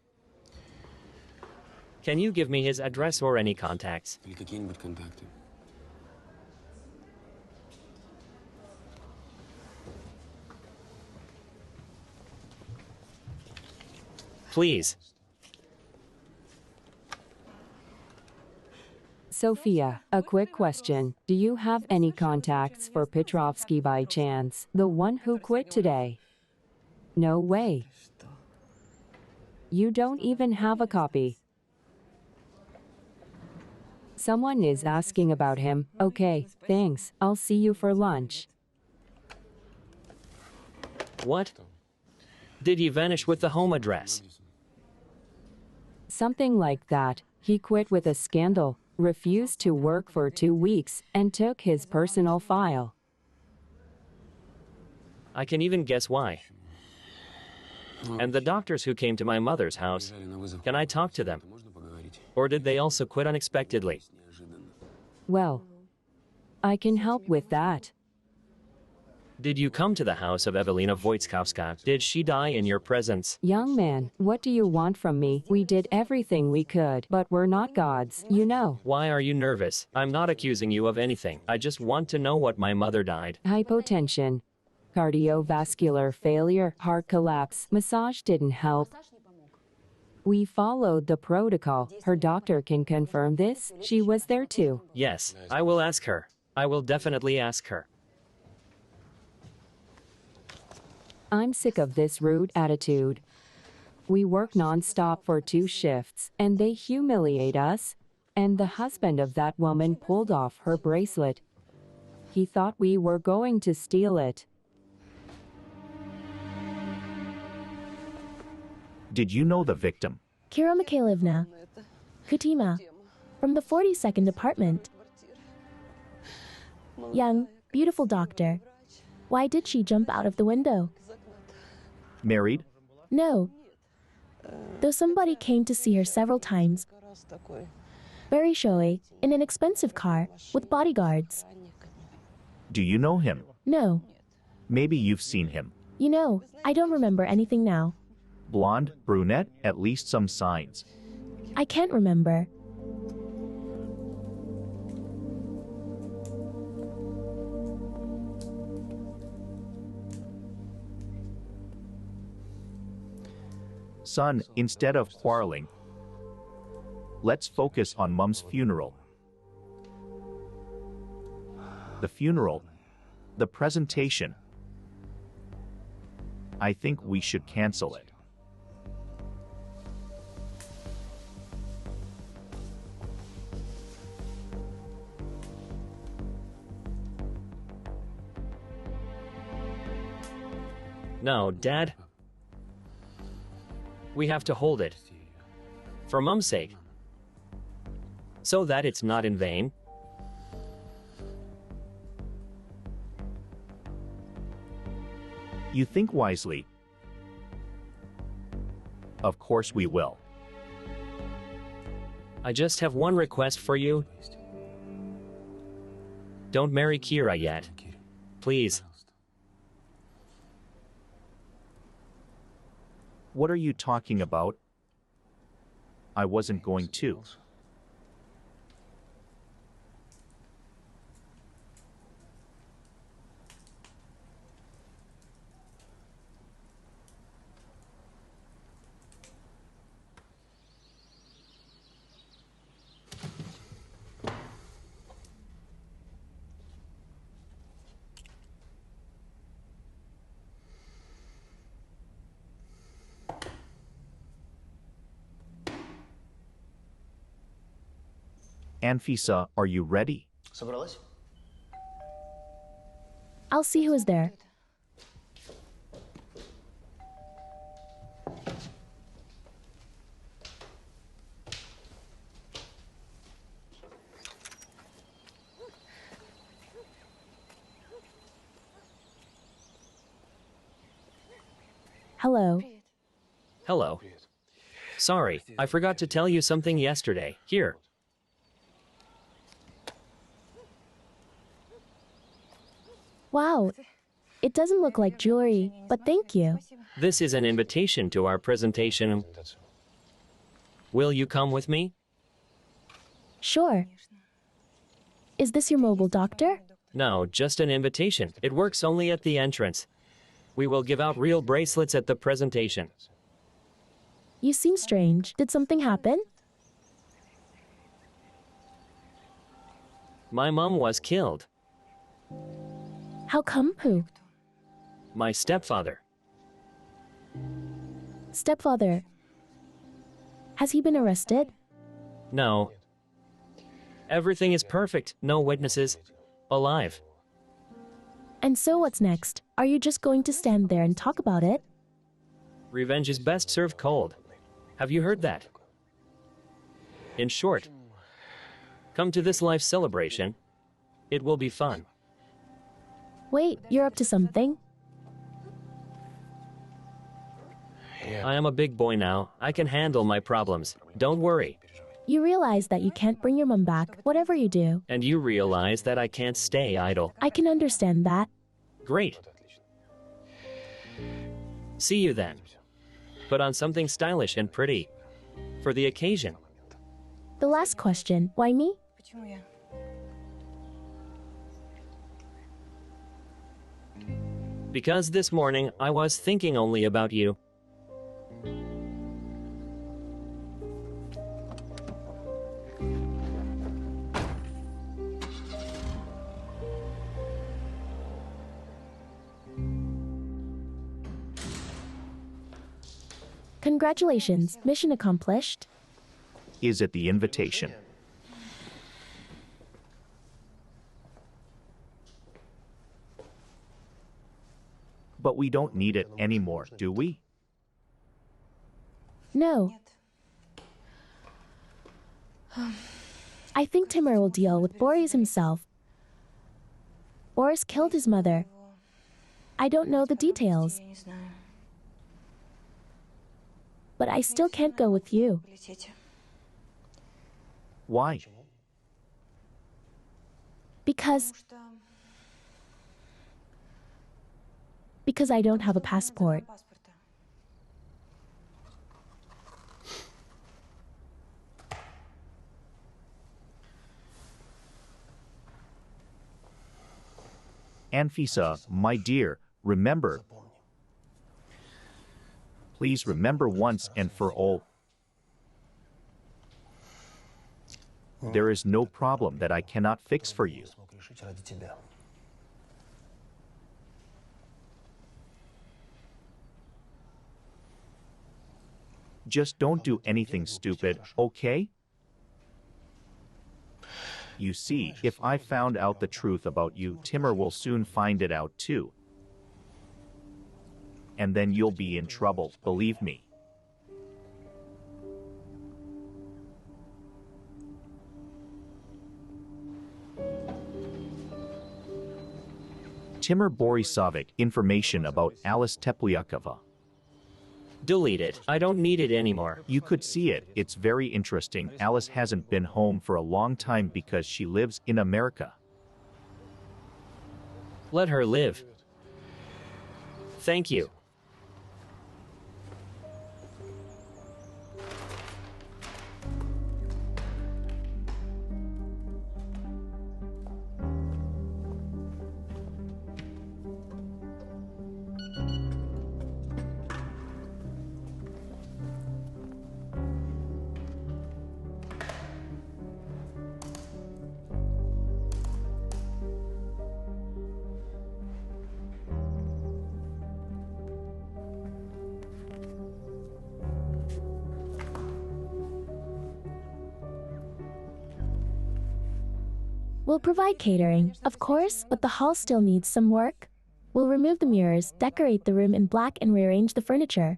Can you give me his address or any contacts? Или какие-нибудь контакты. Please. Sophia, a quick question. Do you have any contacts for Petrovsky by chance? The one who quit today? No way. You don't even have a copy. Someone is asking about him. Okay, thanks. I'll see you for lunch. What? Did he vanish with the home address? Something like that. He quit with a scandal, refused to work for 2 weeks, and took his personal file. I can even guess why. And the doctors who came to my mother's house, can I talk to them? Or did they also quit unexpectedly? Well, I can help with that. Did you come to the house of Evelina Wojtkowska? Did she die in your presence? Young man, what do you want from me? We did everything we could, but we're not gods, you know. Why are you nervous? I'm not accusing you of anything. I just want to know what my mother died. Hypotension, cardiovascular failure, heart collapse. Massage didn't help. We followed the protocol. Her doctor can confirm this. She was there too. Yes, I will ask her. I will definitely ask her. I'm sick of this rude attitude. We work non-stop for 2 shifts, and they humiliate us. And the husband of that woman pulled off her bracelet. He thought we were going to steal it. Did you know the victim? Kira Mikhailovna. Kutima. From the 42nd apartment. Young, beautiful doctor. Why did she jump out of the window? Married? No. Though somebody came to see her several times. Very showy, in an expensive car, with bodyguards. Do you know him? No. Maybe you've seen him. You know, I don't remember anything now. Blonde, brunette, at least some signs. I can't remember. Son, instead of quarreling, let's focus on Mom's funeral. The funeral, the presentation. I think we should cancel it. No, Dad. We have to hold it. For Mom's sake. So that it's not in vain. You think wisely. Of course we will. I just have one request for you. Don't marry Kira yet. Please. What are you talking about? I wasn't going to. Anfisa, are you ready? Собралась? I'll see who is there. Hello. Hello. Sorry, I forgot to tell you something yesterday. Here. Wow. It doesn't look like jewelry, but thank you. This is an invitation to our presentation. Will you come with me? Sure. Is this your mobile doctor? No, just an invitation. It works only at the entrance. We will give out real bracelets at the presentation. You seem strange. Did something happen? My mom was killed. How come? Who? My stepfather. Stepfather. Has he been arrested? No. Everything is perfect. No witnesses. Alive. And so what's next? Are you just going to stand there and talk about it? Revenge is best served cold. Have you heard that? In short, come to this life celebration. It will be fun. Wait, you're up to something? I am a big boy now. I can handle my problems. Don't worry. You realize that you can't bring your mom back, whatever you do. And you realize that I can't stay idle. I can understand that. Great. See you then. Put on something stylish and pretty. For the occasion. The last question, why me? Почему я? Because this morning I was thinking only about you. Congratulations, mission accomplished. Is it the invitation? But we don't need it anymore, do we? No. I think Timur will deal with Boris himself. Boris killed his mother. I don't know the details, Я не знаю. but I still can't go with you. Полететь. Why? Because I don't have a passport. Паспорта. Anfisa, my dear, remember. Please remember once and for all. There is no problem that I cannot fix for you. Смог решить ради тебя. Just don't do anything stupid, okay? You see, if I found out the truth about you, Timur will soon find it out too. And then you'll be in trouble, believe me. Timur Borisovich, information about Alice Teplyakova. Delete it. I don't need it anymore. You could see it. It's very interesting. Alice hasn't been home for a long time because she lives in America. Let her live. Thank you. We'll provide catering, of course, but the hall still needs some work. We'll remove the mirrors, decorate the room in black, and rearrange the furniture.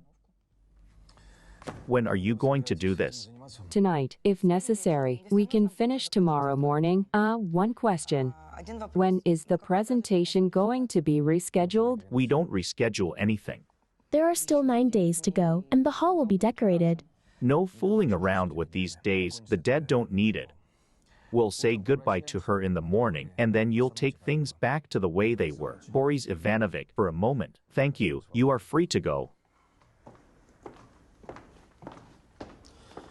When are you going to do this? Tonight, if necessary. We can finish tomorrow morning. One question. When is the presentation going to be rescheduled? We don't reschedule anything. There are still 9 days to go, and the hall will be decorated. No fooling around with these days, the dead don't need it. We'll say goodbye to her in the morning, and then you'll take things back to the way they were. Boris Ivanovic, for a moment. Thank you, you are free to go.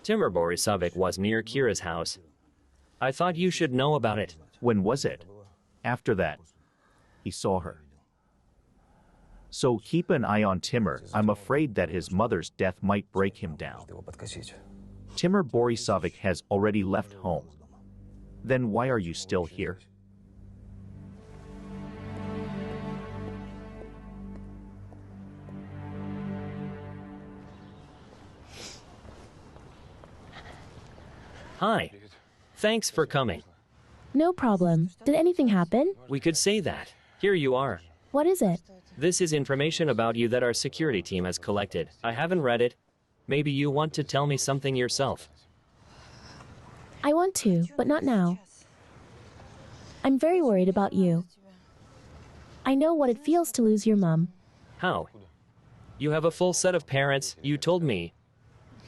Timur Borisovic was near Kira's house. I thought you should know about it. When was it? After that, he saw her. So keep an eye on Timur. I'm afraid that his mother's death might break him down. Timur Borisovic has already left home. Then why are you still here? Hi. Thanks for coming. No problem. Did anything happen? We could say that. Here you are. What is it? This is information about you that our security team has collected. I haven't read it. Maybe you want to tell me something yourself. I want to, but not now. I'm very worried about you. I know what it feels to lose your mom. How? You have a full set of parents, you told me.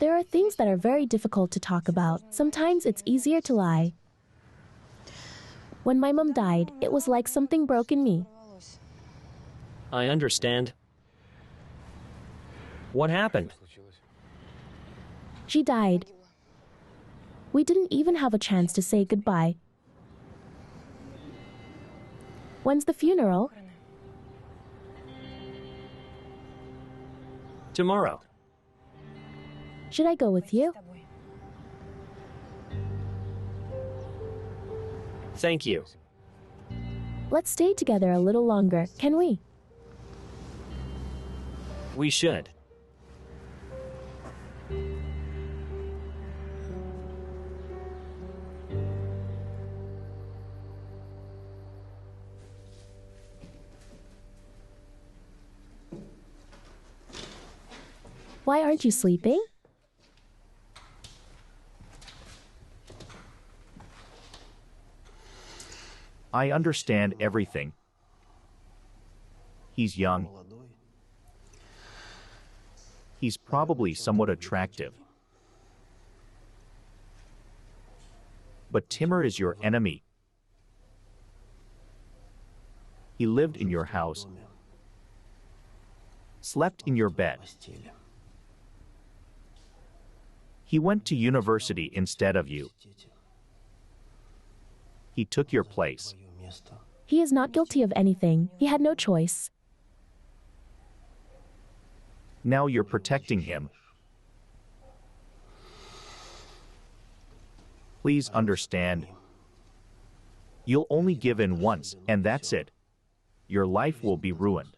There are things that are very difficult to talk about. Sometimes it's easier to lie. When my mom died, it was like something broke in me. I understand. What happened? She died. We didn't even have a chance to say goodbye. When's the funeral? Tomorrow. Should I go with you? Thank you. Let's stay together a little longer, can we? We should. Why aren't you sleeping? I understand everything. He's young. He's probably somewhat attractive. But Timur is your enemy. He lived in your house, slept in your bed. He went to university instead of you. He took your place. He is not guilty of anything. He had no choice. Now you're protecting him. Please understand. You'll only give in once, and that's it. Your life will be ruined.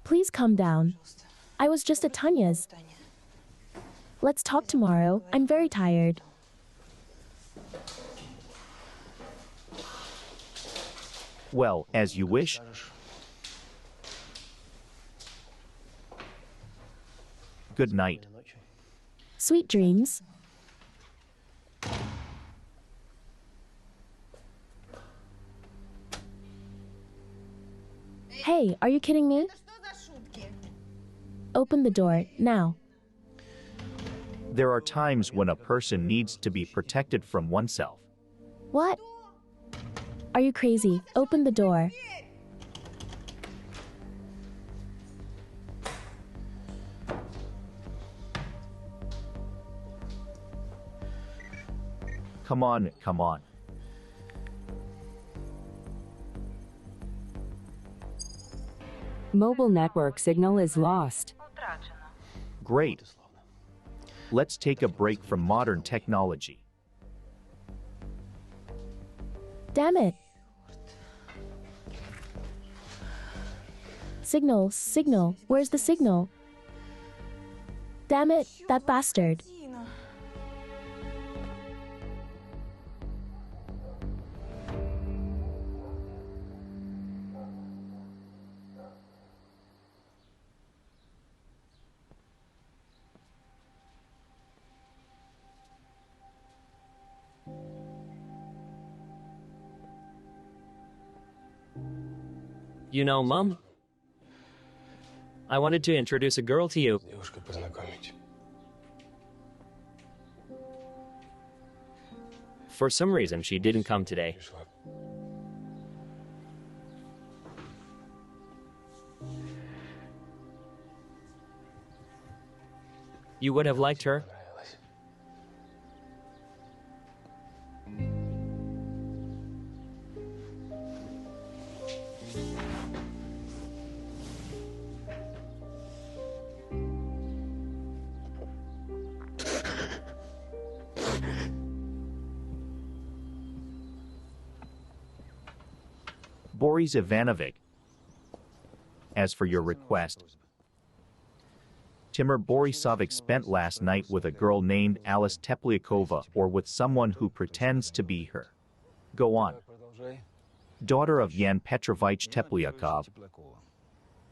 Please calm down. I was just at Tanya's. Let's talk tomorrow. I'm very tired. Well, as you wish. Good night. Sweet dreams. Hey, are you kidding me? Open the door, now. There are times when a person needs to be protected from oneself. What? Are you crazy? Open the door. Come on, come on. Mobile network signal is lost. Great. Let's take a break from modern technology. Damn it. Signal, signal. Where's the signal? Damn it, that bastard. You know, Mom, I wanted to introduce a girl to you. Девушка познакомить. For some reason, she didn't come today. Пришла. You would have liked her. Понравилась. Boris Ivanovic, as for your request, Timur Borisovich spent last night with a girl named Alice Teplyakova or with someone who pretends to be her. Go on. Продолжай. Daughter of Yan Petrovich Teplyakov,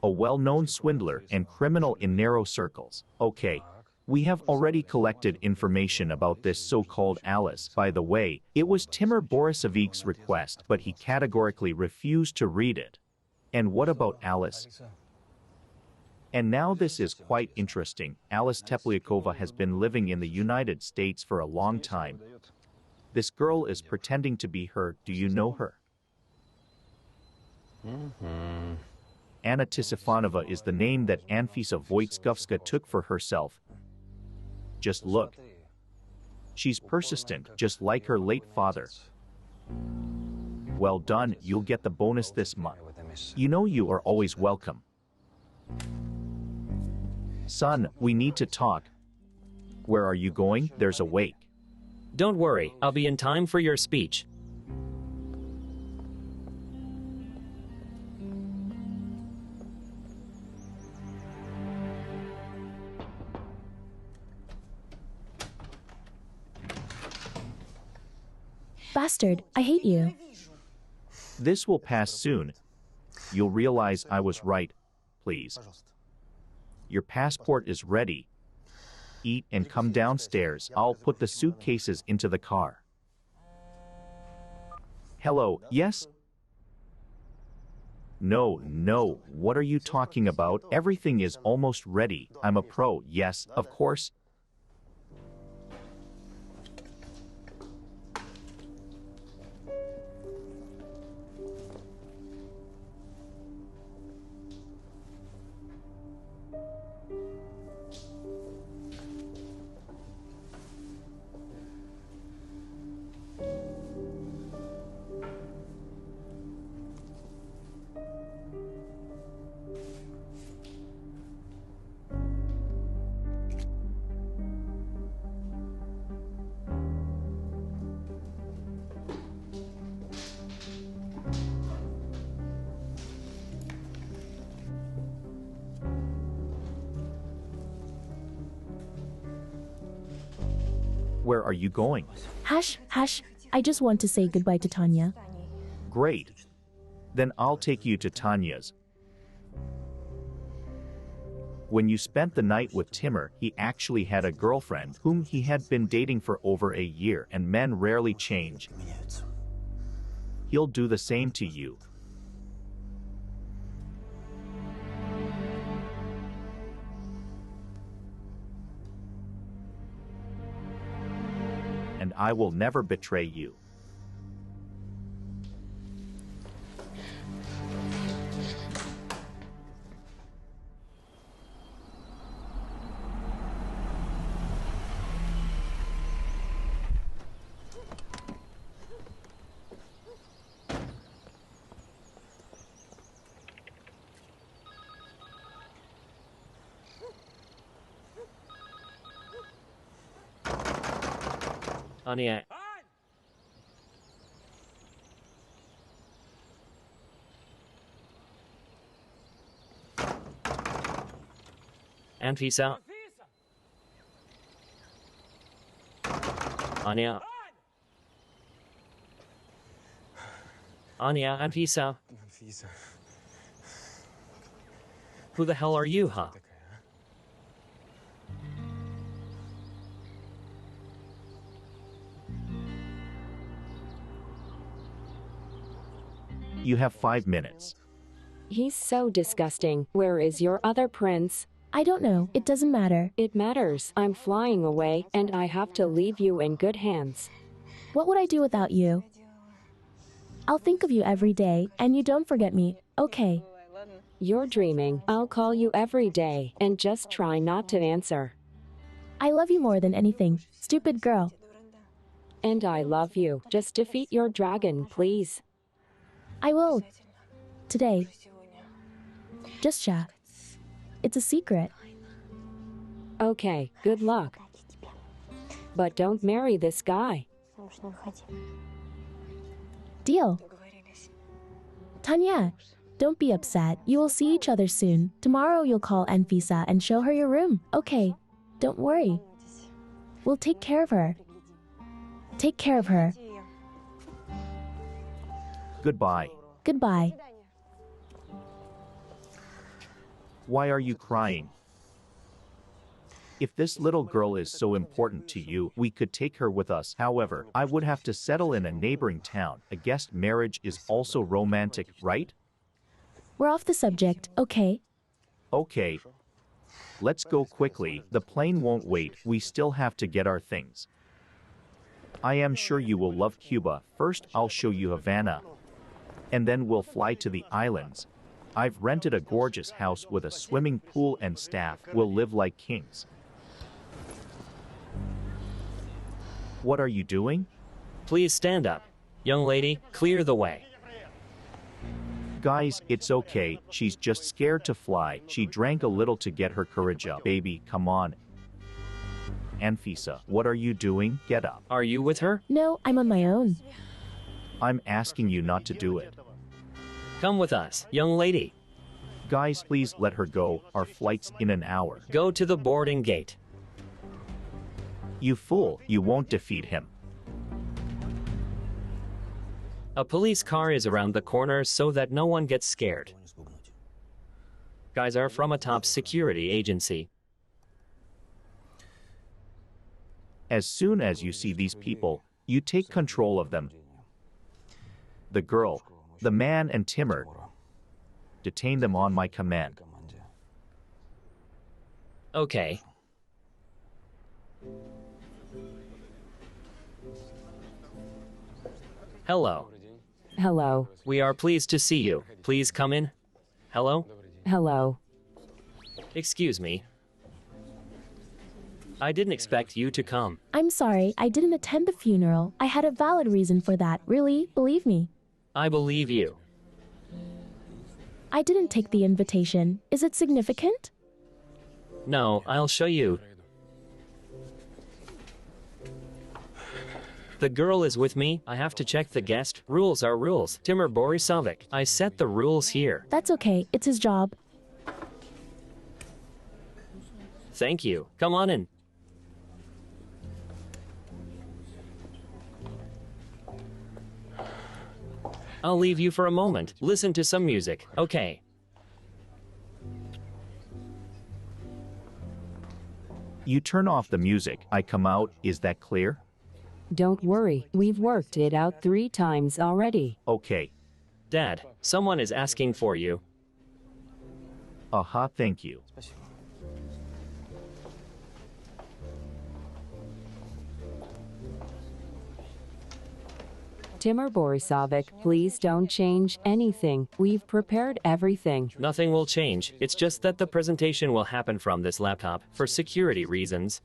a well-known swindler and criminal in narrow circles. Okay, we have already collected information about this so-called Alice. By the way, it was Timur Borisovich's request, but he categorically refused to read it. And what about Alice? Алиса. And now this is quite interesting. Alice Teplyakova has been living in the United States for a long time. This girl is pretending to be her. Do you know her? Anna Tisifanova is the name that Anfisa Voitskovska took for herself. Just look. She's persistent, just like her late father. Well done, you'll get the bonus this month. В этом месте. You know you are always welcome. Son, we need to talk. Where are you going? There's a wake. Don't worry, I'll be in time for your speech. Bastard, I hate you. This will pass soon. You'll realize I was right. Please. Пожалуйста. Your passport is ready. Eat and come downstairs. I'll put the suitcases into the car. Hello, yes? No, no, what are you talking about? Everything is almost ready. I'm a pro, yes, of course. Where are you going? Hush, hush. I just want to say goodbye to Tanya. Great. Then I'll take you to Tanya's. When you spent the night with Timur, he actually had a girlfriend whom he had been dating for over a year, and men rarely change. Меняются. He'll do the same to you. And I will never betray you. Anya. Anfisa. Anya. Anya, Anfisa. Анфиса. Who the hell are you, huh? Такая, а? You have 5 minutes. He's so disgusting. Where is your other prince? I don't know. It doesn't matter. It matters. I'm flying away, and I have to leave you in good hands. What would I do without you? I'll think of you every day, and you don't forget me, okay? You're dreaming. I'll call you every day, and just try not to answer. I love you more than anything, stupid girl. And I love you. Just defeat your dragon, please. I will. Today. Just chat. It's a secret. Okay, good luck. But don't marry this guy. Deal. Tanya, don't be upset. You will see each other soon. Tomorrow you'll call Anfisa and show her your room. Okay, don't worry. We'll take care of her. Take care of her. Goodbye. Goodbye. Why are you crying? If this little girl is so important to you, we could take her with us. However, I would have to settle in a neighboring town. A guest marriage is also romantic, right? We're off the subject, okay? Okay. Let's go quickly. The plane won't wait. We still have to get our things. I am sure you will love Cuba. First, I'll show you Havana. And then we'll fly to the islands. I've rented a gorgeous house with a swimming pool and staff. We'll live like kings. What are you doing? Please stand up. Young lady, clear the way. Guys, it's okay. She's just scared to fly. She drank a little to get her courage up. Baby, come on. Anfisa, what are you doing? Get up. Are you with her? No, I'm on my own. I'm asking you not to do it. Come with us, young lady. Guys, please let her go. Our flight's in an hour. Go to the boarding gate. You fool, you won't defeat him. A police car is around the corner so that no one gets scared. Guys are from a top security agency. As soon as you see these people, you take control of them. The girl, the man, and Timur. Detain them on my command. Okay. Hello. Hello. We are pleased to see you. Please come in. Hello? Hello. Excuse me. I didn't expect you to come. I'm sorry, I didn't attend the funeral. I had a valid reason for that, really, believe me. I believe you. I didn't take the invitation. Is it significant? No, I'll show you. The girl is with me. I have to check the guest. Rules are rules. Timur Borisovic. I set the rules here. That's okay, it's his job. Thank you. Come on in. I'll leave you for a moment. Listen to some music. Okay. You turn off the music, I come out, is that clear? Don't worry. We've worked it out 3 times already. Okay. Dad, someone is asking for you. Aha, thank you. Timur Borisovic, please don't change anything. We've prepared everything. Nothing will change. It's just that the presentation will happen from this laptop for security reasons.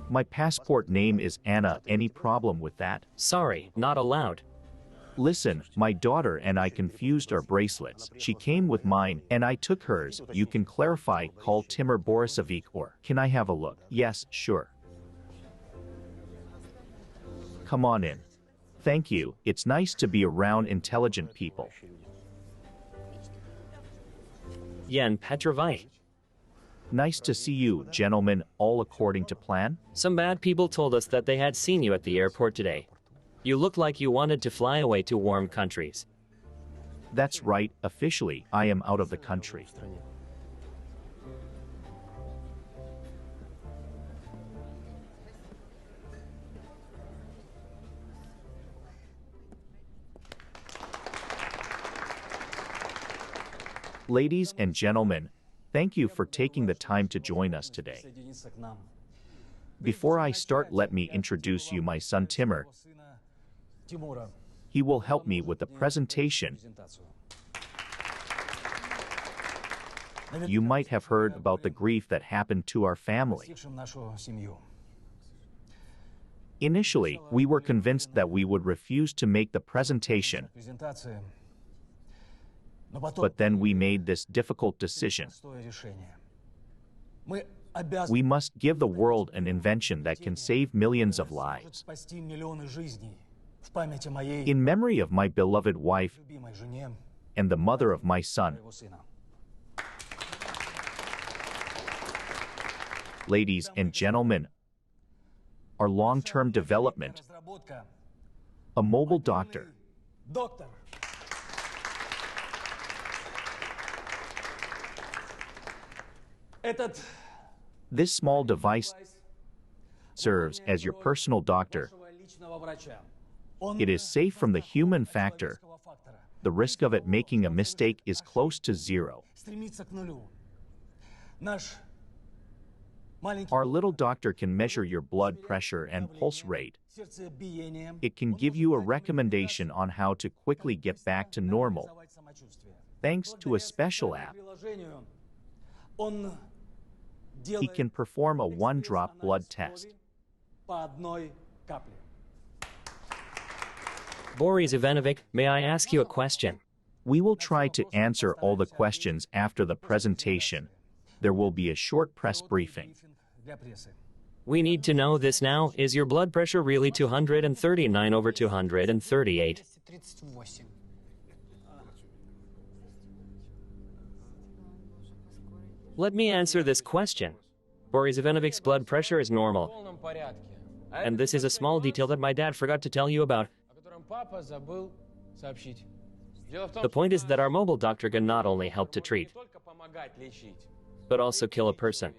My passport name is Anna. Any problem with that? Sorry, not allowed. Listen, my daughter and I confused our bracelets. She came with mine, and I took hers. You can clarify, call Timur Borisovic, or can I have a look? Yes, sure. Come on in. Thank you. It's nice to be around intelligent people. Yen Petrovite. Nice to see you, gentlemen, all according to plan? Some bad people told us that they had seen you at the airport today. You looked like you wanted to fly away to warm countries. That's right, officially, I am out of the country. Ladies and gentlemen, thank you for taking the time to join us today. Before I start, let me introduce you my son Timur. He will help me with the presentation. You might have heard about the grief that happened to our family. Initially, we were convinced that we would refuse to make the presentation, but then we made this difficult decision. We must give the world an invention that can save millions of lives. In memory of my beloved wife and the mother of my son. Ladies and gentlemen, our long-term development, a mobile doctor. This small device serves as your personal doctor. It is safe from the human factor. The risk of it making a mistake is close to zero. Our little doctor can measure your blood pressure and pulse rate. It can give you a recommendation on how to quickly get back to normal, thanks to a special app. He can perform a one-drop blood test. Boris Ivanovic, may I ask you a question? We will try to answer all the questions after the presentation. There will be a short press briefing. We need to know this now. Is your blood pressure really 239/238? Let me answer this question. Boris Ivanovic's blood pressure is normal. And this is a small detail that my dad forgot to tell you about. The point is that our mobile doctor can not only help to treat, but also kill a person.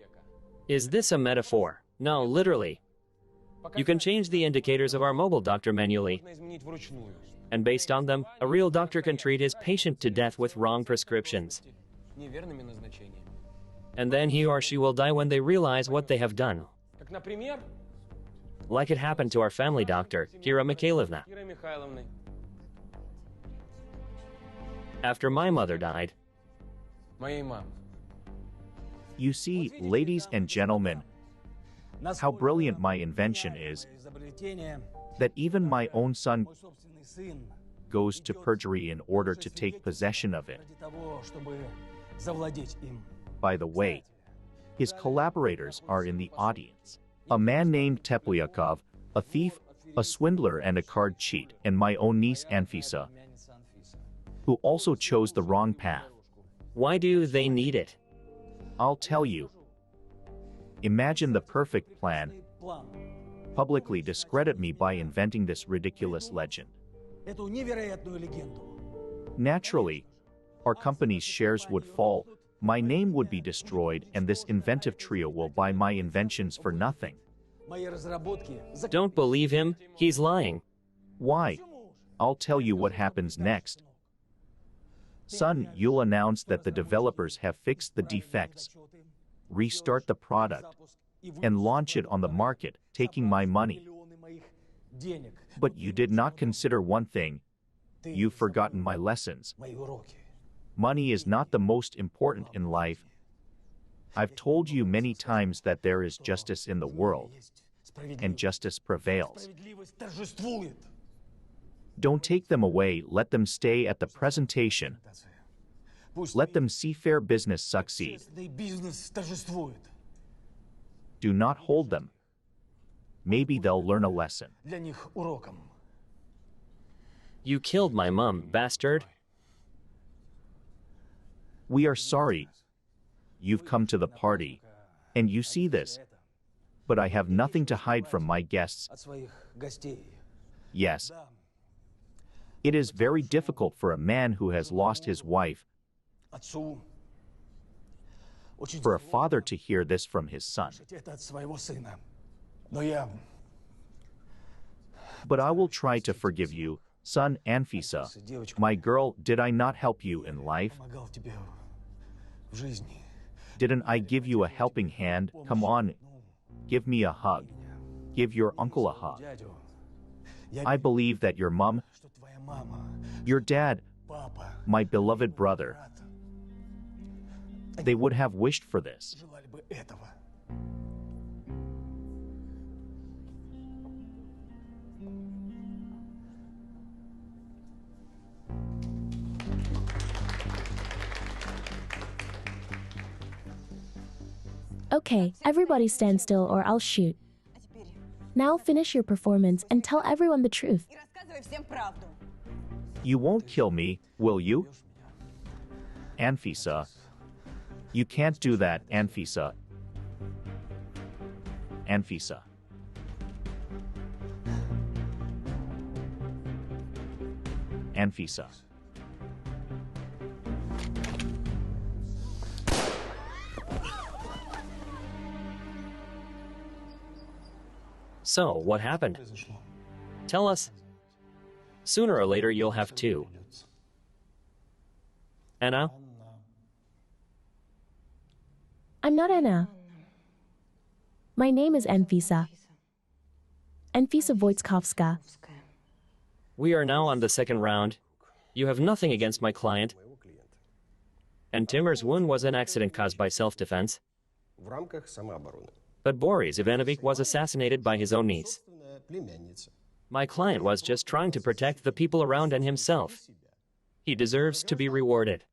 Is this a metaphor? No, literally. You can change the indicators of our mobile doctor manually. And based on them, a real doctor can treat his patient to death with wrong prescriptions. And then he or she will die when they realize what they have done. Like it happened to our family doctor, Kira Mikhailovna. After my mother died. You see, ladies and gentlemen, how brilliant my invention is, that even my own son goes to perjury in order to take possession of it. By the way, his collaborators are in the audience. A man named Teplyakov, a thief, a swindler and a card cheat, and my own niece Anfisa, who also chose the wrong path. Why do they need it? I'll tell you. Imagine the perfect plan. Publicly discredit me by inventing this ridiculous legend. Naturally, our company's shares would fall, my name would be destroyed, and this inventive trio will buy my inventions for nothing. Don't believe him, he's lying. Why? I'll tell you what happens next. Son, you'll announce that the developers have fixed the defects, restart the product, and launch it on the market, taking my money. But you did not consider one thing. You've forgotten my lessons. Money is not the most important in life. I've told you many times that there is justice in the world, and justice prevails. Don't take them away, let them stay at the presentation. Let them see fair business succeed. Do not hold them. Maybe they'll learn a lesson. You killed my mom, bastard. We are sorry, you've come to the party, and you see this. But I have nothing to hide from my guests. Yes. It is very difficult for a man who has lost his wife, for a father to hear this from his son. But I will try to forgive you, son Anfisa. My girl, did I not help you in life? Didn't I give you a helping hand? Come on, give me a hug. Give your uncle a hug. I believe that your mom, your dad, my beloved brother, they would have wished for this. Okay, everybody stand still or I'll shoot. Now finish your performance and tell everyone the truth. You won't kill me, will you? Anfisa. You can't do that, Anfisa. Anfisa. Anfisa. So, what happened? Tell us. Sooner or later, you'll have two. Anna? I'm not Anna. My name is Anfisa. Anfisa Wojtkowska. We are now on the second round. You have nothing against my client. And Timur's wound was an accident caused by self-defense. But Boris Ivanovich was assassinated by his own niece. My client was just trying to protect the people around and himself. He deserves to be rewarded.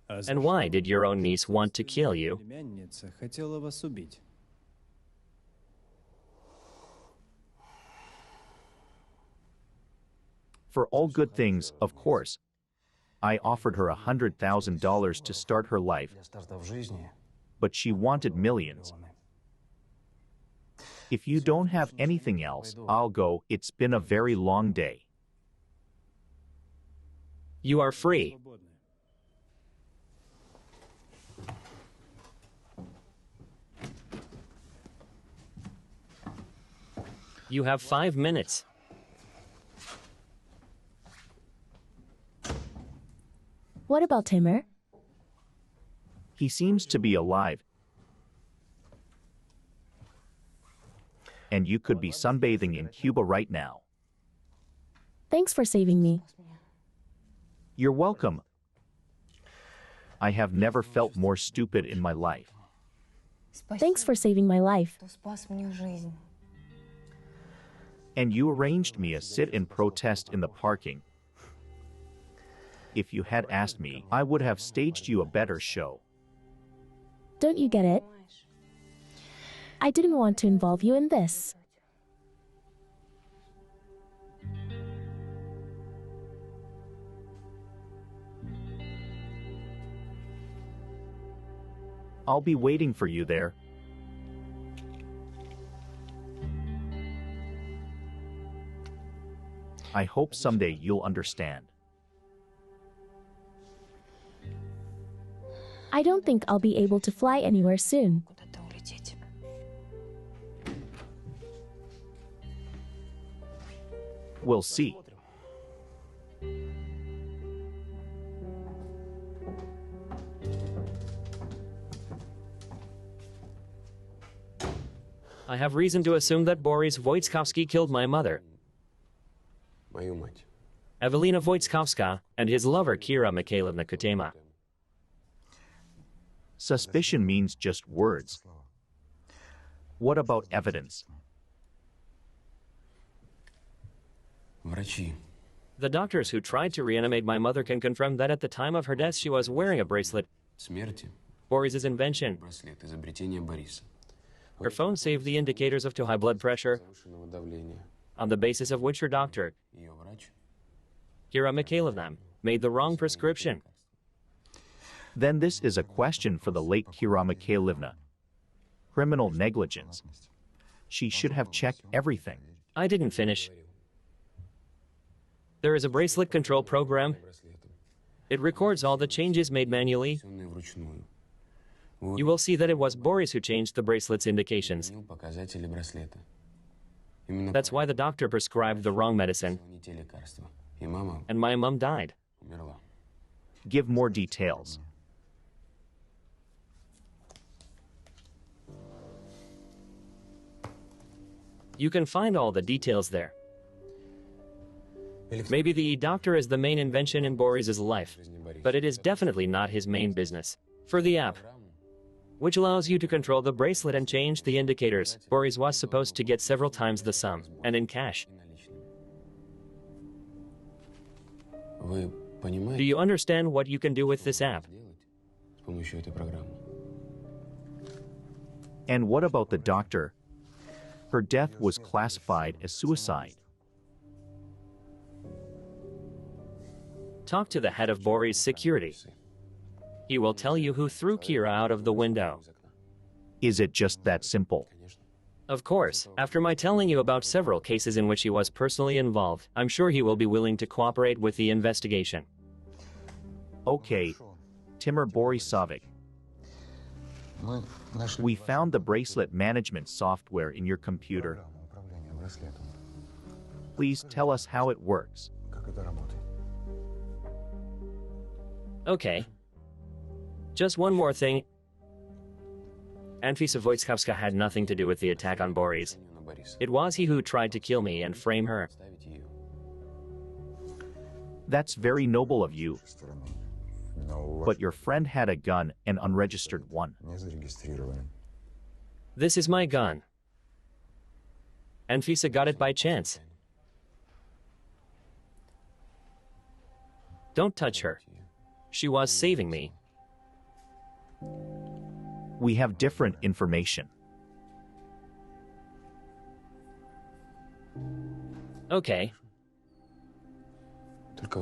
And why did your own niece want to kill you? For all good things, of course. I offered her $100,000 to start her life, but she wanted millions. If you don't have anything else, I'll go. It's been a very long day. You are free. You have 5 minutes. What about Timur? He seems to be alive. And you could be sunbathing in Cuba right now. Thanks for saving me. You're welcome. I have never felt more stupid in my life. Thanks for saving my life. And you arranged me a sit-in protest in the parking. If you had asked me, I would have staged you a better show. Don't you get it? I didn't want to involve you in this. I'll be waiting for you there. I hope someday you'll understand. I don't think I'll be able to fly anywhere soon. We'll see. I have reason to assume that Boris Wojtkowski killed my mother, Evelina Wojtkowska, and his lover Kira Mikhailovna Kutema. Suspicion means just words. What about evidence? The doctors who tried to reanimate my mother can confirm that at the time of her death she was wearing a bracelet. Boris's invention. Her phone saved the indicators of too high blood pressure, on the basis of which her doctor, Kira Mikhailovna, made the wrong prescription. Then this is a question for the late Kira Mikhailivna. Criminal negligence. She should have checked everything. I didn't finish. There is a bracelet control program. It records all the changes made manually. You will see that it was Boris who changed the bracelet's indications. That's why the doctor prescribed the wrong medicine. And my mom died. Give more details. You can find all the details there. Maybe the doctor is the main invention in Boris's life, but it is definitely not his main business. For the app, which allows you to control the bracelet and change the indicators, Boris was supposed to get several times the sum, and in cash. Do you understand what you can do with this app? And what about the doctor? Her death was classified as suicide. Talk to the head of Boris security. He will tell you who threw Kira out of the window. Is it just that simple? Of course, after my telling you about several cases in which he was personally involved, I'm sure he will be willing to cooperate with the investigation. Okay, Timur Borisovich. We found the bracelet management software in your computer. Please tell us how it works. Okay. Just one more thing. Anfisa Wojciechowska had nothing to do with the attack on Boris. It was he who tried to kill me and frame her. That's very noble of you. But your friend had a gun, an unregistered one. This is my gun. Anfisa got it by chance. Don't touch her. She was saving me. We have different information. Okay.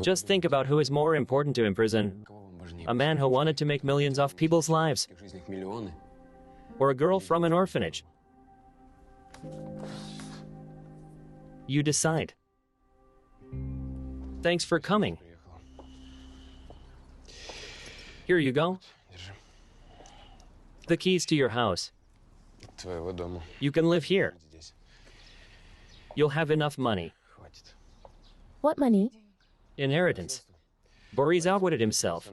Just think about who is more important to imprison. A man who wanted to make millions off people's lives. Or a girl from an orphanage. You decide. Thanks for coming. Here you go. The keys to your house. You can live here. You'll have enough money. What money? Inheritance. Boris outwitted himself.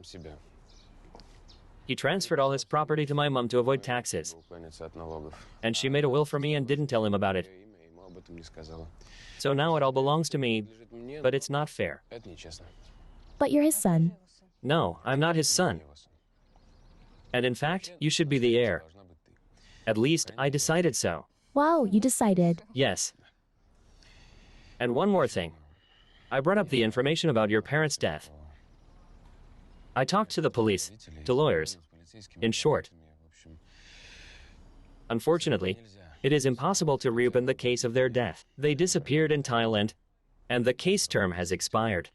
He transferred all his property to my mom to avoid taxes. And she made a will for me and didn't tell him about it. So now it all belongs to me, but it's not fair. But you're his son. No, I'm not his son. And in fact, you should be the heir. At least, I decided so. Wow, you decided. Yes. And one more thing. I brought up the information about your parents' death. I talked to the police, to lawyers. In short. Unfortunately, it is impossible to reopen the case of their death. They disappeared in Thailand, and the case term has expired.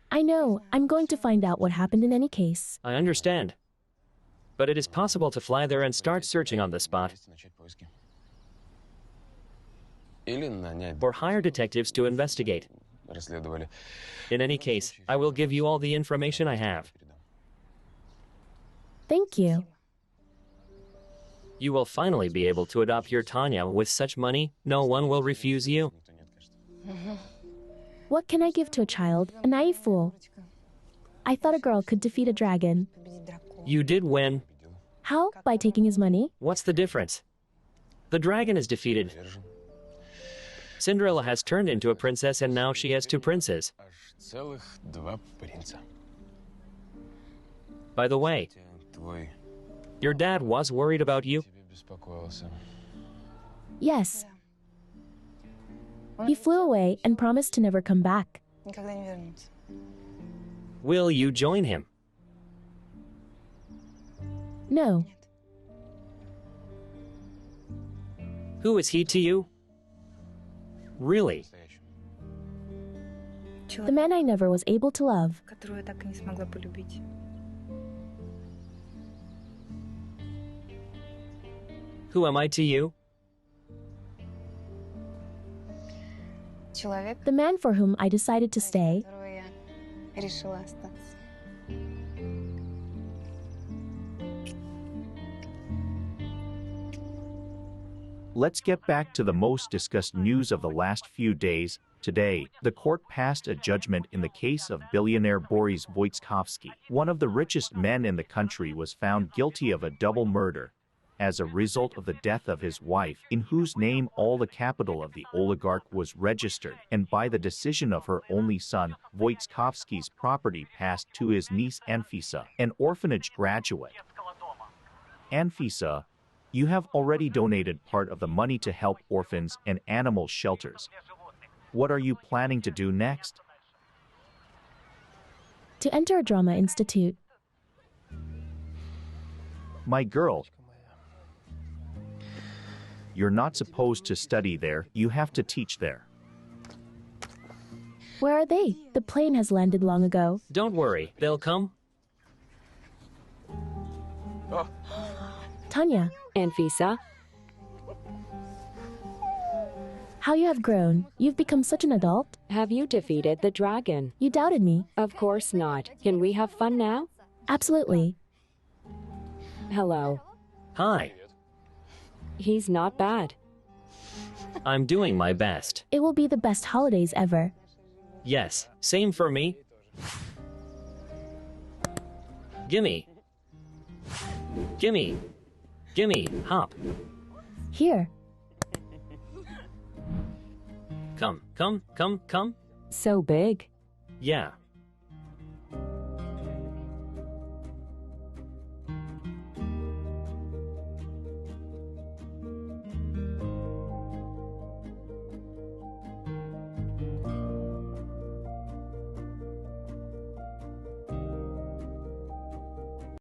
I know. I'm going to find out what happened in any case. I understand. But it is possible to fly there and start searching on the spot. Or hire detectives to investigate. In any case, I will give you all the information I have. Thank you. You will finally be able to adopt your Tanya. With such money, no one will refuse you. What can I give to a child? A naive fool. I thought a girl could defeat a dragon. You did win. How? By taking his money? What's the difference? The dragon is defeated. Cinderella has turned into a princess and now she has two princes. By the way, your dad was worried about you? Yes. He flew away and promised to never come back. Will you join him? No. Who is he to you? Really? The man I never was able to love. Who am I to you? Человек, The man for whom I decided to stay. которого я решила остаться. Let's get back to the most discussed news of the last few days. Today, the court passed a judgment in the case of billionaire Boris Wojciechowski. One of the richest men in the country was found guilty of a double murder as a result of the death of his wife, in whose name all the capital of the oligarch was registered, and by the decision of her only son, Wojciechowski's property passed to his niece Anfisa, an orphanage graduate. Anfisa, you have already donated part of the money to help orphans and animal shelters. What are you planning to do next? To enter a drama institute. My girl, you're not supposed to study there, you have to teach there. Where are they? The plane has landed long ago. Don't worry, they'll come. Tanya, Anfisa, how you have grown. You've become such an adult. have you defeated the dragon? You doubted me. Of course not. Can we have fun now? Absolutely. Hello. Hi, He's not bad. I'm doing my best. It will be the best holidays ever. Yes, same for me. Gimme. Gimme. Gimme, hop. Here. Come, come, come, come. So big. Yeah,